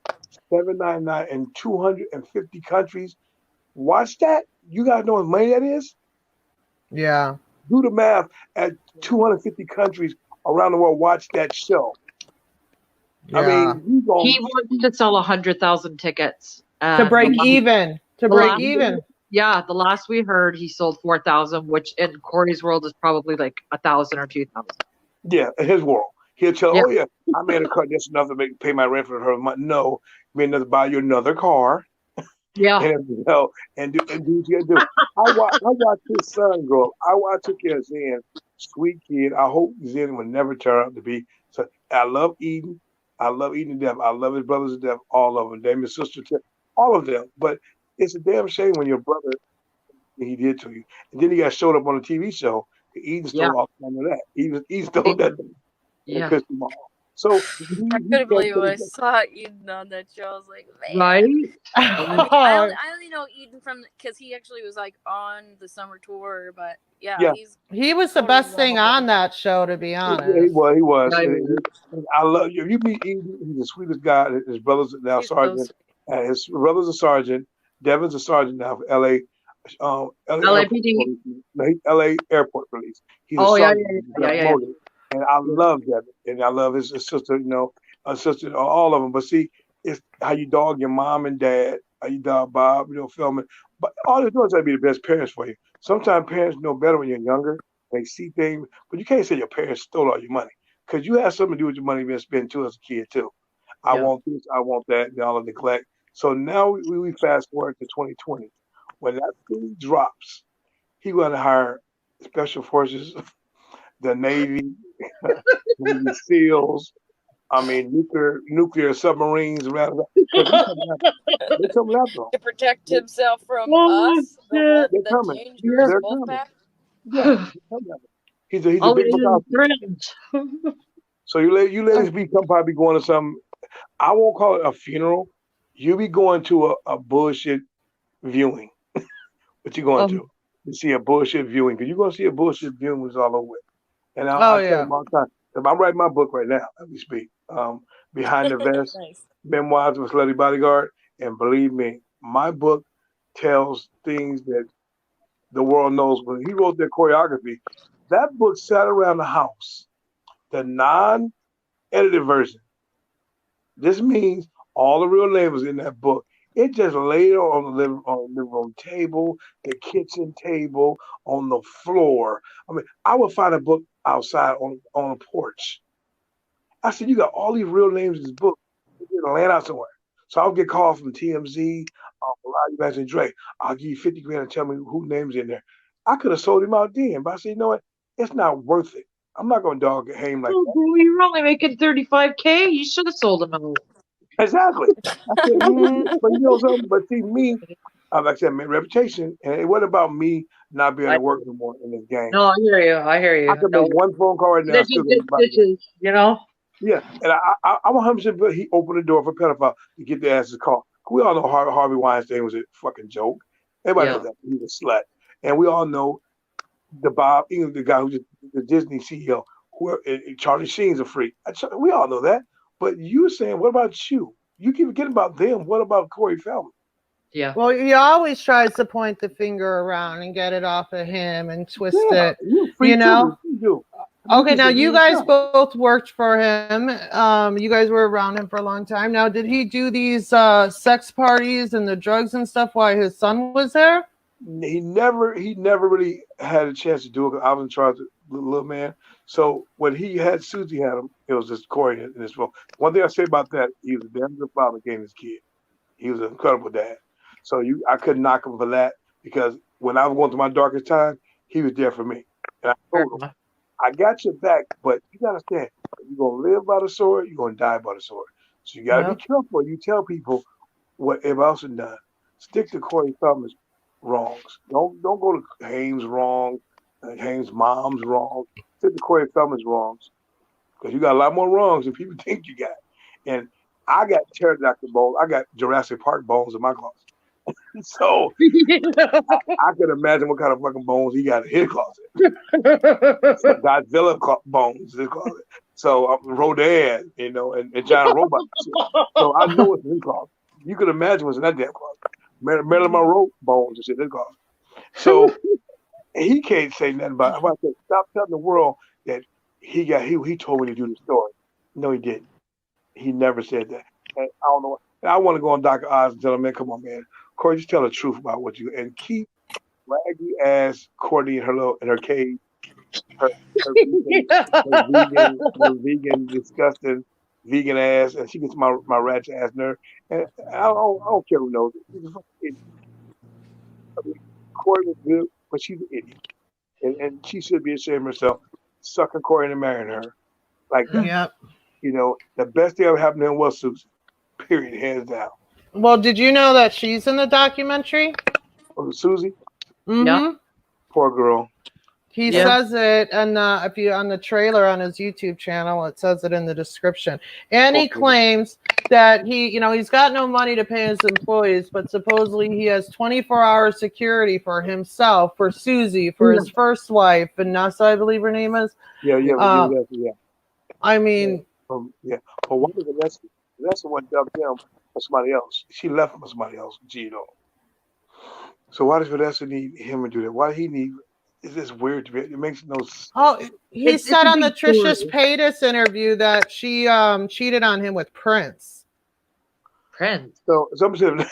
$7.99 in 250 countries, watch that. You guys know how much money that is? Yeah. Do the math at 250 countries around the world. Watch that show. Yeah. I mean, he wants to sell 100,000 tickets to break even. Yeah, the last we heard, he sold 4,000, which in Corey's world is probably like 1,000 or 2,000. Yeah, in his world, he'll tell, oh yeah, I made a car just enough to pay my rent for her month. No, you made enough to buy you another car. Yeah, and do what you gotta do. I watched his son grow up. I took care of Zen, sweet kid. I hope Zen will never turn out to be. So I love Eden. I love Eden to death. I love his brothers to death. All of them. Damn, his sister too. All of them. But it's a damn shame when your brother he did to you, and then he got showed up on a TV show. Eden stole all the time of that. He stole that. Yeah. Pissed him off. So I couldn't believe when I saw Eden on that show. I was like, man. Right? I only know Eden because he actually was like on the summer tour, but he was the best thing on that show, to be honest. Yeah, he was. I love you. You meet Eden, he's the sweetest guy. His brother's now sergeant. His brother's a sergeant. Devin's a sergeant now for LA. LAPD. LA Airport Police. He's a sergeant. Yeah. And I love Devin, and I love his sister, sister, all of them. But see, it's how you dog your mom and dad, how you dog Bob, Feldman. But all they're doing is to be the best parents for you. Sometimes parents know better when you're younger. They see things, but you can't say your parents stole all your money because you have something to do with your money you've been spending too as a kid too. I want this, I want that, and all the neglect. So now we fast forward to 2020. When that thing drops, he's going to hire special forces, the Navy, Navy SEALs. I mean, nuclear submarines around. They're coming after him to protect himself from us. They're coming. They're Wolfpack. Yeah, he's a big So you ladies probably going to some. I won't call it a funeral. You be going to a bullshit viewing. What you going to? You see a bullshit viewing because you're going to see a bullshit viewing was all over it. And I'll tell you all the time. I'm writing my book right now as we speak. Behind the Vest, Memoirs of a Celebrity Bodyguard. And believe me, my book tells things that the world knows. When he wrote their choreography, that book sat around the house. The non-edited version. This means all the real names in that book. It just laid on the living room table, the kitchen table, on the floor. I mean, I would find a book outside on a porch. I said, you got all these real names in this book. You're gonna land out somewhere. So I'll get called from TMZ, Elijah Matson Dre. I'll give you 50 grand and tell me who names in there. I could have sold him out then, but I said, you know what? It's not worth it. I'm not gonna dog him like that. Bro, you're only making $35K. You should have sold them out. Exactly. I said, but you know something? But see, me, like I said, my reputation, and it wasn't about me not being able to work no more in this game. No, I hear you. I hear you. I could make one phone call right now. They're just bitches, you know? Yeah, and I'm 100% but he opened the door for pedophile to get their asses caught. We all know Harvey Weinstein was a fucking joke. Everybody knows that. He was a slut. And we all know the Bob, even the guy who just the Disney CEO, who Charlie Sheen's a freak. We all know that. But you saying, what about you? You keep forgetting about them. What about Corey Feldman? Yeah. Well, he always tries to point the finger around and get it off of him and twist it. You know? You okay, now you guys both worked for him. You guys were around him for a long time. Now, did he do these sex parties and the drugs and stuff while his son was there? He never really had a chance to do it because I was in charge of the little man. So when he had Susie had him, it was just Corey in his phone. One thing I say about that, he was a damn good father getting his kid. He was an incredible dad. So I couldn't knock him for that because when I was going through my darkest time, he was there for me. And I told him, I got your back, but you gotta understand, you're gonna live by the sword, you're gonna die by the sword. So you gotta be careful. You tell people what everybody else has done. Stick to Corey Feldman's wrongs. Don't go to Hames' wrong, Hames' mom's wrong. Stick to Corey Feldman's wrongs. Because you got a lot more wrongs than people think you got. And I got pterodactyl bones, I got Jurassic Park bones in my closet. So I can imagine what kind of fucking bones he got in his closet. Godzilla bones in his closet. So Rodan, you know, and giant robots. So I know what's in his closet. You can imagine what's in that damn closet. Marilyn Monroe bones and shit in his closet. So he can't say nothing about it. I'm about to say, stop telling the world that he told me to do the story. No, he didn't. He never said that. And I don't know. I want to go on Dr. Oz and tell him, man, come on, man. Corey, just tell the truth about what you and keep raggy ass Courtney in her cave, her vegan, disgusting vegan ass, and she gets my ratchet ass nerve. And I don't care who knows it. She's a fucking idiot. I mean, Corey was good, but she's an idiot, and she should be ashamed of herself, sucking Corey and marrying her like that. Yep. You know, the best thing ever happened to him was Susan. Period, hands down. Well, did you know that she's in the documentary? Oh, Susie? Mm-hmm. Yeah. Poor girl. He says it, and if you on the trailer on his YouTube channel, it says it in the description. And he claims that he's got no money to pay his employees, but supposedly he has 24-hour security for himself, for Susie, for his first wife, Vanessa, I believe her name is. Yeah. I mean, But why did Vanessa one dumped him for somebody else? She left him for somebody else, Gino. So why does Vanessa need him to do that? Why did he need? Is this weird to me? It makes no sense. Oh, he said on the Tricia Paytas interview that she cheated on him with Prince. Prince. So somebody said.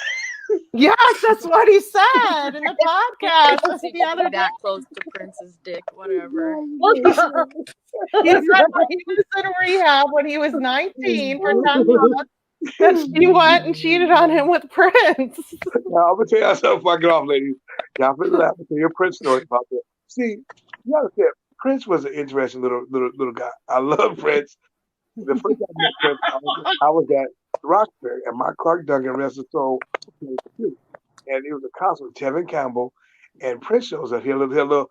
Yes, that's what he said in the podcast the other day. That close to Prince's dick, whatever. He said he was in rehab when he was 19 for 10 months. And she went and cheated on him with Prince. Now, I'm gonna tell y'all something fucking off, ladies. Y'all feel laugh to your Prince story about that. See, you understand, Prince was an interesting little guy. I love Prince. The first time I met Prince, I was at Roxbury, and my Clark Duncan, rest his soul, and it was a concert with Tevin Campbell, and Prince shows up. He had a little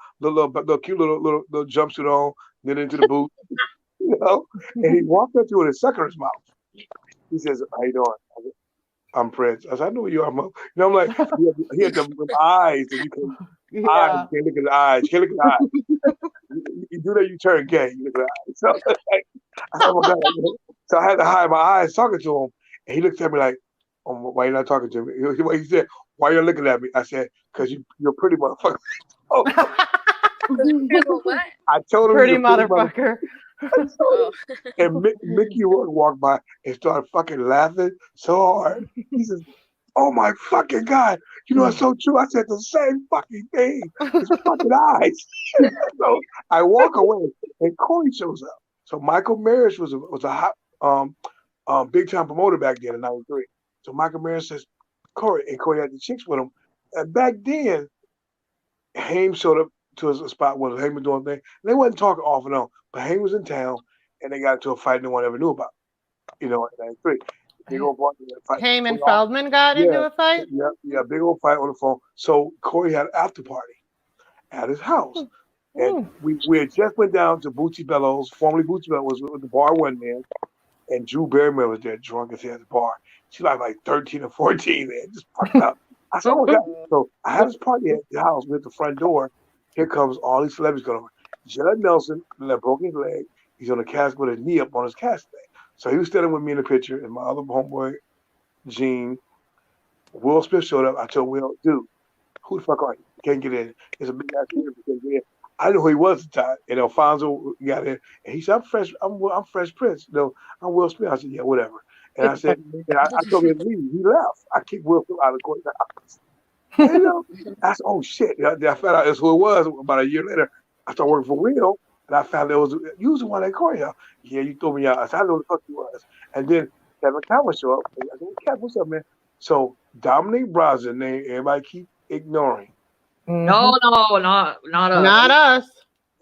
cute little jumpsuit on, then into the boot, and he walked up to it with his sucker in his mouth. He says, "How you doing?" I said, "I'm Prince." I said, "I know who you are, Mo." I'm like, he had the eyes, and you can't look at the eyes. You can't look at the eyes. You do that, you turn gay. You look at the eyes. So, oh my God. So I had to hide my eyes talking to him, and he looked at me like, "Oh, why you not talking to me?" He said, "Why you looking at me?" I said, "Because you're pretty motherfucker." I told him, pretty motherfucker. And Mickey Rourke walked by and started fucking laughing so hard. He says, Oh my fucking God. You know, it's so true. I said the same fucking thing. His fucking eyes. So I walk away and Corey shows up. So Michael Maris was a hot big time promoter back then in '93. So Michael Maris says, Corey, and Corey had the chicks with him. And back then, Haim showed up to a spot where Haim was doing things. They wasn't talking off and on, but Haim was in town and they got into a fight no one ever knew about. You know, in '93. Big old fight. Haim and Feldman got into a fight? Yeah, big old fight on the phone. So Corey had an after party at his house. And we had just went down to Bootsy Bellows, formerly Bootsy Bellows, was the bar one man, and Drew Barrymore was there drunk as hell at the bar. She was like 13 or 14, man, just fucked up. I said, oh my God. So I had this party at the house with the front door. Here comes all these celebrities going over. Judd Nelson broke his leg. He's on a cast with his knee up on his cast leg. So he was standing with me in the picture, and my other homeboy, Gene. Will Smith showed up. I told Will, dude, who the fuck are you? Can't get in. It's a big ass theater. Can't get in. I didn't know who he was at the time. And Alfonso got in, and he said, I'm Fresh Prince. No, I'm Will Smith. I said, yeah, whatever. And I said, and I told him to leave. He left. I kicked Will Smith out of the court. You know, I said, oh shit. I found out that's who it was about a year later. I started working for Will, and I found out it was you was the one that called you. Yeah, you threw me out. I said, I know who the fuck you was. And then Kevin Cameron showed up. And I said, Kevin, what's up, man? So Dominic Brazza name everybody keep ignoring. No, not us. Not us.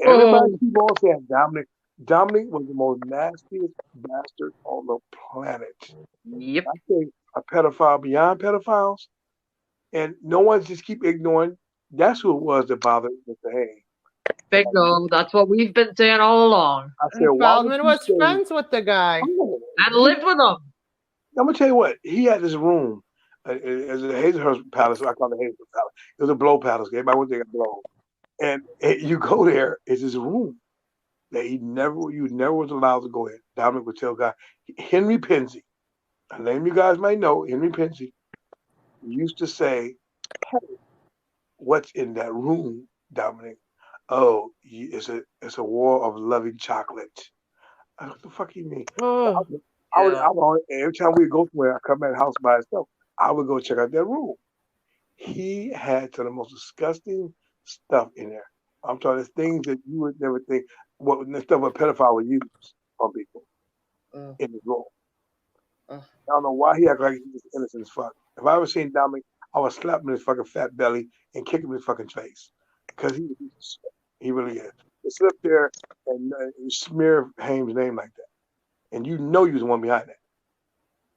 Everybody keep on saying Dominic. Dominic was the most nastiest bastard on the planet. Yep. I think a pedophile beyond pedophiles, and no one just keep ignoring. That's who it was that bothered Mr. Haim. Bingo. That's what we've been saying all along. I said, Feldman was friends with the guy. And lived with him. I'm gonna tell you what. He had this room. It's a Hazelhurst Palace. I call it Hazelhurst Palace. It was a blow palace. Everybody went there to blow. And you go there, it's this room that you never was allowed to go in. Dominic would tell guy Henry Penzie, a name you guys might know, Henry Penzie, used to say, hey, what's in that room, Dominic? Oh, it's a war of loving chocolate. What the fuck you mean? I would, every time we would go somewhere, I come at the house by itself, I would go check out that room. He had some of the most disgusting stuff in there. I'm talking things that you would never think the stuff a pedophile would use on people in his room. I don't know why he acted like he was innocent as fuck. If I ever seen Dominic, I would slap him in his fucking fat belly and kick him in his fucking face. Because he really is. To sit up there and smear Haim's name like that. And you know you was the one behind that.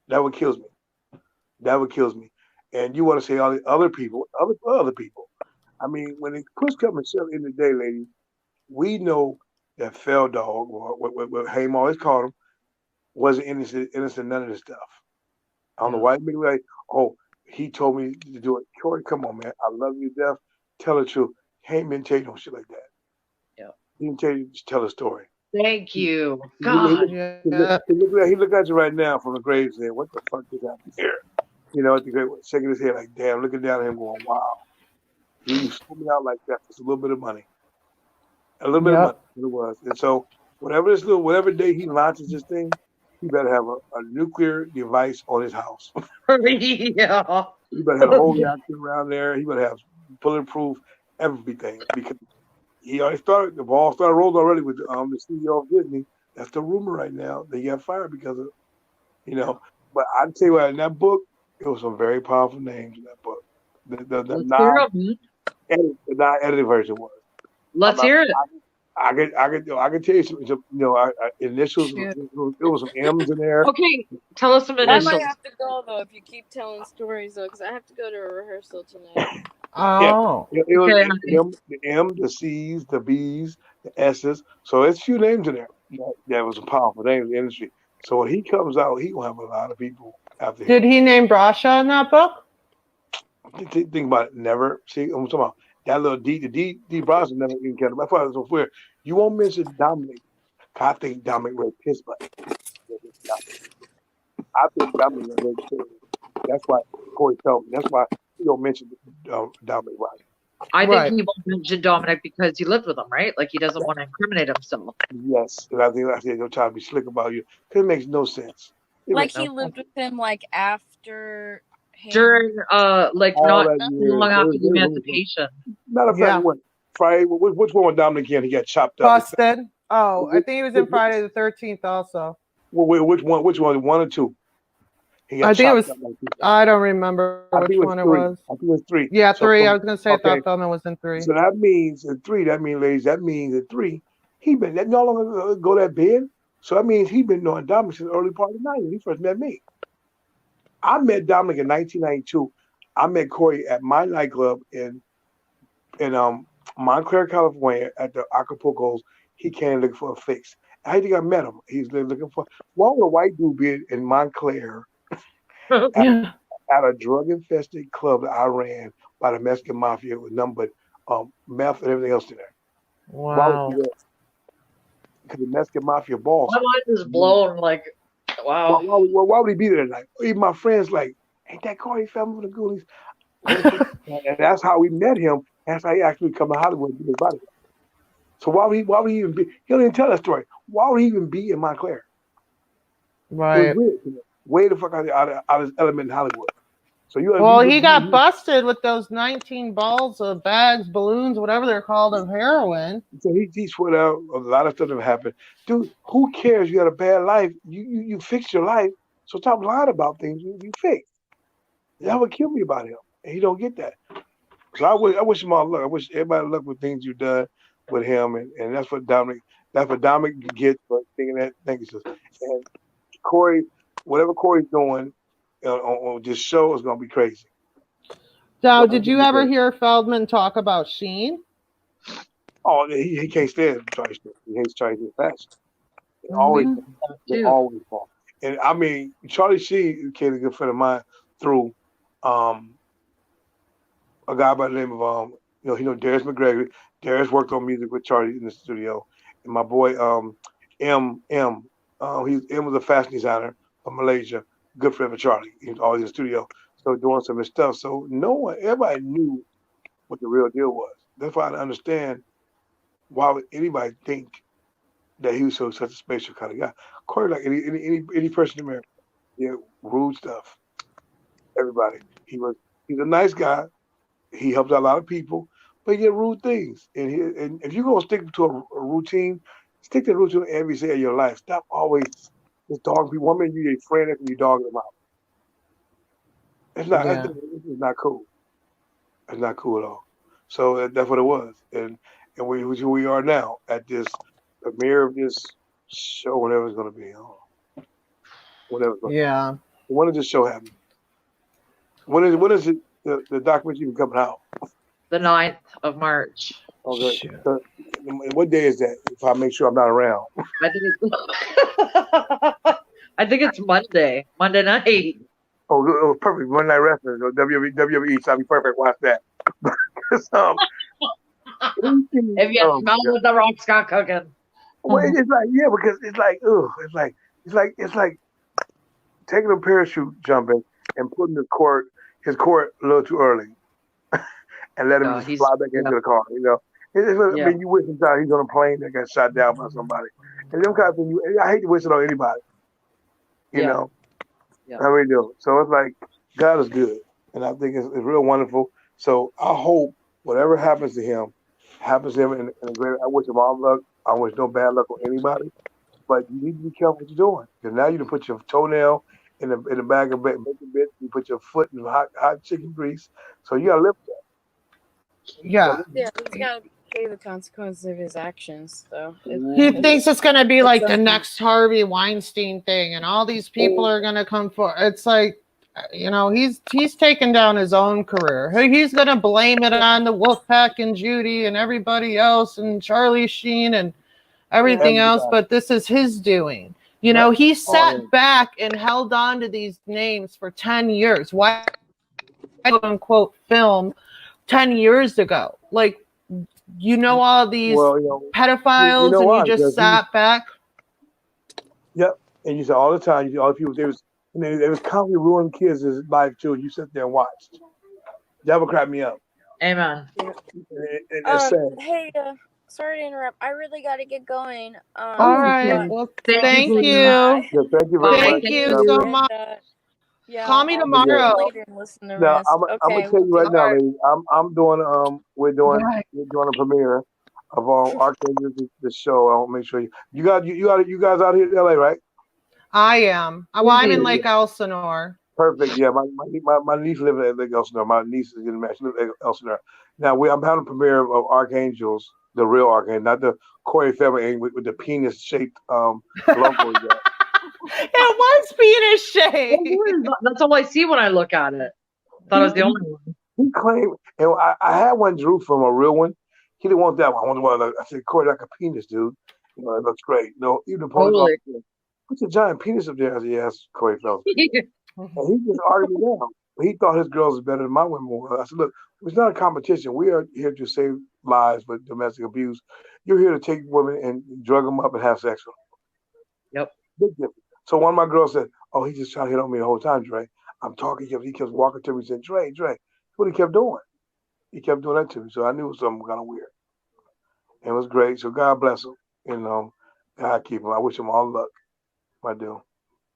That would kill me. That would kill me. And you want to say all the other people, other people. I mean, when it push comes and shove in the day, ladies, we know that Fell Dog, or what Haim always called him, wasn't innocent none of this stuff. I don't know why he made like, oh, he told me to do it. Corey, come on, man. I love you to death. Tell the truth. Haim didn't tell you no shit like that. Yeah. He didn't tell you, just tell a story. Thank you. God. He look at you right now from the grave saying, what the fuck is happening here? You know, shaking his head like, damn, looking down at him going, wow. You sold me out like that for a little bit of money. A little bit of money, it was. And so whatever day he launches this thing, he better have a nuclear device on his house. Yeah. He better have a whole reactor around there. He better have bulletproof everything. Because he already started, the ball started rolling already with the CEO of Disney. That's the rumor right now. They got fired because of, But I tell you what, in that book, it was some very powerful names in that book. The non-edited version was. Let's hear it. I can tell you some initials. It was some M's in there. Okay, tell us some initials. I might have to go though if you keep telling stories though, because I have to go to a rehearsal tonight. Oh, yeah, it was the M, the C's, the B's, the S's. So there's a few names in there. That was a powerful name in the industry. So when he comes out, he gonna have a lot of people after him. Did he name Brasha in that book? Think about it. Never. See, I'm talking about that little D Bronson never even kept him. That's why I was so weird. You won't mention Dominic. I think Dominic raped his butt. I think Dominic raped his butt. That's why Corey Feldman. That's why you don't mention Dominic right. I think he won't mention Dominic because he lived with him, right? Like he doesn't want to incriminate himself. Yes, and I think they'll try to be slick about you because it makes no sense. Like he lived with him like after during like All not that too years. long after the emancipation. Matter of fact, what Friday? Which one was Dominic again? He got chopped up. Busted. Oh, I think he was in Friday the 13th also. Well, which one? Which one? One or two? He got I think it was. chopped up. I don't remember which one it was. I think it was 3. Yeah, So 3. I was gonna say I okay. thought Feldman was in 3. So that means in 3. That means, ladies, that means in 3. He been that no longer go that big. So that means he been knowing Dominic since the early part of the 90s. He first met me. I met Dominic in 1992. I met Corey at my nightclub in Montclair, California, at the Acapulco's. He came looking for a fix. I think I met him. He's looking for what would a white dude be in Montclair at a drug-infested club that I ran by the Mexican mafia with nothing but meth and everything else in there. Wow. Why would he do that? Because the Mexican mafia boss. My mind is blown. Like, wow. Why would he be there tonight? Even my friends like, ain't that Corey Feldman from the Goonies? And that's how we met him. That's how he actually come to Hollywood and do his body. So why would he even be? He don't even tell that story. Why would he even be in Montclair? Right. Way the fuck out of his element in Hollywood. So he got busted with those 19 balls of bags, balloons, whatever they're called, of heroin. So he sweat out a lot of stuff that happened. Dude, who cares? You had a bad life. You fixed your life. So stop lying about things you fixed. That would kill me about him. And he don't get that. So I wish him all luck. I wish everybody luck with things you've done with him, and that's what Dominic gets for thinking that. Thank you, sister. And Corey, whatever Corey's doing on this show is gonna be crazy. Now, did you ever hear Feldman talk about Sheen? Oh, he can't stand Charlie Sheen. He hates Charlie Sheen fashion. They always fall. And I mean, Charlie Sheen became a good friend of mine through a guy by the name of Darius McGregor. Darius worked on music with Charlie in the studio, and my boy M was a fashion designer from Malaysia, good friend of Charlie. He was always in the studio, so doing some of his stuff. So everybody knew what the real deal was. That's why I understand why would anybody think that he was such a special kind of guy. Corey, like any person in America, rude stuff. Everybody. He's a nice guy. He helps out a lot of people, but he did rude things. And if you're gonna stick to a routine, stick to the routine every day of your life. Stop always just dogging people. One minute you're a friend, and you dog them out. It's not. It's not cool. It's not cool at all. So that's what it was, and who we are now at this premiere of this show, whatever it's gonna be. Whatever. Yeah. When does this show happen? When is it? The documentary even coming out? The 9th of March. Okay. So, what day is that? If I make sure I'm not around. I think it's Monday night. Oh, perfect. Monday Night Wrestling. WWE. So I'll be perfect. Watch that. If you smell what the Rock's got cooking. Well, it's like because it's like taking a parachute jumping and putting his court a little too early, and let him just fly back into the car. I mean, you wish sometimes he's on a plane that got shot down by somebody, and them kind of things. I hate to wish it on anybody. You know, I really do. So it's like God is good, and I think it's real wonderful. So I hope whatever happens to him in a great. I wish him all luck. I wish no bad luck on anybody, but you need to be careful what you're doing because now you can put your toenail in a bag of bacon bits. You put your foot in hot chicken grease. So you gotta live with that. Yeah. Yeah, he's gotta pay the consequences of his actions. So he thinks it's gonna be like the next Harvey Weinstein thing, and all these people are gonna come for. It's like, he's taken down his own career. He's gonna blame it on the Wolfpack and Judy and everybody else and Charlie Sheen and everything else, but this is his doing. He sat back and held on to these names for 10 years. Why, quote unquote, film 10 years ago? Like, all these pedophiles, and you just sat back. Yep. And you said all the time, all the people, they was constantly ruining kids' life too. You sit there and watched. That would crack me up. Amen. It's sad. Hey, sorry to interrupt. I really got to get going. All right. Well, thank you. Thank you very much. Thank you so much. Yeah, Call me I'll tomorrow. later and listen to Now rest. I'm Okay, gonna tell you right now, Alright. ladies. I'm doing we're doing Right. a premiere of Archangel the show. I'll make sure you guys out here in LA, right? I am. Well, I'm in Lake Elsinore. Perfect. Yeah, my niece lives in Lake Elsinore. My niece is getting married. She lives in Elsinore. Now I'm having a premiere of Archangels, the real Archangel, not the Corey Feldman with the penis shaped logo. It was penis shaped. That's all I see when I look at it. Thought it was the only one. He claimed, and I had one drew from a real one. He didn't want that one. I wanted one. I said, Corey, like a penis, dude. You know, it looks great. No, even the police Totally. officer, what's a giant penis up there? I said, yes, Corey Feldman. And he just argued me down. He thought his girls was better than my women were. I said, look, it's not a competition. We are here to save lives with domestic abuse. You're here to take women and drug them up and have sex with them. Yep. Big difference. So one of my girls said, oh, he's just trying to hit on me the whole time, Dre. I'm talking. He kept walking to me and said, Dre. That's what he kept doing. He kept doing that to me. So I knew it was something kind of weird. And it was great. So God bless him. And God keep him. I wish him all luck. I do.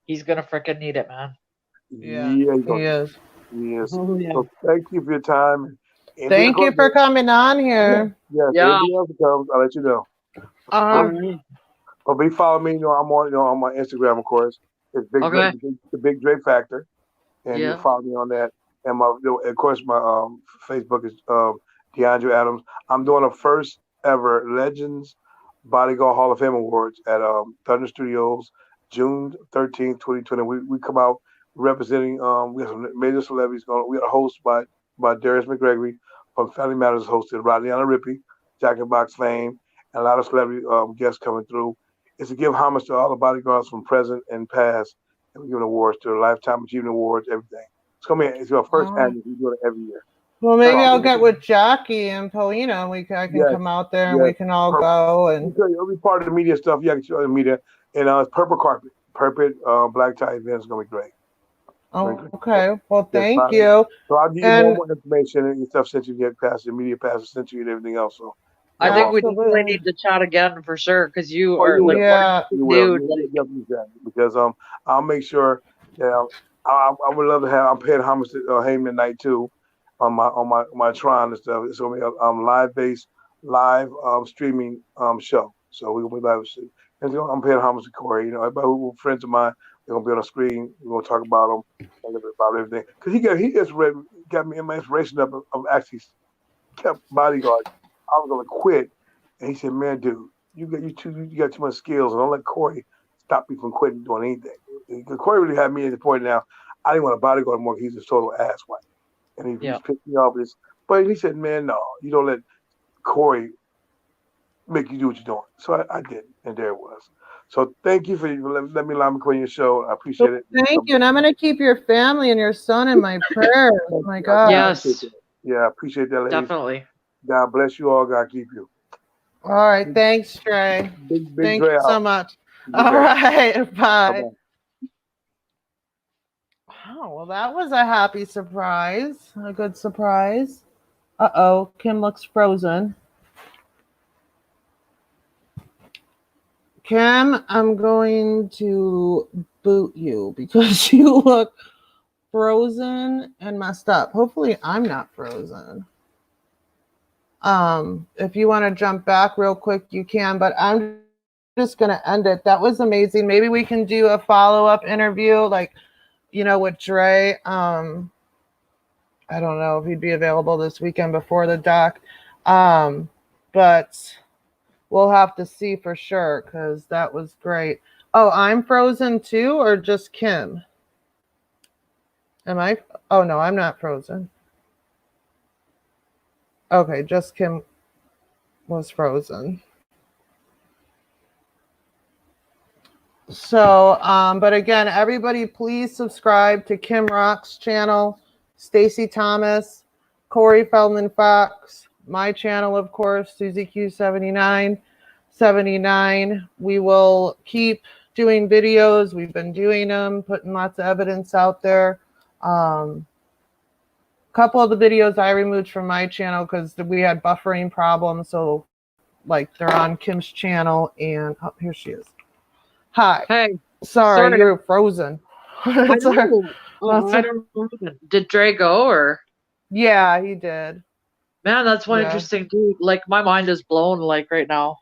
He's gonna freaking need it, man. Yeah, he is. He is. Oh, yeah. So thank you for your time. And Thank you for coming on here. Yes, Yeah. anything else that comes, I'll let you know. But be following me. I'm on my Instagram, of course. It's Big Okay. Dre, the Big Dre Factor, and Yeah. you follow me on that. And of course, my Facebook is DeAndre Adams. I'm doing a first ever Legends Bodyguard Hall of Fame Awards at Thunder Studios, June 13th, 2020. We come out representing. We have some major celebrities going. We had a host by Darius McGregory from Family Matters, hosted Rodney Allen Rippey, Jack and Box fame, and a lot of celebrity guests coming through. It's to give homage to all the bodyguards from present and past, and we're giving awards to Lifetime Achievement Awards, everything. It's our first annual. We do it every year. Well, maybe I'll get with Jackie and Poeina. I can come out there and we can all go and. It'll be part of the media stuff. Yeah, the media, and it's purple carpet, black tie event is gonna be great. Oh, okay. Well, thank you. So I'll give you more information and stuff since you get past the media passes, since you and everything else. So I think we definitely need to chat again for sure because you are like dude. Because I'll make sure that I would love to have. I'm paying homage to Heyman night too on my Tron and stuff. It's gonna be a live streaming show. So we're gonna be live. And I'm paying homage to Corey. You know, everybody who friends of mine. They're gonna be on the screen. We're gonna talk about them, a little bit about everything. Because he just got me in my inspiration of actually kept bodyguard. I was gonna quit, and he said, "Man, dude, you got too much skills, and don't let Corey stop me from quitting doing anything." Because Corey really had me at the point now. I didn't want to bodyguard anymore. He's a total asswipe, and he pissed me off. But he said, "Man, no, you don't let Corey make you do what you're doing." So I did, and there it was. So thank you for letting me line between your show. I appreciate it. Thank you, and I'm going to keep your family and your son in my prayers. Oh my God. Yes. Yeah, I appreciate that, ladies. Definitely. God bless you all. God keep you. All right. Thanks, Trey. Big Thank Dre you so much. All right. Bye. Oh, well, that was a happy surprise. A good surprise. Uh-oh. Kim looks frozen. Kim, I'm going to boot you because you look frozen and messed up. Hopefully I'm not frozen. If you want to jump back real quick, you can, but I'm just going to end it. That was amazing. Maybe we can do a follow-up interview, like, with Dre. I don't know if he'd be available this weekend before the doc. But we'll have to see for sure because that was great. Oh, I'm frozen too, or just Kim? Am I? Oh, no, I'm not frozen. Okay, just Kim was frozen. So, but again, everybody, please subscribe to Kim Rock's channel, Stacey Thomas, Corey Feldman Fox, my channel, of course, Susie Q79. We will keep doing videos. We've been doing them, putting lots of evidence out there. A couple of the videos I removed from my channel because we had buffering problems. So, like, they're on Kim's channel, and oh, here she is. Hi. Hey. Sorry, you're frozen. I know. Oh, I don't know. Did Dre go or? Yeah, he did. Man, that's one Yeah. interesting dude. Like my mind is blown like right now.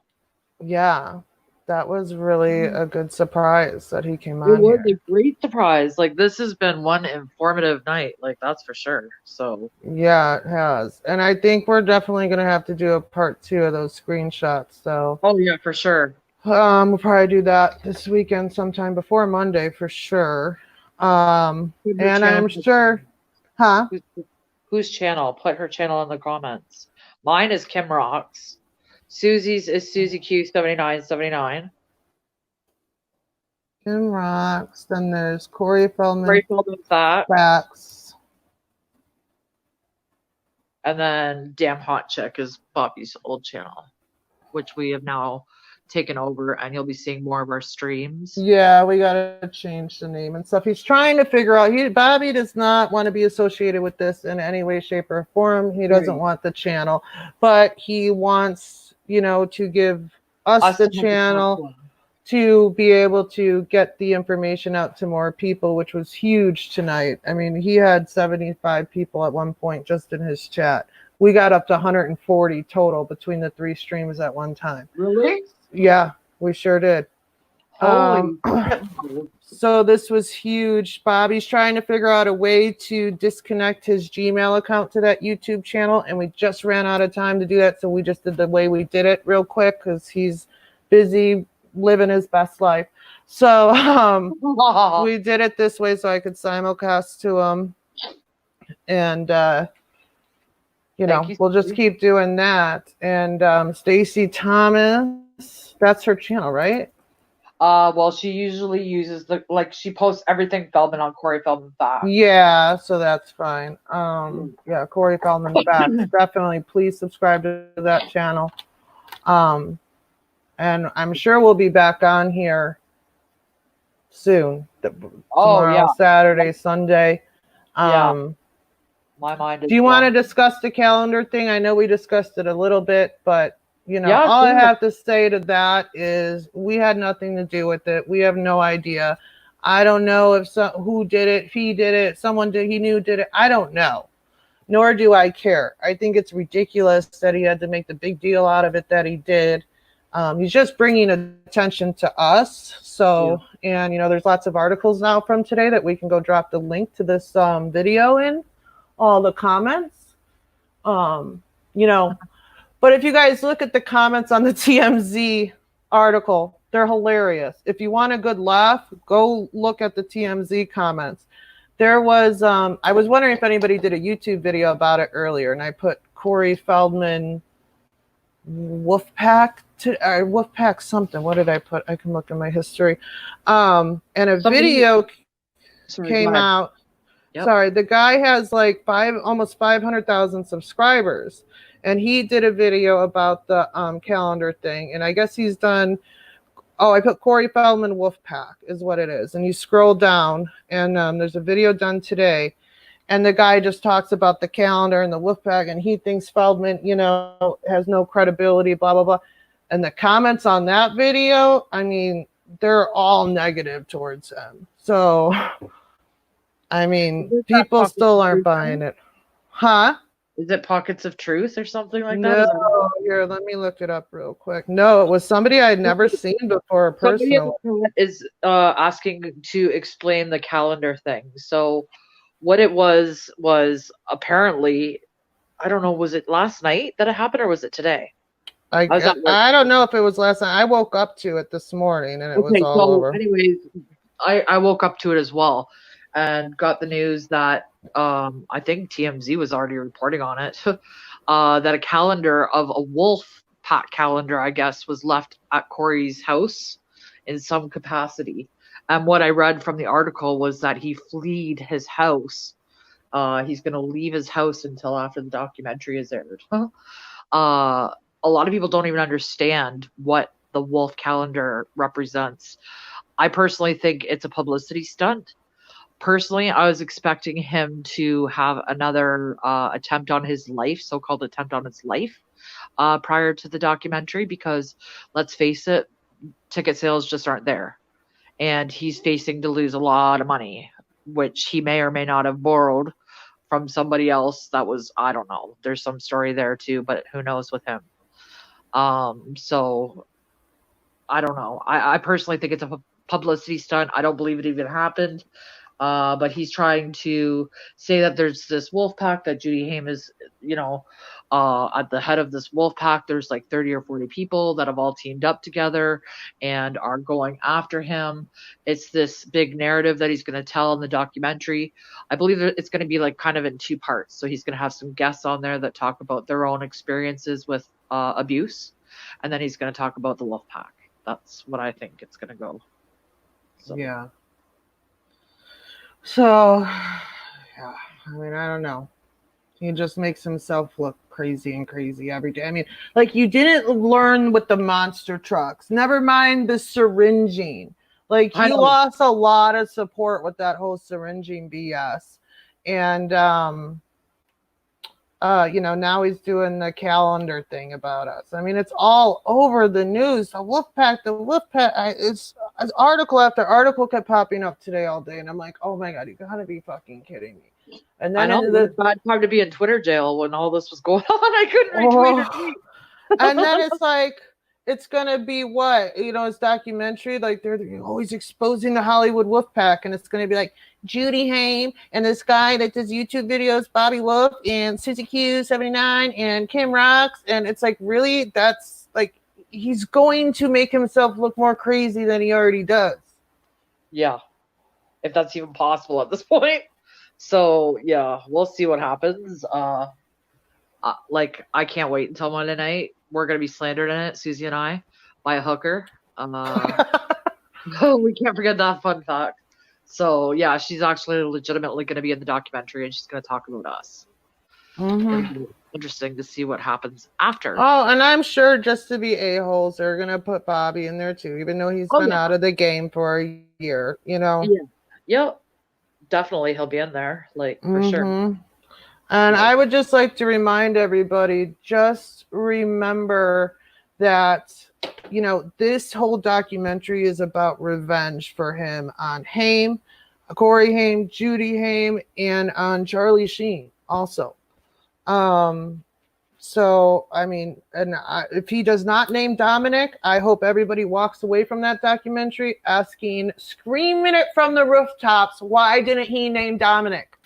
Yeah, that was really a good surprise that he came It on was here. a great surprise. Like this has been one informative night, like that's for sure. So Yeah, it has. And I think we're definitely going to have to do a part 2 of those screenshots. So, oh yeah, for sure. we'll probably do that this weekend sometime before Monday for sure. And I'm sure, huh? Whose channel? Put her channel in the comments. Mine is Kim Rocks. Susie's is Susie Q7979. Kim Rocks. Then there's Corey Feldman. Corey Feldman Facts. And then Damn Hot Chick is Bobby's old channel, which we have now taken over, and you'll be seeing more of our streams. Yeah, we gotta change the name and stuff. He's trying to figure out. Bobby does not want to be associated with this in any way, shape, or form. He doesn't want the channel, but he wants, to give us the channel to be able to get the information out to more people, which was huge tonight. I mean, he had 75 people at one point just in his chat. We got up to 140 total between the 3 streams at one time. Really? Yeah, we sure did. Holy So this was huge. Bobby's trying to figure out a way to disconnect his Gmail account to that YouTube channel, and we just ran out of time to do that, so we just did the way we did it real quick because he's busy living his best life. So we did it this way so I could simulcast to him, and we'll just keep doing that. And Stacy Thomas, that's her channel, right? Well, she usually uses she posts everything Feldman on Corey Feldman Facts. Yeah, so that's fine. Yeah, Corey Feldman Facts. Definitely, please subscribe to that channel. And I'm sure we'll be back on here soon. Tomorrow, Saturday, Sunday. My mind is do you want to discuss the calendar thing? I know we discussed it a little bit, but all I have to say to that is we had nothing to do with it. We have no idea. I don't know if who did it, if he did it, someone he knew did it. I don't know. Nor do I care. I think it's ridiculous that he had to make the big deal out of it that he did. He's just bringing attention to us. So, and there's lots of articles now from today that we can go drop the link to this video in all the comments. But if you guys look at the comments on the TMZ article, they're hilarious. If you want a good laugh, go look at the TMZ comments. There was, I was wondering if anybody did a YouTube video about it earlier, and I put Corey Feldman Wolfpack Wolfpack something. What did I put? I can look in my history. And a video came out. Yep. Sorry, the guy has like almost 500,000 subscribers, and he did a video about the calendar thing. And I guess he's done. Oh, I put Corey Feldman Wolfpack is what it is. And you scroll down, and there's a video done today. And the guy just talks about the calendar and the Wolfpack, and he thinks Feldman, has no credibility, blah, blah, blah. And the comments on that video, I mean, they're all negative towards him. So, I mean, people still aren't buying it. Huh? Is it Pockets of Truth or something like that? No, here, let me look it up real quick. No, it was somebody I had never seen before personally. Somebody is asking to explain the calendar thing. So what it was apparently, I don't know, was it last night that it happened or was it today? I don't know if it was last night. I woke up to it this morning and it was all over. Anyways, I woke up to it as well and got the news that I think TMZ was already reporting on it, that a calendar of a Wolfpack calendar, I guess, was left at Corey's house in some capacity. And what I read from the article was that he fled his house. He's going to leave his house until after the documentary is aired. A lot of people don't even understand what the Wolf calendar represents. I personally think it's a publicity stunt. Personally, I was expecting him to have another attempt on his life, so-called attempt on his life, prior to the documentary, because let's face it, ticket sales just aren't there. And he's facing to lose a lot of money which he may or may not have borrowed from somebody else. That was, I don't know. There's some story there too, but who knows with him. So I don't know. I personally think it's a publicity stunt. I don't believe it even happened. But he's trying to say that there's this wolf pack, that Judy Haim is, at the head of this wolf pack. There's like 30 or 40 people that have all teamed up together and are going after him. It's this big narrative that he's going to tell in the documentary. I believe that it's going to be like kind of in two parts. So he's going to have some guests on there that talk about their own experiences with abuse. And then he's going to talk about the wolf pack. That's what I think it's going to go. So. Yeah. So, yeah, I mean, I don't know. He just makes himself look crazy and crazy every day. I mean, like, you didn't learn with the monster trucks. Never mind the syringing. Like, he lost a lot of support with that whole syringing BS. And, now he's doing the calendar thing about us. I mean, it's all over the news. The Wolfpack, it's article after article kept popping up today all day. And I'm like, oh my God, you gotta be fucking kidding me. And then it was a bad time to be in Twitter jail when all this was going on. I couldn't retweet or tweet. And then it's like, it's gonna be what? It's documentary, like they're always exposing the Hollywood Wolfpack, and it's gonna be like Judy Haim and this guy that does YouTube videos, Bobby Wolf and Susie Q79 and Kim Rocks, and it's like, really? That's like, he's going to make himself look more crazy than he already does. Yeah, if that's even possible at this point. So yeah, we'll see what happens. I can't wait until Monday night. We're going to be slandered in it, Susie and I, by a hooker. We can't forget that fun fact. So, yeah, she's actually legitimately going to be in the documentary, and she's going to talk about us. Mm-hmm. Interesting to see what happens after. Oh, and I'm sure just to be a-holes, they're going to put Bobby in there, too, even though he's been out of the game for a year, Yeah. Yep. Definitely he'll be in there, for sure. And I would just like to remind everybody, just remember that, this whole documentary is about revenge for him on Haim, Corey Haim, Judy Haim, and on Charlie Sheen also. So, I mean, if he does not name Dominic, I hope everybody walks away from that documentary screaming it from the rooftops, why didn't he name Dominic?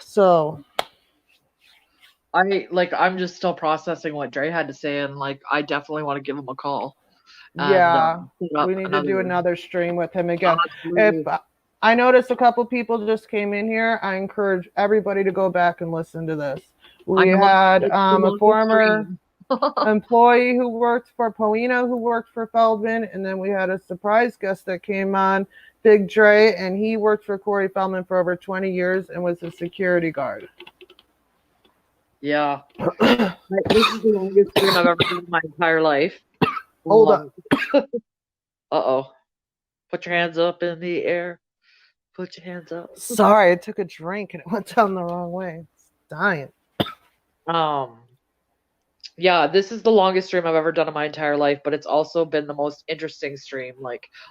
So I'm just still processing what Dre had to say, and I definitely want to give him a call. And, we need to do another stream with him again. If I noticed a couple people just came in here, I encourage everybody to go back and listen to this. We had a former employee who worked for Poeina, who worked for Feldman, and then we had a surprise guest that came on, Big Dre, and he worked for Corey Feldman for over 20 years and was a security guard. Yeah. This is the longest stream I've ever done in my entire life. Hold on. Uh-oh. Put your hands up in the air. Put your hands up. Sorry, I took a drink and it went down the wrong way. It's dying. Yeah, this is the longest stream I've ever done in my entire life, but it's also been the most interesting stream.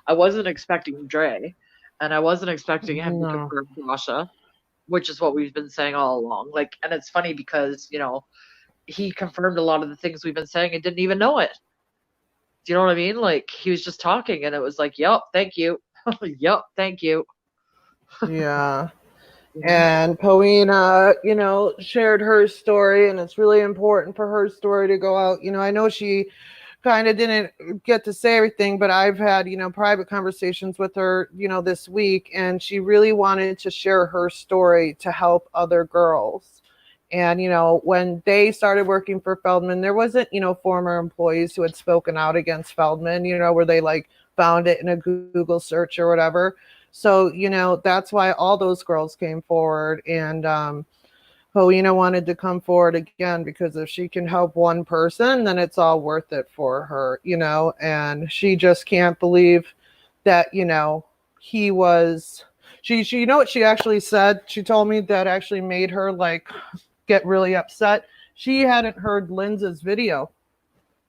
I wasn't expecting Dre, and I wasn't expecting him to confirm Rasha, which is what we've been saying all along. And it's funny because, he confirmed a lot of the things we've been saying and didn't even know it. Do you know what I mean? He was just talking, and it was like, yep, thank you. Yep, thank you. Yeah. And Poeina, shared her story, and it's really important for her story to go out. I know she kind of didn't get to say everything, but I've had, private conversations with her, this week, and she really wanted to share her story to help other girls. And, when they started working for Feldman, there wasn't, former employees who had spoken out against Feldman, where they found it in a Google search or whatever. So, that's why all those girls came forward, and Poeina wanted to come forward again, because if she can help one person, then it's all worth it for her, and she just can't believe that, he was, she what she actually said? She told me that actually made her get really upset. She hadn't heard Linza's video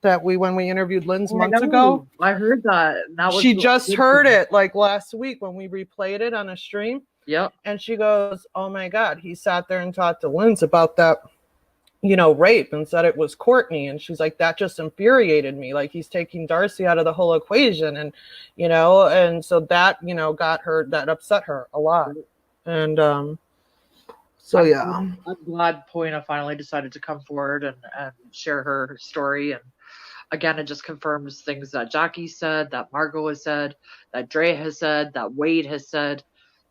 that when we interviewed Lynn's Oh, months ago. I heard that. She just heard it like last week when we replayed it on a stream. Yep. And she goes, oh my God, he sat there and talked to Lynn's about that, rape, and said it was Courtney. And she's like, that just infuriated me. Like, he's taking Darcy out of the whole equation. And, and so that, that upset her a lot. And so, I'm glad Poeina finally decided to come forward and share her story. And again, it just confirms things that Jackie said, that Margot has said, that Dre has said, that Wade has said.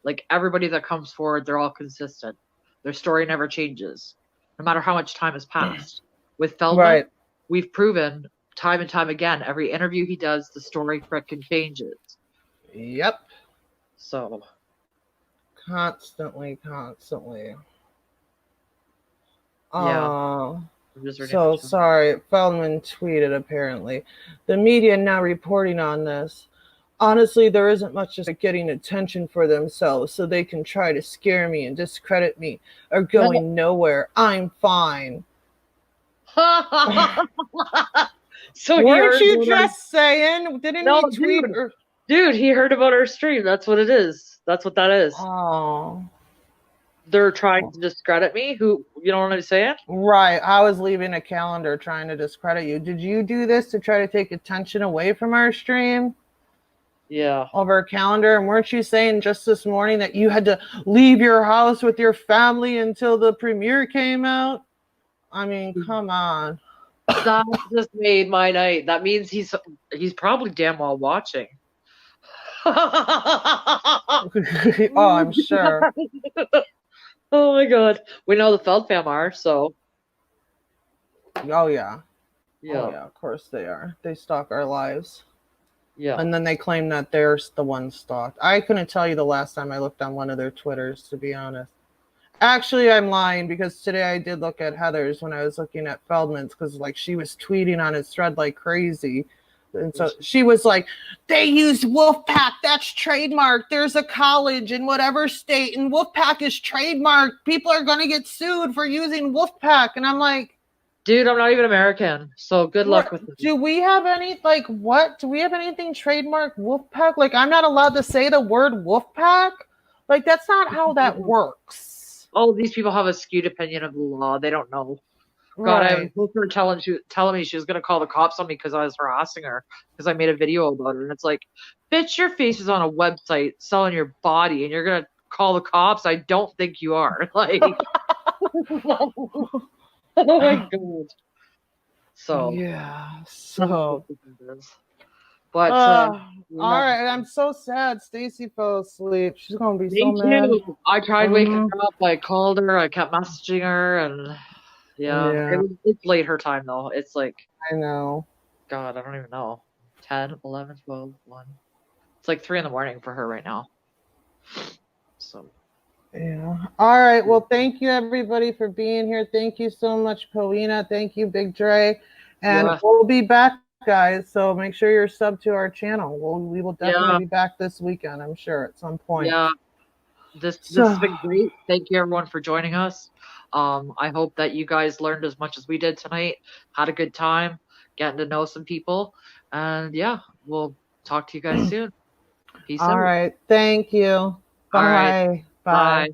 Like, everybody that comes forward, they're all consistent. Their story never changes, no matter how much time has passed. With Feldman, we've proven time and time again, every interview he does, the story frickin' changes. Yep. So. Constantly. Yeah. So sorry. Feldman tweeted, apparently. The media now reporting on this. Honestly, there isn't much just getting attention for themselves, so they can try to scare me and discredit me or going nowhere. I'm fine. So weren't you just saying? Didn't he tweet? Dude, he heard about our stream. That's what it is. That's what that is. Oh. They're trying to discredit me? Who, you know what I'm saying? Right. I was leaving a calendar trying to discredit you. Did you do this to try to take attention away from our stream? Yeah. Over a calendar? And weren't you saying just this morning that you had to leave your house with your family until the premiere came out? I mean, come on. That just made my night. That means he's probably damn well watching. Oh, I'm sure. Oh my God. We know the Feld fam are, so. Oh yeah. Yeah. Oh yeah, of course they are. They stalk our lives. Yeah. And then they claim that they're the ones stalked. I couldn't tell you the last time I looked on one of their Twitters, to be honest. Actually, I'm lying, because today I did look at Heather's when I was looking at Feldman's, because like she was tweeting on his thread like crazy. And so she was like, they use Wolfpack. That's trademarked. There's a college in whatever state, and Wolfpack is trademarked. People are going to get sued for using Wolfpack. And I'm like, dude, I'm not even American. So good luck with it. Do we have any, like, what? Do we have anything trademarked Wolfpack? Like, I'm not allowed to say the word Wolfpack? Like, that's not how that works. Oh, these people have a skewed opinion of the law. They don't know. God, I was her telling me she was going to call the cops on me because I was harassing her because I made a video about it. And it's like, bitch, your face is on a website selling your body and you're going to call the cops? I don't think you are. Like, oh my God. So. Yeah. So. But, all right. I'm so sad. Stacy fell asleep. She's going to be so mad. I tried waking her up. I called her. I kept messaging her and. Yeah. It's late her time, though. It's like... I know. God, I don't even know. 10, 11, 12, 1. It's like 3 in the morning for her right now. So... Yeah. All right. Well, thank you, everybody, for being here. Thank you so much, Poeina. Thank you, Big Dre. And we'll be back, guys. So make sure you're subbed to our channel. We will definitely be back this weekend, I'm sure, at some point. Yeah. This has been great. Thank you, everyone, for joining us. I hope that you guys learned as much as we did tonight, had a good time, getting to know some people. And yeah, we'll talk to you guys soon. Peace out. All right. Thank you. Bye. Right. Bye.